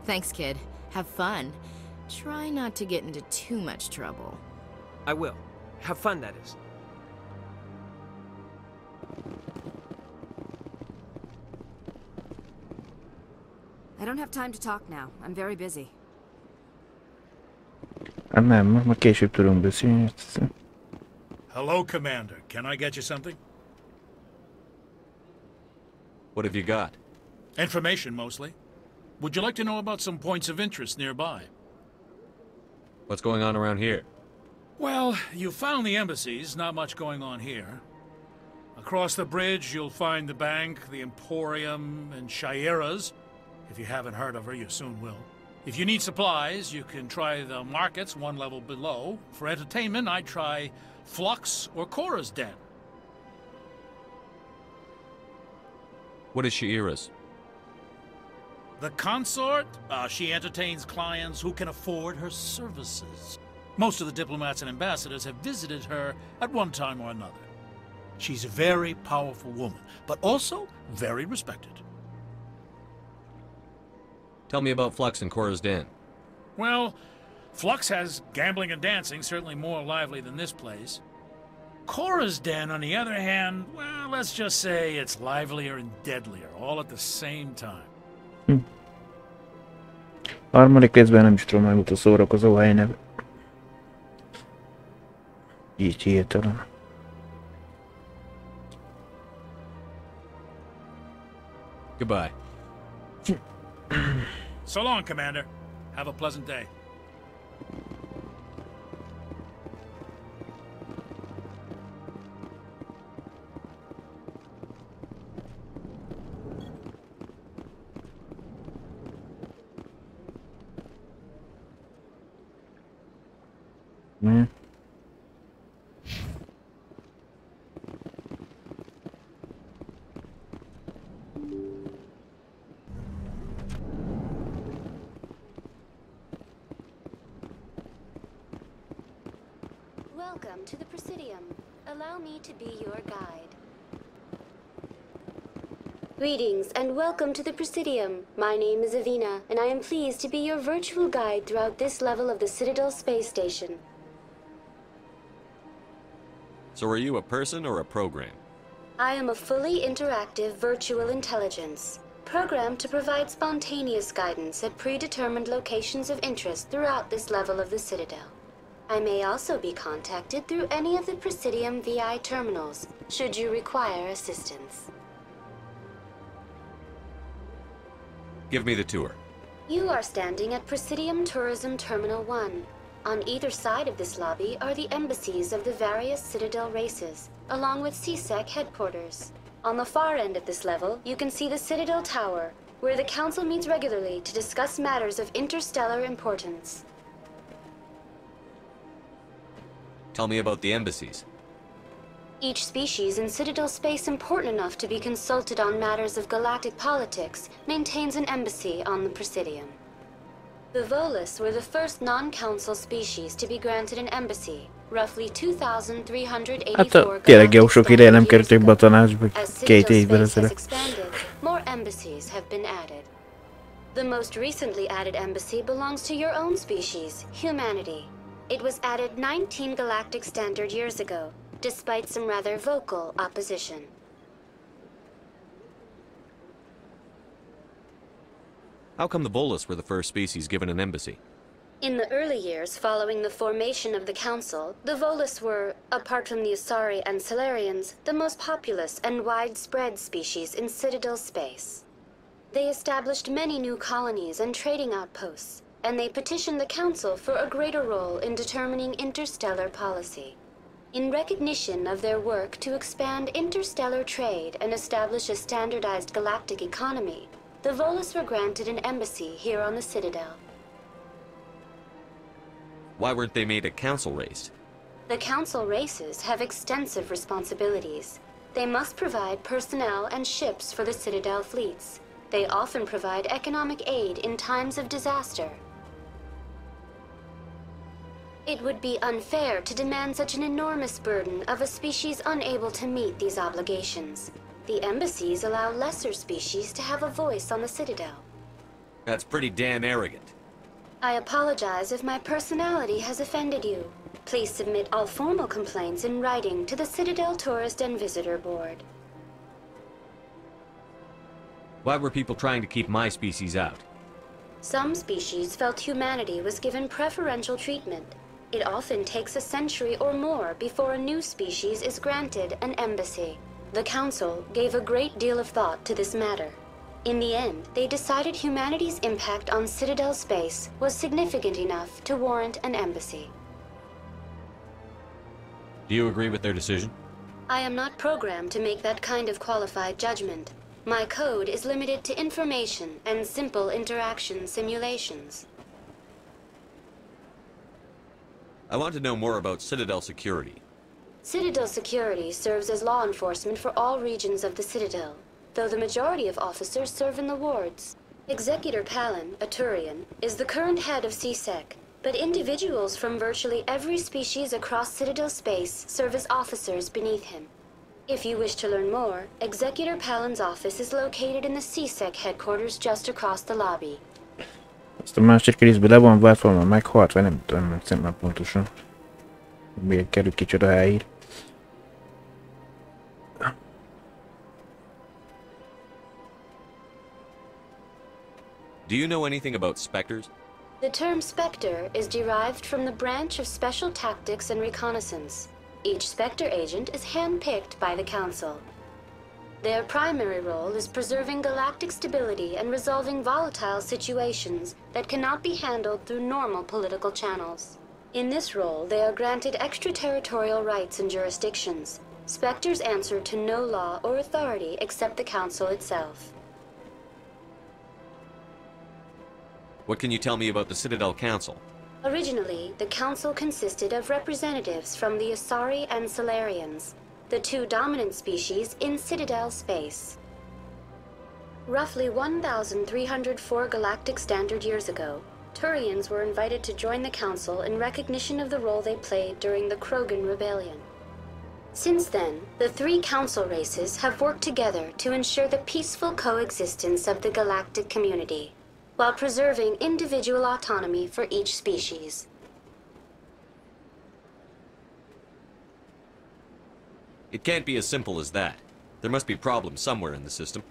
Thanks, kid. Have fun. Try not to get into too much trouble. I will. Have fun, that is. I don't have time to talk now. I'm very busy. Nem, ma később tudunk beszélni. Hello, Commander. Can I get you something? What have you got? Information, mostly. Would you like to know about some points of interest nearby? What's going on around here? Well, you found the embassies. Not much going on here. Across the bridge, you'll find the bank, the Emporium, and Shaira's. If you haven't heard of her, you soon will. If you need supplies, you can try the markets one level below. For entertainment, I'd try Flux or Cora's Den. What is Shaira's? The consort? She entertains clients who can afford her services. Most of the diplomats and ambassadors have visited her at one time or another. She's a very powerful woman, but also very respected. Tell me about Flux and Cora's Den. Well, Flux has gambling and dancing, certainly more lively than this place. Cora's Den, on the other hand, well, let's just say it's livelier and deadlier, all at the same time. Harmadik részben nem is tudom, hogy a szórakozó hely neve. Így hirtelen. Goodbye. So long, Commander. Have a pleasant day. Man. Welcome to the Presidium. Allow me to be your guide. Greetings and welcome to the Presidium. My name is Avina, and I am pleased to be your virtual guide throughout this level of the Citadel Space Station. So are you a person or a program? I am a fully interactive virtual intelligence, programmed to provide spontaneous guidance at predetermined locations of interest throughout this level of the Citadel. I may also be contacted through any of the Presidium VI terminals, should you require assistance. Give me the tour. You are standing at Presidium Tourism Terminal 1. On either side of this lobby are the embassies of the various Citadel races, along with CSEC headquarters. On the far end of this level, you can see the Citadel Tower, where the Council meets regularly to discuss matters of interstellar importance. Tell me about the embassies. Each species in Citadel space important enough to be consulted on matters of galactic politics maintains an embassy on the Presidium. The Volus were the first non-council species to be granted an embassy, roughly 2,384 Hát tényleg jó sok ideje nem kerültünk be a tanácsba, 2 évben ezelőtt. More embassies have been added. The most recently added embassy belongs to your own species, humanity. It was added 19 galactic standard years ago, despite some rather vocal opposition. How come the Volus were the first species given an embassy? In the early years following the formation of the Council, the Volus were, apart from the Asari and Solarians, the most populous and widespread species in Citadel space. They established many new colonies and trading outposts, and they petitioned the Council for a greater role in determining interstellar policy. In recognition of their work to expand interstellar trade and establish a standardized galactic economy, the Volus were granted an embassy here on the Citadel. Why weren't they made a council race? The Council races have extensive responsibilities. They must provide personnel and ships for the Citadel fleets. They often provide economic aid in times of disaster. It would be unfair to demand such an enormous burden of a species unable to meet these obligations. The embassies allow lesser species to have a voice on the Citadel. That's pretty damn arrogant. I apologize if my personality has offended you. Please submit all formal complaints in writing to the Citadel Tourist and Visitor Board. Why were people trying to keep my species out? Some species felt humanity was given preferential treatment. It often takes a century or more before a new species is granted an embassy. The Council gave a great deal of thought to this matter. In the end, they decided humanity's impact on Citadel space was significant enough to warrant an embassy. Do you agree with their decision? I am not programmed to make that kind of qualified judgment. My code is limited to information and simple interaction simulations. I want to know more about Citadel security. Citadel security serves as law enforcement for all regions of the Citadel, though the majority of officers serve in the wards. Executor Palin, a Turian, is the current head of CSEC, but individuals from virtually every species across Citadel space serve as officers beneath him. If you wish to learn more, Executor Palin's office is located in the CSEC headquarters just across the lobby. Ezt a másik részben le van váltva, mert meghalt, vagy nem tudom, nem szépen pontosan. Miért kerül kicsoda helyír. Do you know anything about Spectres? The term Spectre is derived from the branch of Special Tactics and Reconnaissance. Each Spectre agent is handpicked by the Council. Their primary role is preserving galactic stability and resolving volatile situations that cannot be handled through normal political channels. In this role, they are granted extraterritorial rights and jurisdictions. Spectres answer to no law or authority except the Council itself. What can you tell me about the Citadel Council? Originally, the Council consisted of representatives from the Asari and Salarians, the two dominant species in Citadel space. Roughly 1,304 galactic standard years ago, Turians were invited to join the Council in recognition of the role they played during the Krogan Rebellion. Since then, the three Council races have worked together to ensure the peaceful coexistence of the galactic community, while preserving individual autonomy for each species. It can't be as simple as that. There must be problems somewhere in the system.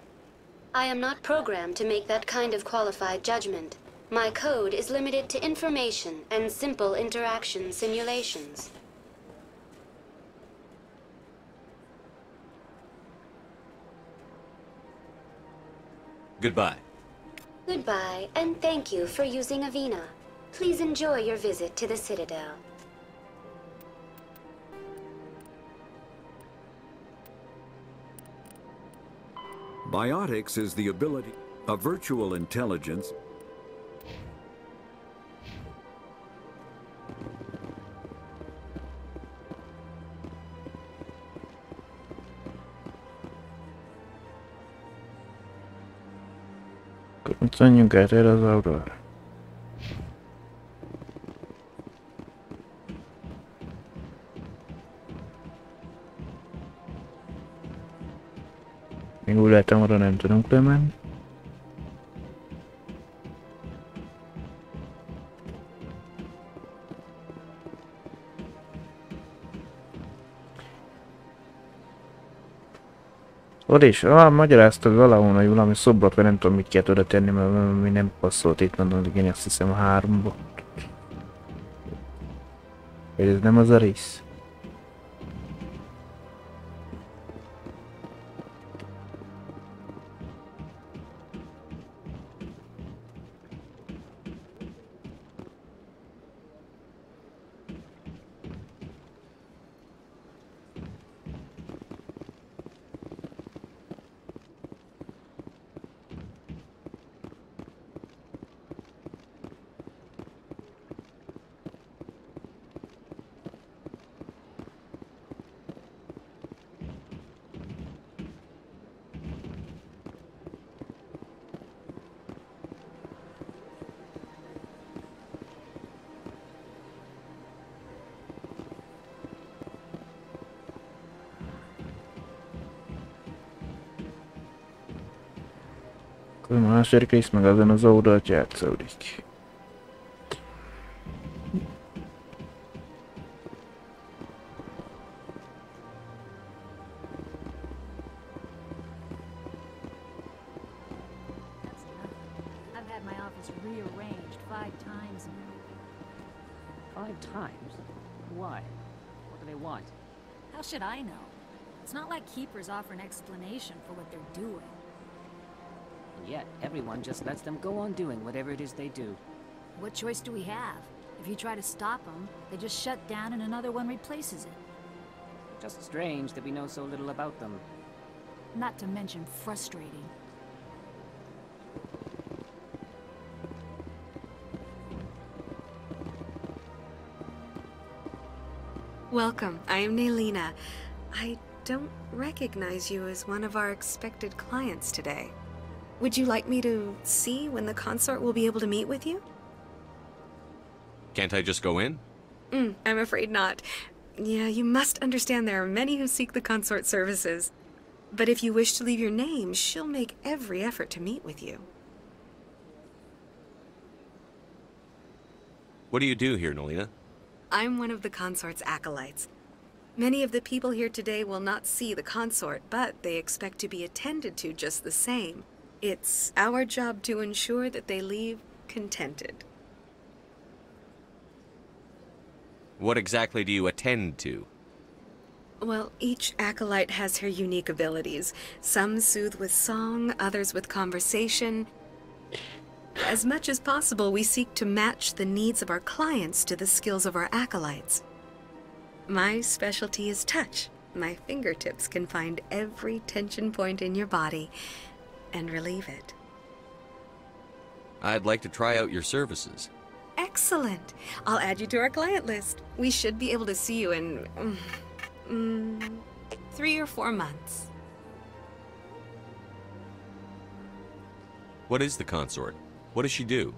I am not programmed to make that kind of qualified judgment. My code is limited to information and simple interaction simulations. Goodbye. Goodbye, and thank you for using Avina. Please enjoy your visit to the Citadel. Biotics is the ability of virtual intelligence Menjünk át erre az autóra. Még úgy látom, arra nem tudunk lemenni. Oda is, magyaráztad valahol, hogy valami szobrot, vagy nem tudom mit kell oda tenni, mert mi nem passzolt itt, mondom, hogy én azt hiszem a 3-ba. Ez nem az a rész. A második rész meg azon az oldalt játszódik. I've had my office rearranged 5 times now. 5 times? Why? What do they want? How should I know? It's not like Keepers offer an explanation for what they're doing. And yet, everyone just lets them go on doing whatever it is they do. What choice do we have? If you try to stop them, they just shut down and another one replaces it. Just strange that we know so little about them. Not to mention frustrating. Welcome, I am Naylina. I don't recognize you as one of our expected clients today. Would you like me to see when the consort will be able to meet with you? Can't I just go in? I'm afraid not. Yeah, you must understand there are many who seek the consort services. But if you wish to leave your name, she'll make every effort to meet with you. What do you do here, Naylina? I'm one of the consort's acolytes. Many of the people here today will not see the consort, but they expect to be attended to just the same. It's our job to ensure that they leave contented. What exactly do you attend to? Well, each acolyte has her unique abilities. Some soothe with song, others with conversation. As much as possible, we seek to match the needs of our clients to the skills of our acolytes. My specialty is touch. My fingertips can find every tension point in your body and relieve it. I'd like to try out your services. Excellent. I'll add you to our client list. We should be able to see you in 3 or 4 months. What is the consort? What does she do?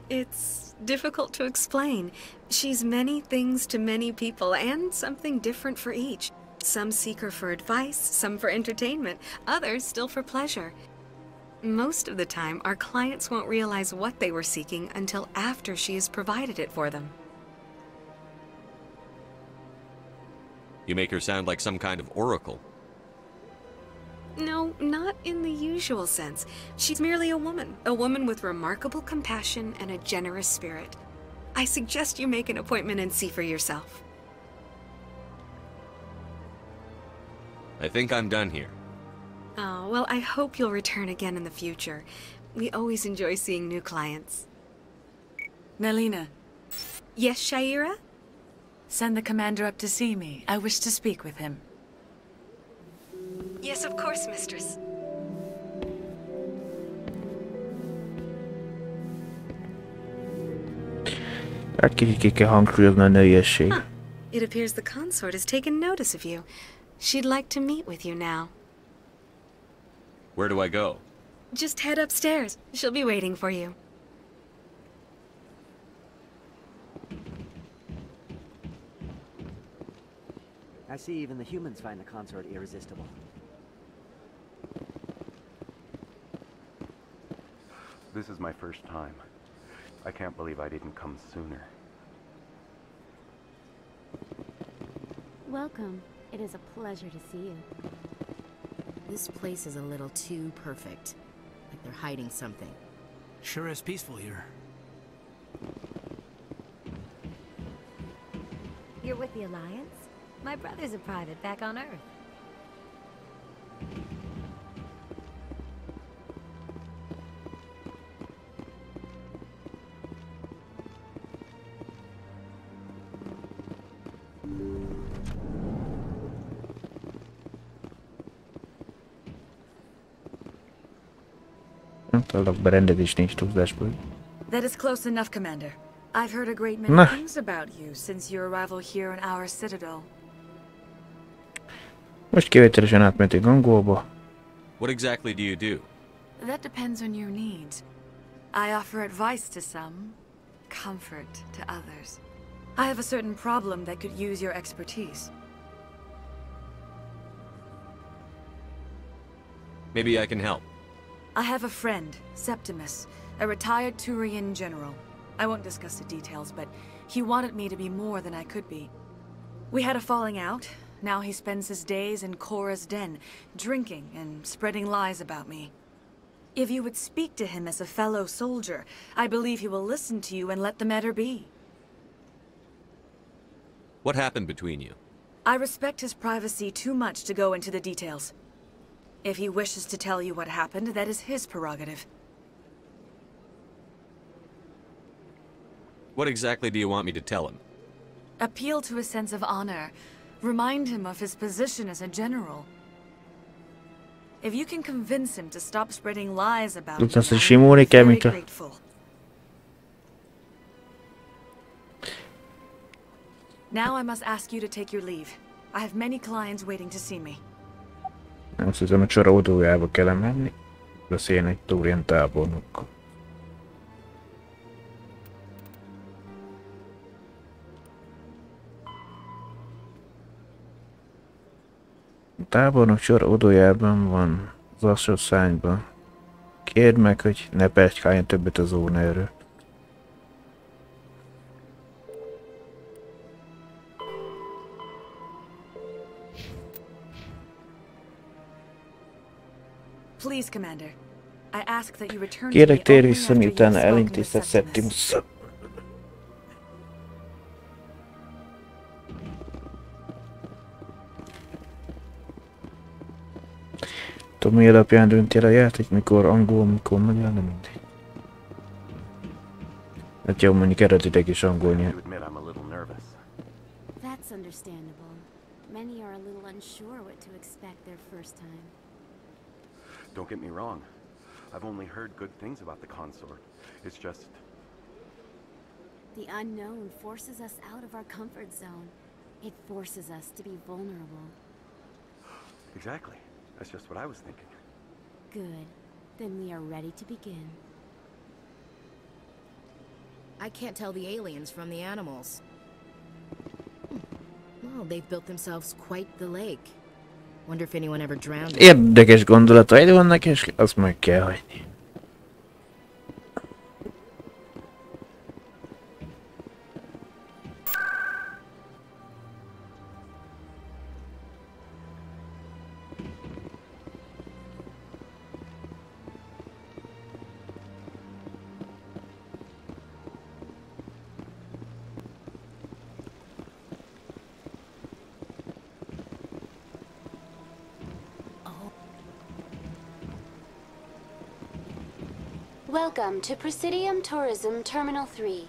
It's difficult to explain. She's many things to many people, and something different for each. Some seek her for advice, some for entertainment, others still for pleasure. Most of the time, our clients won't realize what they were seeking until after she has provided it for them. You make her sound like some kind of oracle. No, not in the usual sense. She's merely a woman with remarkable compassion and a generous spirit. I suggest you make an appointment and see for yourself. I think I'm done here. Oh, well, I hope you'll return again in the future. We always enjoy seeing new clients. Melina. Yes, Shaira? Send the commander up to see me. I wish to speak with him. Yes, of course, mistress. Hát ki kell hangsúlyozni a nőiesség. It appears the consort has taken notice of you. She'd like to meet with you now. Where do I go? Just head upstairs. She'll be waiting for you. I see even the humans find the consort irresistible. This is my first time. I can't believe I didn't come sooner. Welcome. It is a pleasure to see you. This place is a little too perfect. Like they're hiding something. Sure is peaceful here. You're with the Alliance? My brother's a private back on Earth. That is close enough, Commander. I've heard a great many things about you since your arrival here in our citadel. Most kivételesen átmentünk angolba. What exactly do you do? That depends on your needs. I offer advice to some, comfort to others. I have a certain problem that could use your expertise. Maybe I can help. I have a friend, Septimus, a retired Turian general. I won't discuss the details, but he wanted me to be more than I could be. We had a falling out. Now he spends his days in Korra's den, drinking and spreading lies about me. If you would speak to him as a fellow soldier, I believe he will listen to you and let the matter be. What happened between you? I respect his privacy too much to go into the details. If he wishes to tell you what happened, that is his prerogative. What exactly do you want me to tell him? Appeal to his sense of honor. Remind him of his position as a general. If you can convince him to stop spreading lies about me, I'm very grateful. Now I must ask you to take your leave. I have many clients waiting to see me. Azt hiszem, a Csora udójába kell menni. Beszélni egy Turian tábornokkal. A tábornok Csora udójában van, az alsó szárnyban. Kérd meg, hogy ne pletykáljon többet a zónáról. Please, Commander. I ask that you return Kérlek, térj vissza, miután elintézted Septimus-szal. Tudom, mi alapján dönti el a játék, mikor angol, mikor magyar, nem mindegy. Hát jó, mondjuk eredetileg is angol nyelv. That's understandable. Many are a little unsure what to expect their first time. Don't get me wrong. I've only heard good things about the consort. It's just... The unknown forces us out of our comfort zone. It forces us to be vulnerable. Exactly. That's just what I was thinking. Good. Then we are ready to begin. I can't tell the aliens from the animals. Well, they've built themselves quite the lake. Wonder if anyone ever drowned. Érdekes gondolatai vannak, és azt meg kell hagyni. Welcome to Presidium Tourism Terminal 3.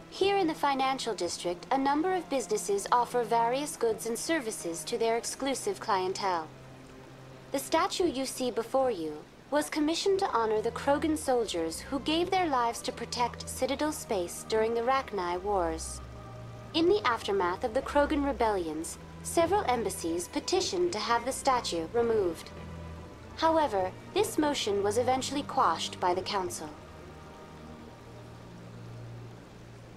Here in the financial district, a number of businesses offer various goods and services to their exclusive clientele. The statue you see before you was commissioned to honor the Krogan soldiers who gave their lives to protect Citadel space during the Rachni Wars. In the aftermath of the Krogan rebellions, several embassies petitioned to have the statue removed. However, this motion was eventually quashed by the Council.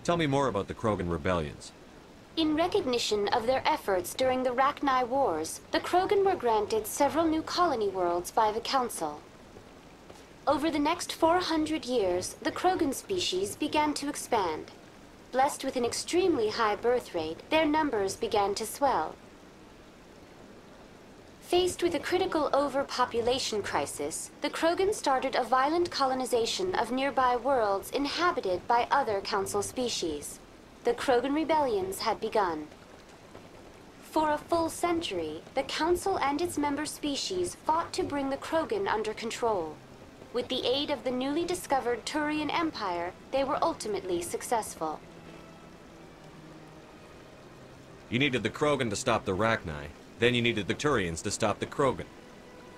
Tell me more about the Krogan rebellions. In recognition of their efforts during the Rachni Wars, the Krogan were granted several new colony worlds by the Council. Over the next 400 years, the Krogan species began to expand. Blessed with an extremely high birth rate, their numbers began to swell. Faced with a critical overpopulation crisis, the Krogan started a violent colonization of nearby worlds inhabited by other Council species. The Krogan rebellions had begun. For a full century, the Council and its member species fought to bring the Krogan under control. With the aid of the newly discovered Turian Empire, they were ultimately successful. You needed the Krogan to stop the Rachni. Then you needed the Turians to stop the Krogan.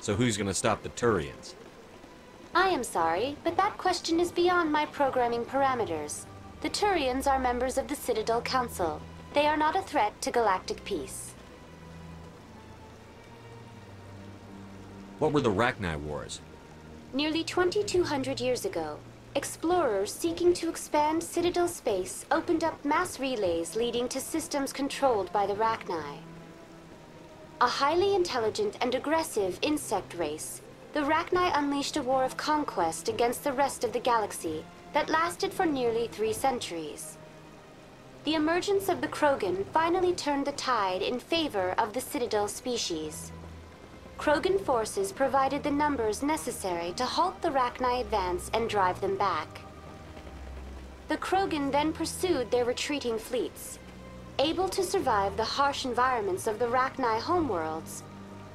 So who's gonna stop the Turians? I am sorry, but that question is beyond my programming parameters. The Turians are members of the Citadel Council. They are not a threat to galactic peace. What were the Rachni Wars? Nearly 2,200 years ago, explorers seeking to expand Citadel space opened up mass relays leading to systems controlled by the Rachni. A highly intelligent and aggressive insect race, the Rachni unleashed a war of conquest against the rest of the galaxy that lasted for nearly 3 centuries. The emergence of the Krogan finally turned the tide in favor of the Citadel species. Krogan forces provided the numbers necessary to halt the Rachni advance and drive them back. The Krogan then pursued their retreating fleets. Able to survive the harsh environments of the Rachni homeworlds,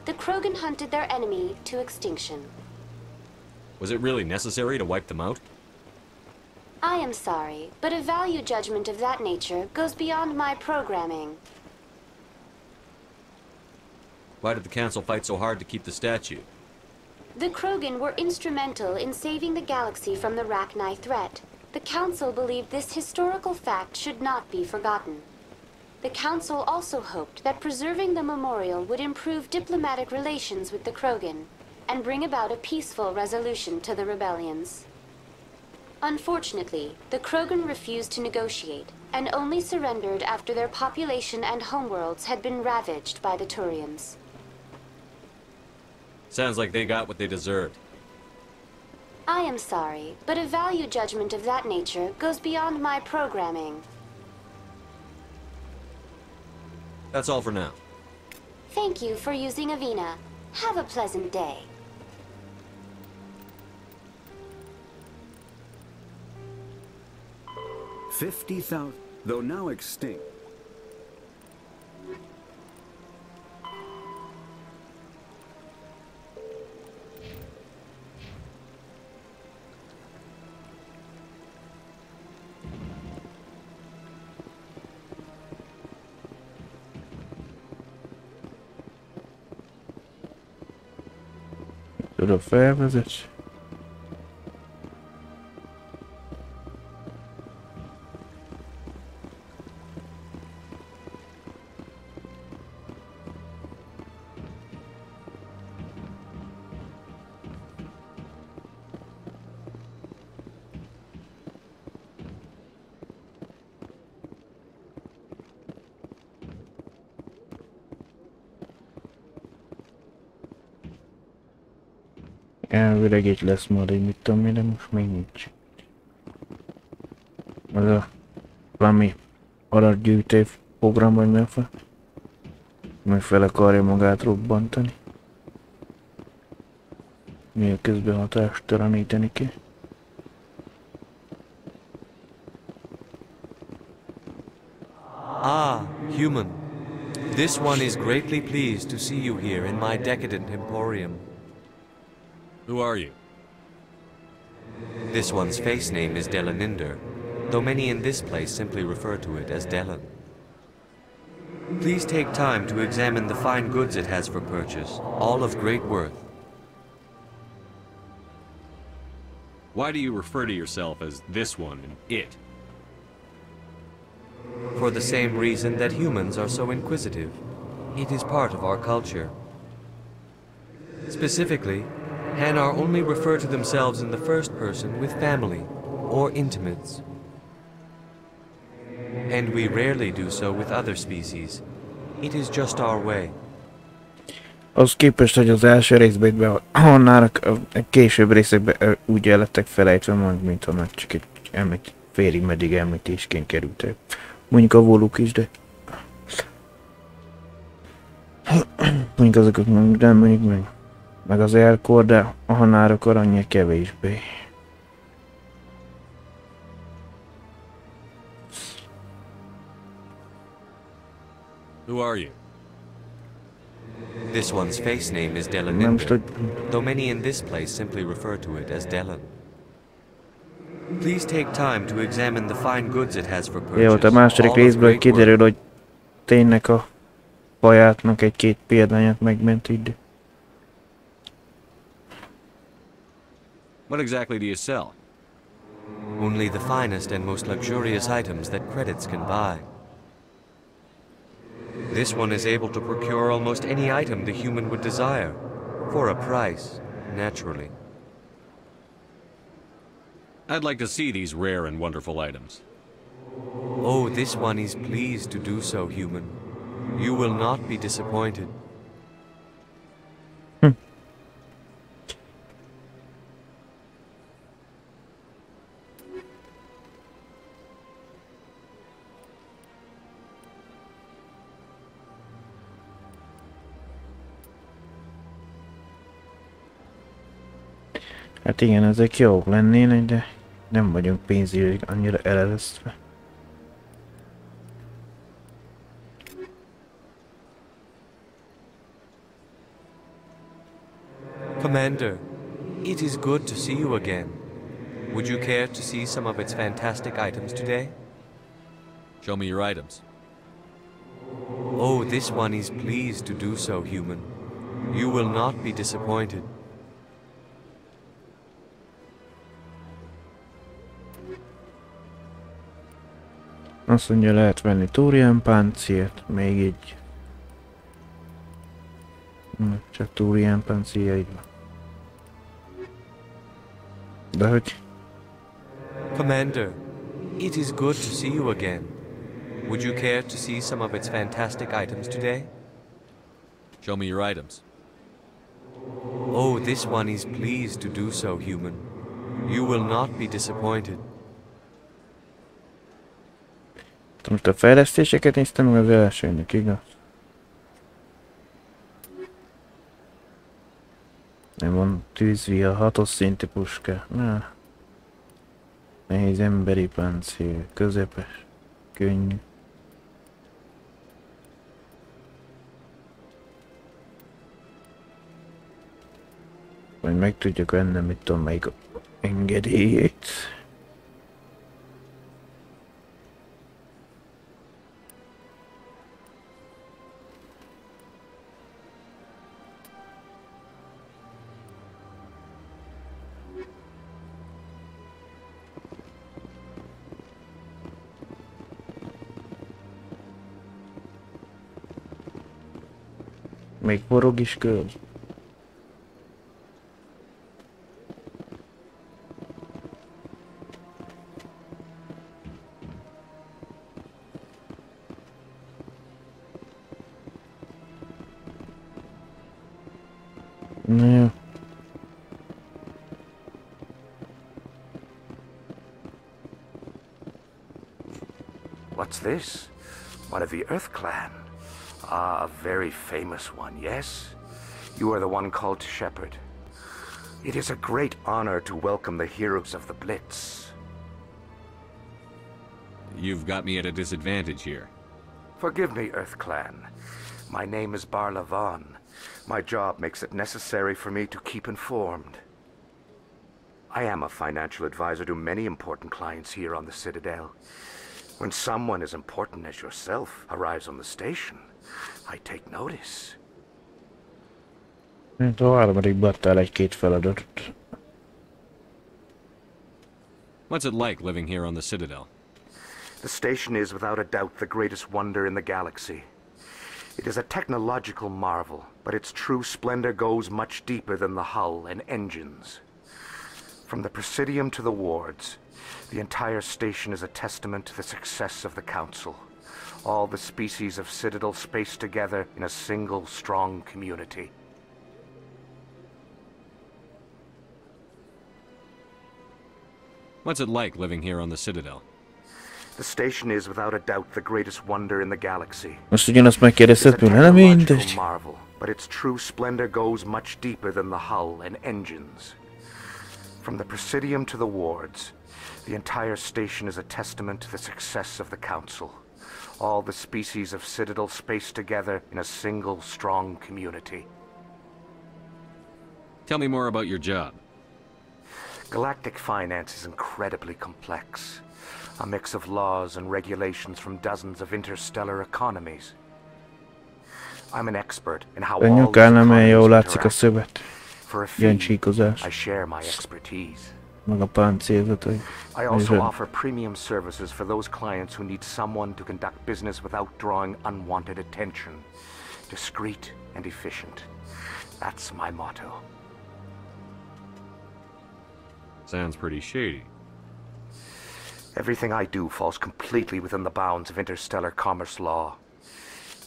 the Krogan hunted their enemy to extinction. Was it really necessary to wipe them out? I am sorry, but a value judgment of that nature goes beyond my programming. Why did the Council fight so hard to keep the statue? The Krogan were instrumental in saving the galaxy from the Rachni threat. The Council believed this historical fact should not be forgotten. The Council also hoped that preserving the memorial would improve diplomatic relations with the Krogan and bring about a peaceful resolution to the rebellions. Unfortunately, the Krogan refused to negotiate and only surrendered after their population and homeworlds had been ravaged by the Turians. Sounds like they got what they deserved. I am sorry, but a value judgment of that nature goes beyond my programming. That's all for now. Thank you for using Avina. Have a pleasant day. $50,000, though now extinct. Oda felvezet. Elvileg itt lesz majd egy mit tudom én, de most még nincs. Az a valami adatgyűjtő program vagy megfele. Meg fel akarja magát robbantani. Miért közben hatástalanítani kell. Ah, human. This one is greatly pleased to see you here in my decadent emporium. Who are you? This one's face name is Delaninder, though many in this place simply refer to it as Delan. Please take time to examine the fine goods it has for purchase, all of great worth. Why do you refer to yourself as this one and it? For the same reason that humans are so inquisitive. It is part of our culture. Specifically, Hanar only refer to themselves in the first person with family or intimates. And we rarely do so with other species. It is just our way. Az képest, hogy az első részben Hannának a később részekben úgy el lettek felejtve, mint ha csak egy félig meddig említésként kerültek. Mondjuk a voluk is, de... mondjuk azokat nem mondjuk meg az Elkor, de a Hannárok aranyja kevésbé. Who are you? This one's face name is Delaninder, though many in this place simply refer to it as Delan. Please take time to examine the fine goods it has for purchase. Jó, a második részből kiderül, hogy tényleg a bajátnak egy-két példányát megment így. What exactly do you sell? Only the finest and most luxurious items that credits can buy. This one is able to procure almost any item the human would desire, for a price, naturally. I'd like to see these rare and wonderful items. Oh, this one is pleased to do so, human. You will not be disappointed. Hát igen, ezek jók lennének, de nem vagyunk pénzügyileg annyira eleresztve. Commander, it is good to see you again. Would you care to see some of its fantastic items today? Show me your items. Oh, this one is pleased to do so, human. You will not be disappointed. Azt mondja, lehet venni Turian páncélt, még egy. Csak Turian páncélja így van. De hogy? Commander, it is good to see you again. Would you care to see some of its fantastic items today? Show me your items. Oh, this one is pleased to do so, human. You will not be disappointed. Most a fejlesztéseket néztem meg az elsőnek, igaz? Nem van tűzvia, 6-os szintű puska. Nehéz emberi páncél, közepes, könnyű. Vagy meg tudjuk venni, mit tudom, melyik engedélyét. Még forog is köl. Na jó. What's this? One of the Earth Clan. Ah, a very famous one, yes? You are the one called Shepard. It is a great honor to welcome the heroes of the Blitz. You've got me at a disadvantage here. Forgive me, Earth Clan. My name is Barla Vaughn. My job makes it necessary for me to keep informed. I am a financial advisor to many important clients here on the Citadel. When someone as important as yourself arrives on the station, I take notice. A harmadikba adtál egy-két feladatot. What's it like living here on the Citadel? The station is without a doubt the greatest wonder in the galaxy. It is a technological marvel, but its true splendor goes much deeper than the hull and engines. From the Presidium to the wards, the entire station is a testament to the success of the Council. All the species of Citadel spaced together in a single strong community. What's it like living here on the Citadel? The station is without a doubt the greatest wonder in the galaxy. Most ugyanazt megkérdezted tőle, nem mindegy. Marvel, but its true splendor goes much deeper than the hull and engines. From the Presidium to the wards, the entire station is a testament to the success of the Council. All the species of Citadel spaced together in a single strong community. Tell me more about your job. Galactic finance is incredibly complex. A mix of laws and regulations from dozens of interstellar economies. I'm an expert in how all these economies interact. For a fee, I share my expertise. I also offer premium services for those clients who need someone to conduct business without drawing unwanted attention. Discreet and efficient. That's my motto. Sounds pretty shady. Everything I do falls completely within the bounds of interstellar commerce law.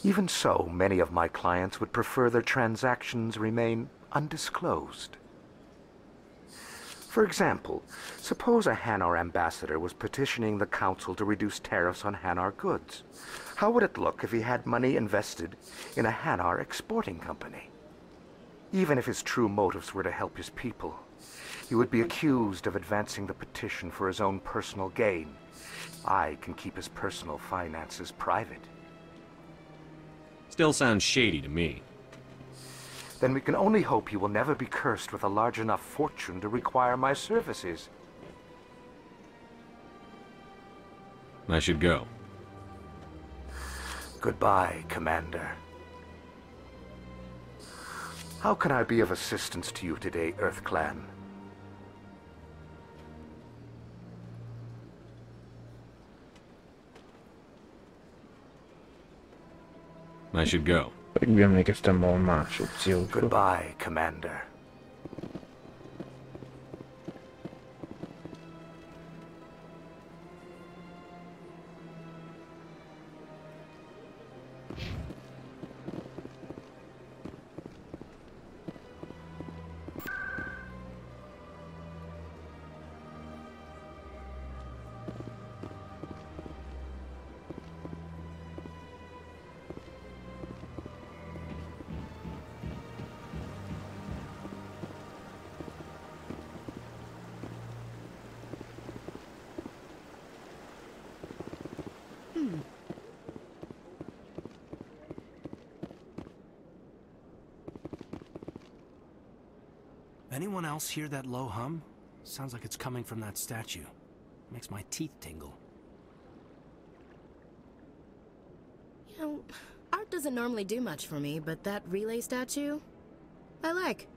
Even so, many of my clients would prefer their transactions remain undisclosed. For example, suppose a Hanar ambassador was petitioning the Council to reduce tariffs on Hanar goods. How would it look if he had money invested in a Hanar exporting company? Even if his true motives were to help his people, he would be accused of advancing the petition for his own personal gain. I can keep his personal finances private. Still sounds shady to me. Then we can only hope he will never be cursed with a large enough fortune to require my services. I should go. Goodbye, Commander. How can I be of assistance to you today, Earth Clan? I should go. Goodbye, Commander. Anyone else hear that low hum? Sounds like it's coming from that statue. Makes my teeth tingle. You know, art doesn't normally do much for me, but that relay statue, I like.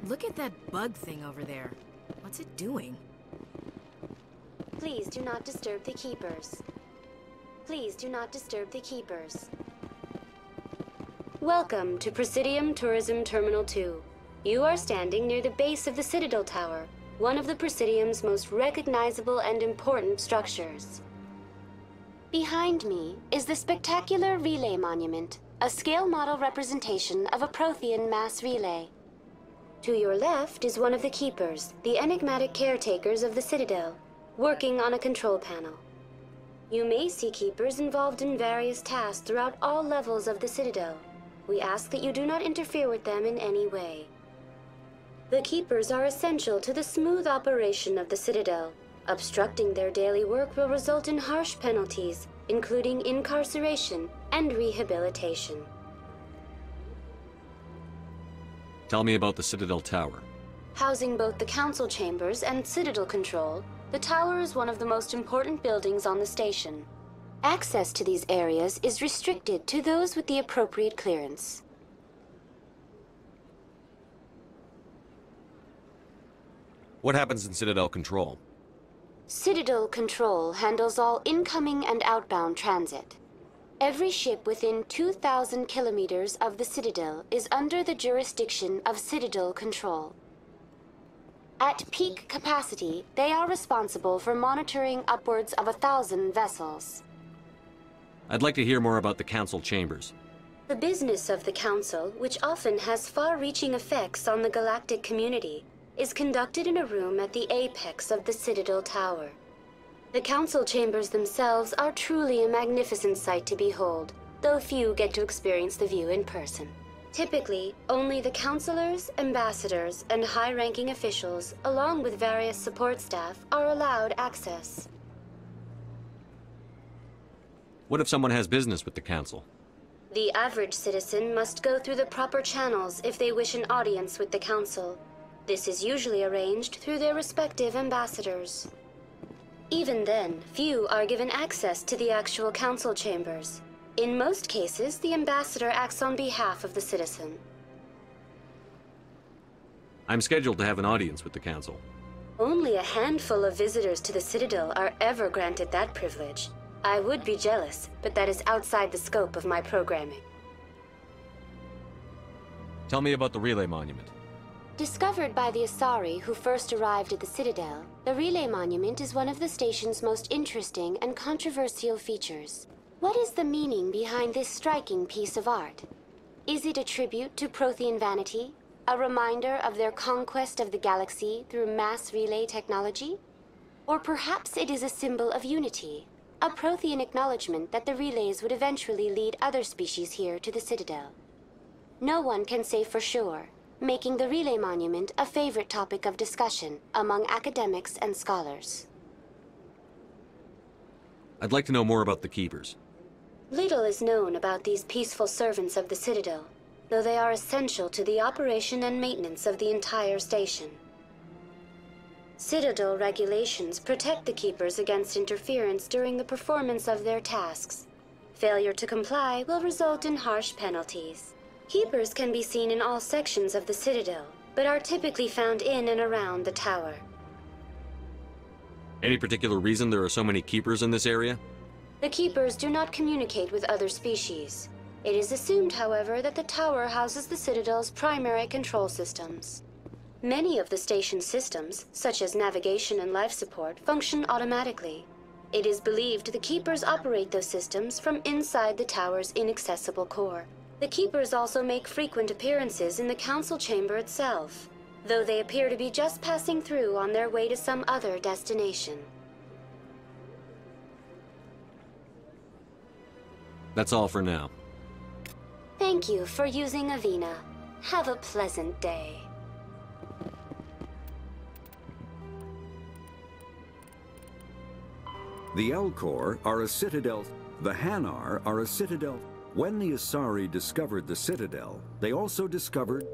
Look at that bug thing over there. What's it doing? Please do not disturb the Keepers. Please do not disturb the Keepers. Welcome to Presidium Tourism Terminal 2. You are standing near the base of the Citadel Tower, one of the Presidium's most recognizable and important structures. Behind me is the spectacular Relay Monument, a scale model representation of a Prothean mass relay. To your left is one of the Keepers, the enigmatic caretakers of the Citadel, working on a control panel. You may see Keepers involved in various tasks throughout all levels of the Citadel. We ask that you do not interfere with them in any way. The Keepers are essential to the smooth operation of the Citadel. Obstructing their daily work will result in harsh penalties, including incarceration and rehabilitation. Tell me about the Citadel Tower. Housing both the Council Chambers and Citadel Control, the tower is one of the most important buildings on the station. Access to these areas is restricted to those with the appropriate clearance. What happens in Citadel Control? Citadel Control handles all incoming and outbound transit. Every ship within 2,000 kilometers of the Citadel is under the jurisdiction of Citadel Control. At peak capacity, they are responsible for monitoring upwards of 1,000 vessels. I'd like to hear more about the Council Chambers. The business of the Council, which often has far-reaching effects on the galactic community, is conducted in a room at the apex of the Citadel Tower. The Council Chambers themselves are truly a magnificent sight to behold, though few get to experience the view in person. Typically, only the councilors, ambassadors, and high-ranking officials, along with various support staff, are allowed access. What if someone has business with the Council? The average citizen must go through the proper channels if they wish an audience with the Council. This is usually arranged through their respective ambassadors. Even then, few are given access to the actual Council Chambers. In most cases, the ambassador acts on behalf of the citizen. I'm scheduled to have an audience with the Council. Only a handful of visitors to the Citadel are ever granted that privilege. I would be jealous, but that is outside the scope of my programming. Tell me about the Relay Monument. Discovered by the Asari who first arrived at the Citadel, the Relay Monument is one of the station's most interesting and controversial features. What is the meaning behind this striking piece of art? Is it a tribute to Prothean vanity? A reminder of their conquest of the galaxy through mass relay technology? Or perhaps it is a symbol of unity, a Prothean acknowledgement that the relays would eventually lead other species here to the Citadel. No one can say for sure, making the Relay Monument a favorite topic of discussion among academics and scholars. I'd like to know more about the Keepers. Little is known about these peaceful servants of the Citadel, though they are essential to the operation and maintenance of the entire station. Citadel regulations protect the Keepers against interference during the performance of their tasks. Failure to comply will result in harsh penalties. Keepers can be seen in all sections of the Citadel, but are typically found in and around the tower. Any particular reason there are so many Keepers in this area? The Keepers do not communicate with other species. It is assumed, however, that the tower houses the Citadel's primary control systems. Many of the station's systems, such as navigation and life support, function automatically. It is believed the Keepers operate those systems from inside the tower's inaccessible core. The Keepers also make frequent appearances in the Council Chamber itself, though they appear to be just passing through on their way to some other destination. That's all for now. Thank you for using Avina. Have a pleasant day. The Elcor are a Citadel. The Hanar are a Citadel. When the Asari discovered the Citadel, they also discovered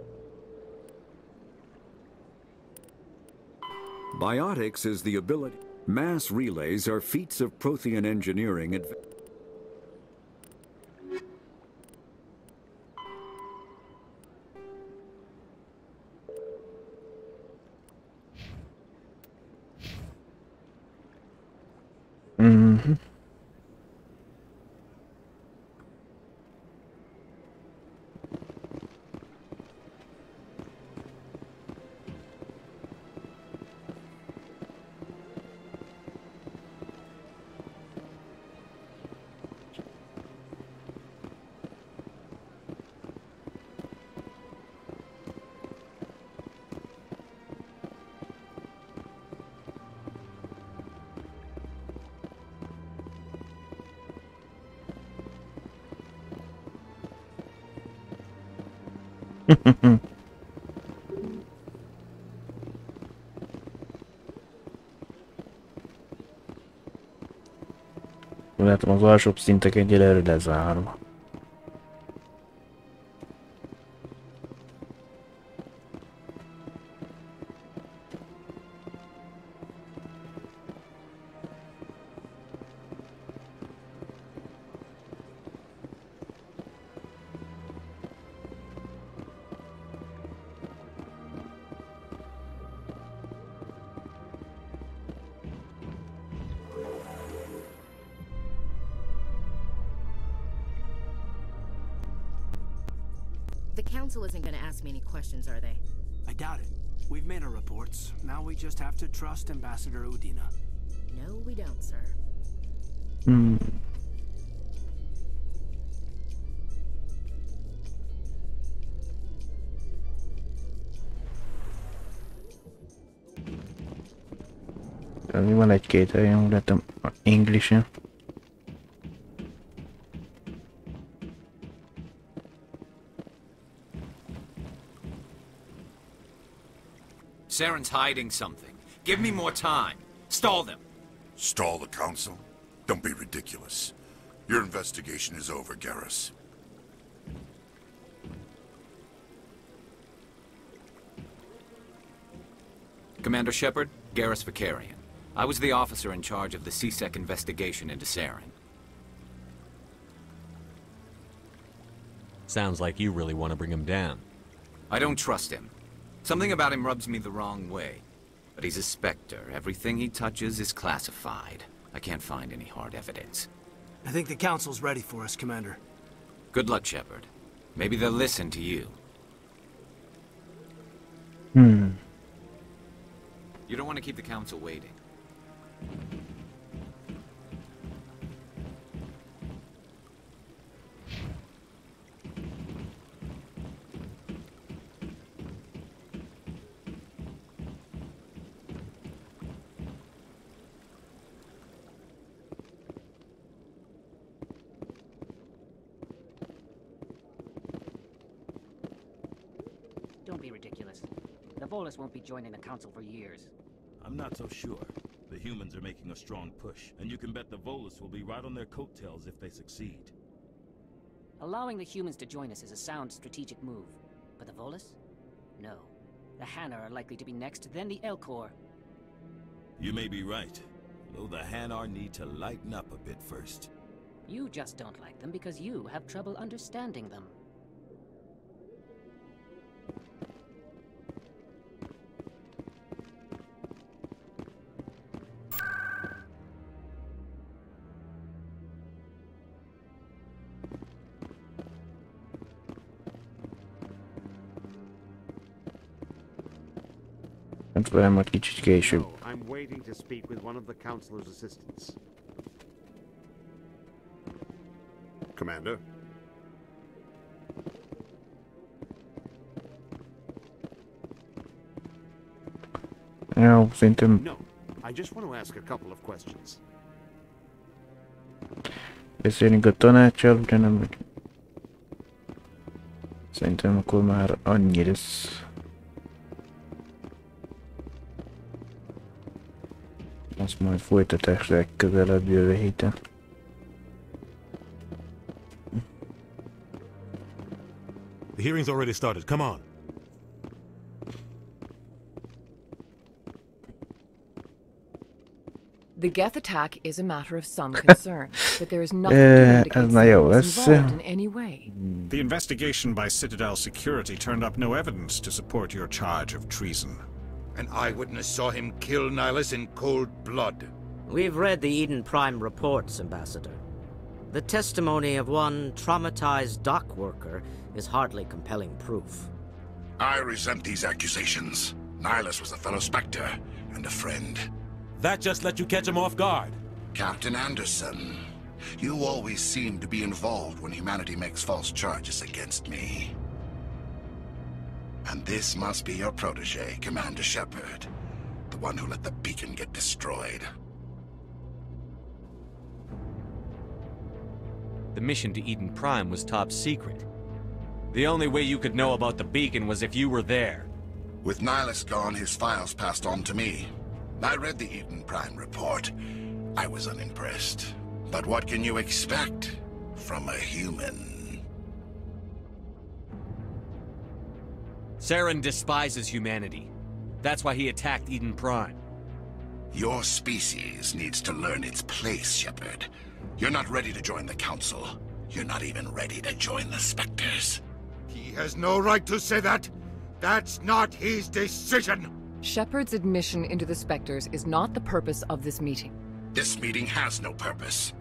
biotics is the ability. Mass relays are feats of Prothean engineering. Mhm. Látom, az alsóbb szintek egyelőre lezárva. The council isn't gonna ask me any questions, are they? I doubt it. We've made our reports. Now we just have to trust Ambassador Udina. No, we don't, sir. Van egy-két helyen, látom English-en. Saren's hiding something. Give me more time. Stall them. Stall the council? Don't be ridiculous. Your investigation is over, Garrus. Commander Shepard, Garrus Vakarian. I was the officer in charge of the C-Sec investigation into Saren. Sounds like you really want to bring him down. I don't trust him. Something about him rubs me the wrong way. But he's a Spectre. Everything he touches is classified. I can't find any hard evidence. I think the council's ready for us, Commander. Good luck, Shepard. Maybe they'll listen to you. You don't want to keep the council waiting. Don't be ridiculous. The Volus won't be joining the council for years. I'm not so sure. The humans are making a strong push, and you can bet the Volus will be right on their coattails if they succeed. Allowing the humans to join us is a sound strategic move. But the Volus? No. The Hanar are likely to be next, then the Elcor. You may be right, though the Hanar need to lighten up a bit first. You just don't like them because you have trouble understanding them. Velem majd kicsit később. No, I'm waiting to speak with one of the councilor's assistants. Commander? Jó, szerintem... No, I just want to ask a couple of questions. Beszélünk a tanácssal, de nem... Szerintem akkor már annyi lesz. Azt majd folytatás legközelebb jövő héten. The hearing's already started. Come on. The Geth attack is a matter of some concern, but there is nothing to indicate someone was involved in any way. The investigation by Citadel Security turned up no evidence to support your charge of treason. An eyewitness saw him kill Nihilus in cold blood. We've read the Eden Prime reports, Ambassador. The testimony of one traumatized dock worker is hardly compelling proof. I resent these accusations. Nihilus was a fellow Spectre and a friend. That just let you catch him off guard. Captain Anderson, you always seem to be involved when humanity makes false charges against me. And this must be your protege, Commander Shepard. The one who let the beacon get destroyed. The mission to Eden Prime was top secret. The only way you could know about the beacon was if you were there. With Nihilus gone, his files passed on to me. I read the Eden Prime report. I was unimpressed. But what can you expect from a human? Saren despises humanity. That's why he attacked Eden Prime. Your species needs to learn its place, Shepard. You're not ready to join the Council. You're not even ready to join the Spectres. He has no right to say that. That's not his decision. Shepard's admission into the Spectres is not the purpose of this meeting. This meeting has no purpose.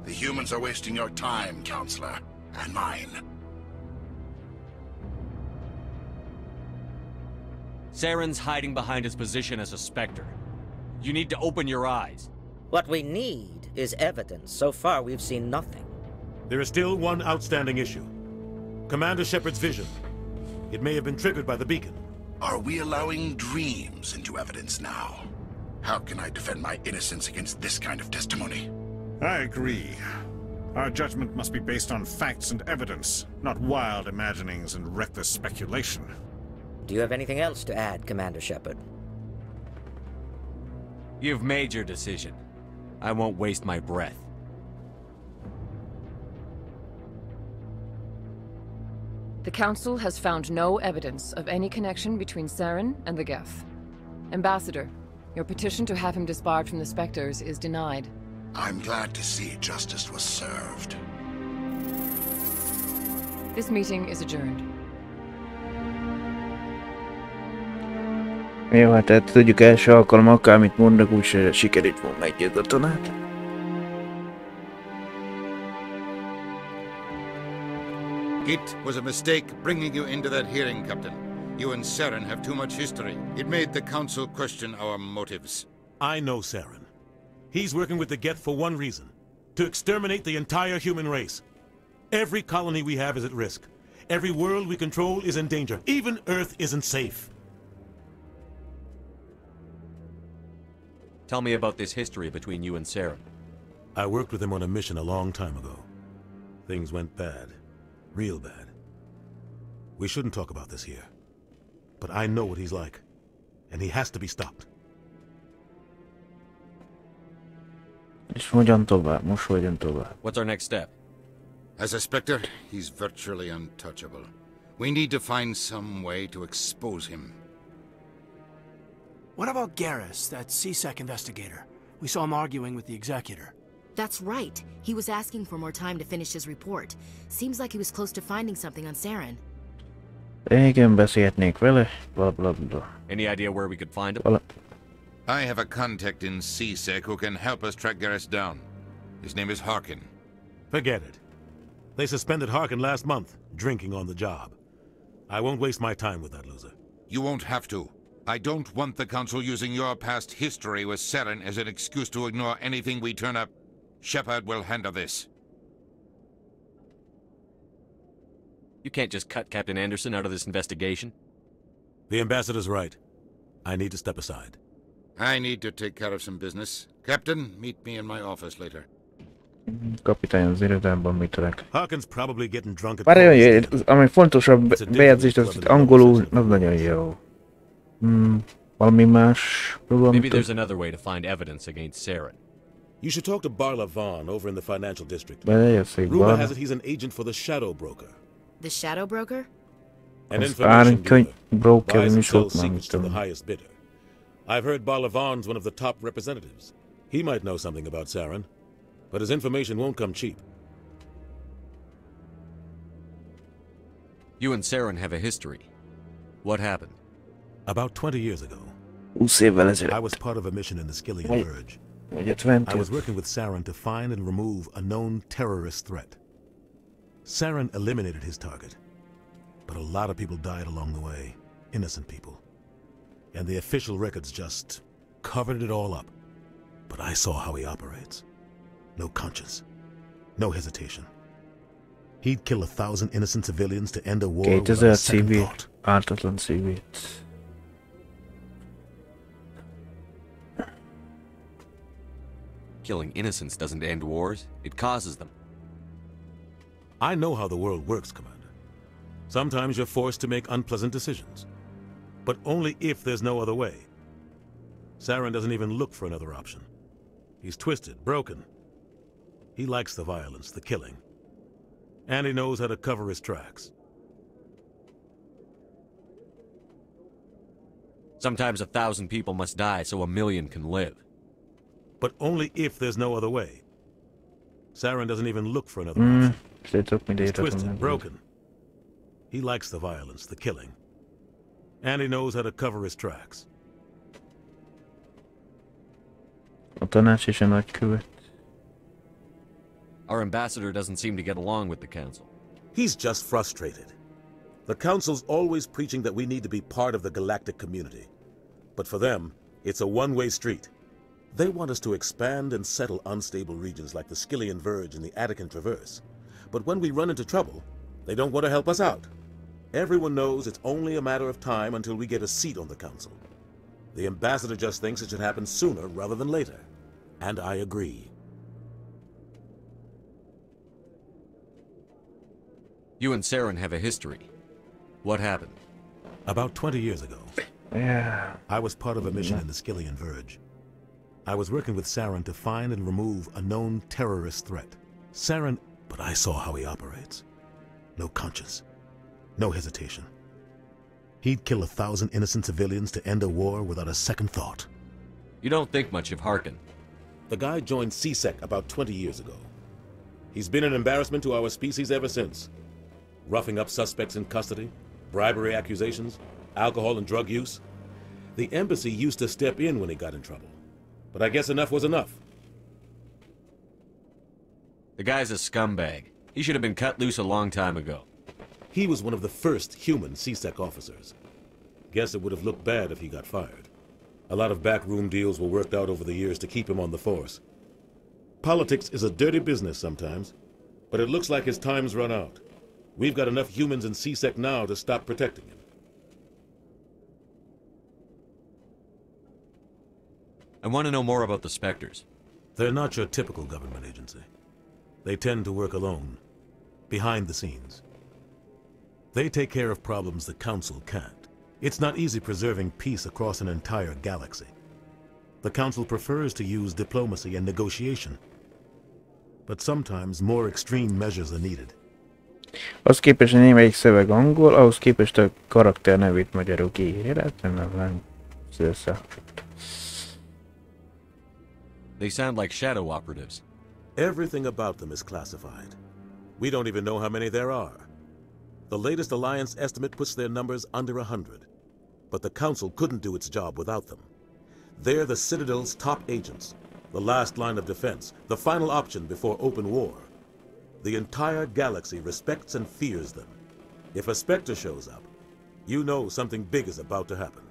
The humans are wasting your time, Counselor, and mine. Saren's hiding behind his position as a Spectre. You need to open your eyes. What we need is evidence. So far, we've seen nothing. There is still one outstanding issue. Commander Shepard's vision. It may have been triggered by the beacon. Are we allowing dreams into evidence now? How can I defend my innocence against this kind of testimony? I agree. Our judgment must be based on facts and evidence, not wild imaginings and reckless speculation. Do you have anything else to add, Commander Shepard? You've made your decision. I won't waste my breath. The Council has found no evidence of any connection between Saren and the Geth. Ambassador, your petition to have him disbarred from the Spectres is denied. I'm glad to see justice was served. This meeting is adjourned. Jó, hát tudjuk első alkalommal, akármit mondok, úgyse sikerült volna egy katonát. It was a mistake bringing you into that hearing, Captain. You and Saren have too much history. It made the Council question our motives. I know Saren. He's working with the Geth for one reason. To exterminate the entire human race. Every colony we have is at risk. Every world we control is in danger. Even Earth isn't safe. Tell me about this history between you and Saren. I worked with him on a mission a long time ago. Things went bad. Real bad. We shouldn't talk about this here. But I know what he's like. And he has to be stopped. És hogyan tovább? Most hogyan tovább? What's our next step? As a Spectre, he's virtually untouchable. We need to find some way to expose him. What about Garrus, that C-Sec investigator? We saw him arguing with the Executor. That's right. He was asking for more time to finish his report. Seems like he was close to finding something on Saren. Igen, beszélhetnék vele. Blah blah blah. Any idea where we could find him? I have a contact in C-Sec who can help us track Garrus down. His name is Harkin. Forget it. They suspended Harkin last month, drinking on the job. I won't waste my time with that loser. You won't have to. I don't want the Council using your past history with Saren as an excuse to ignore anything we turn up. Shepard will handle this. You can't just cut Captain Anderson out of this investigation. The Ambassador's right. I need to step aside. I need to take care of some business. Captain, meet me in my office later. Kapitány az irodában mit tudok. Harkin's probably getting drunk at ami fontosabb bejegyzést, az angolul, az nagyon jó. Valami más program. Maybe there's another way to find evidence against Saren. You should talk to Barla Vaughn over in the financial district. Rumor has it he's an agent for the Shadow Broker. The Shadow Broker? An information dealer. Buys and sells sok secrets to the highest bidder. I've heard Barla Vaughn's one of the top representatives. He might know something about Saren, but his information won't come cheap. You and Saren have a history. What happened? About 20 years ago. 20 évvel ezelőtt. I was part of a mission in the Skillian Verge. 20. I was working with Saren to find and remove a known terrorist threat. Saren eliminated his target, but a lot of people died along the way, innocent people. And the official records just covered it all up. But I saw how he operates. No conscience, no hesitation. He'd kill 1,000 innocent civilians to end a war without a second thought. Ártatlan civét. Killing innocents doesn't end wars, it causes them. I know how the world works, Commander. Sometimes you're forced to make unpleasant decisions. But only if there's no other way. Saren doesn't even look for another option. He's twisted, broken. He likes the violence, the killing. And he knows how to cover his tracks. Sometimes 1,000 people must die so 1,000,000 can live. But only if there's no other way. Saren doesn't even look for another option. He's twisted, broken. He likes the violence, the killing. And he knows how to cover his tracks. A tanács és a nagykövet. Our ambassador doesn't seem to get along with the council. He's just frustrated. The council's always preaching that we need to be part of the galactic community. But for them, it's a one-way street. They want us to expand and settle unstable regions like the Skyllian Verge and the Attican Traverse. But when we run into trouble, they don't want to help us out. Everyone knows it's only a matter of time until we get a seat on the council. The ambassador just thinks it should happen sooner rather than later. And I agree. You and Saren have a history. What happened? About 20 years ago. Yeah. I was part of a mission in the Skyllian Verge. I was working with Saren to find and remove a known terrorist threat. Saren, but I saw how he operates. No conscience, no hesitation. He'd kill 1,000 innocent civilians to end a war without a second thought. You don't think much of Harkin. The guy joined C-Sec about 20 years ago. He's been an embarrassment to our species ever since. Roughing up suspects in custody, bribery accusations, alcohol and drug use. The embassy used to step in when he got in trouble. But I guess enough was enough. The guy's a scumbag. He should have been cut loose a long time ago. He was one of the first human C-Sec officers. Guess it would have looked bad if he got fired. A lot of backroom deals were worked out over the years to keep him on the force. Politics is a dirty business sometimes, but it looks like his time's run out. We've got enough humans in C-Sec now to stop protecting him. I want to know more about the Spectres. They're not your typical government agency. They tend to work alone, behind the scenes. They take care of problems the Council can't. It's not easy preserving peace across an entire galaxy. The Council prefers to use diplomacy and negotiation. But sometimes more extreme measures are needed. Az képest, hogy némelyik szöveg angol, ahhoz képest a karakter nevét magyarul kiírja, nem összehasonlít. They sound like shadow operatives. Everything about them is classified. We don't even know how many there are. The latest Alliance estimate puts their numbers under 100. But the Council couldn't do its job without them. They're the Citadel's top agents, the last line of defense, the final option before open war. The entire galaxy respects and fears them. If a Spectre shows up, you know something big is about to happen.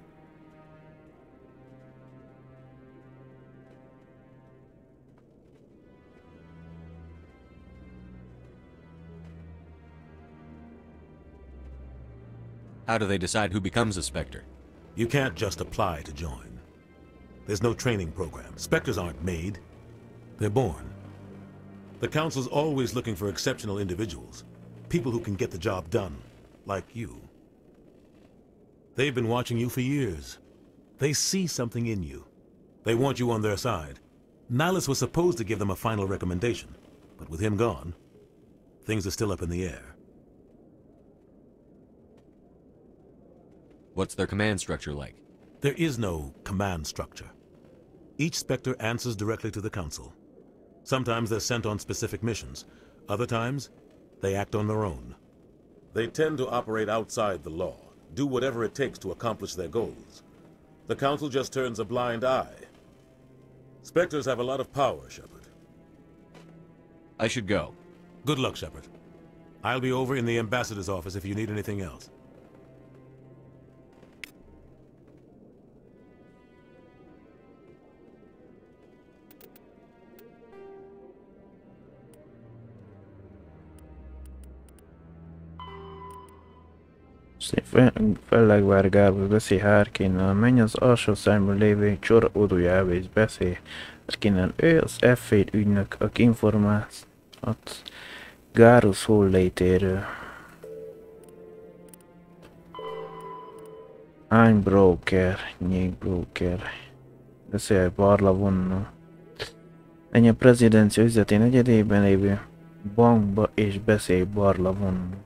How do they decide who becomes a Spectre? You can't just apply to join. There's no training program. Spectres aren't made. They're born. The Council's always looking for exceptional individuals. People who can get the job done, like you. They've been watching you for years. They see something in you. They want you on their side. Nihilus was supposed to give them a final recommendation, but with him gone, things are still up in the air. What's their command structure like? There is no command structure. Each Spectre answers directly to the Council. Sometimes they're sent on specific missions. Other times, they act on their own. They tend to operate outside the law, do whatever it takes to accomplish their goals. The Council just turns a blind eye. Spectres have a lot of power, Shepard. I should go. Good luck, Shepard. I'll be over in the ambassador's office if you need anything else. Fellegvárgárhoz beszél Harkinnal, menj az alsó szárnyban lévő csor odójába és beszél Harkinnal. Ő az F-8 ügynök, aki informált Garrus hollétéről. Einbroker, Nyékbroker. Beszél Barlavonnal. Menj a prezidencia üzleti negyedében lévő bankba és beszélj Barlavonnal.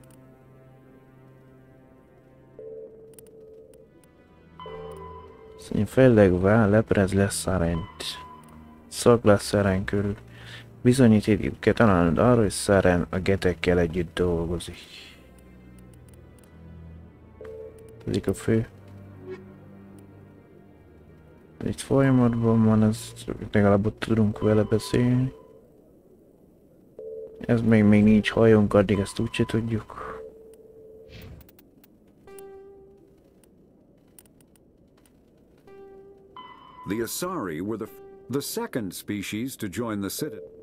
Fellegvá leprez lesz Szarent. Szak lesz Szaren körül. Bizonyítékot kell találnod arra, hogy Szaren a getekkel együtt dolgozik. Ezek a fő. Itt folyamatban van, ez legalább ott tudunk vele beszélni. Ez még nincs hajónk, addig ezt úgyse tudjuk. The Asari were the second species to join the Citadel.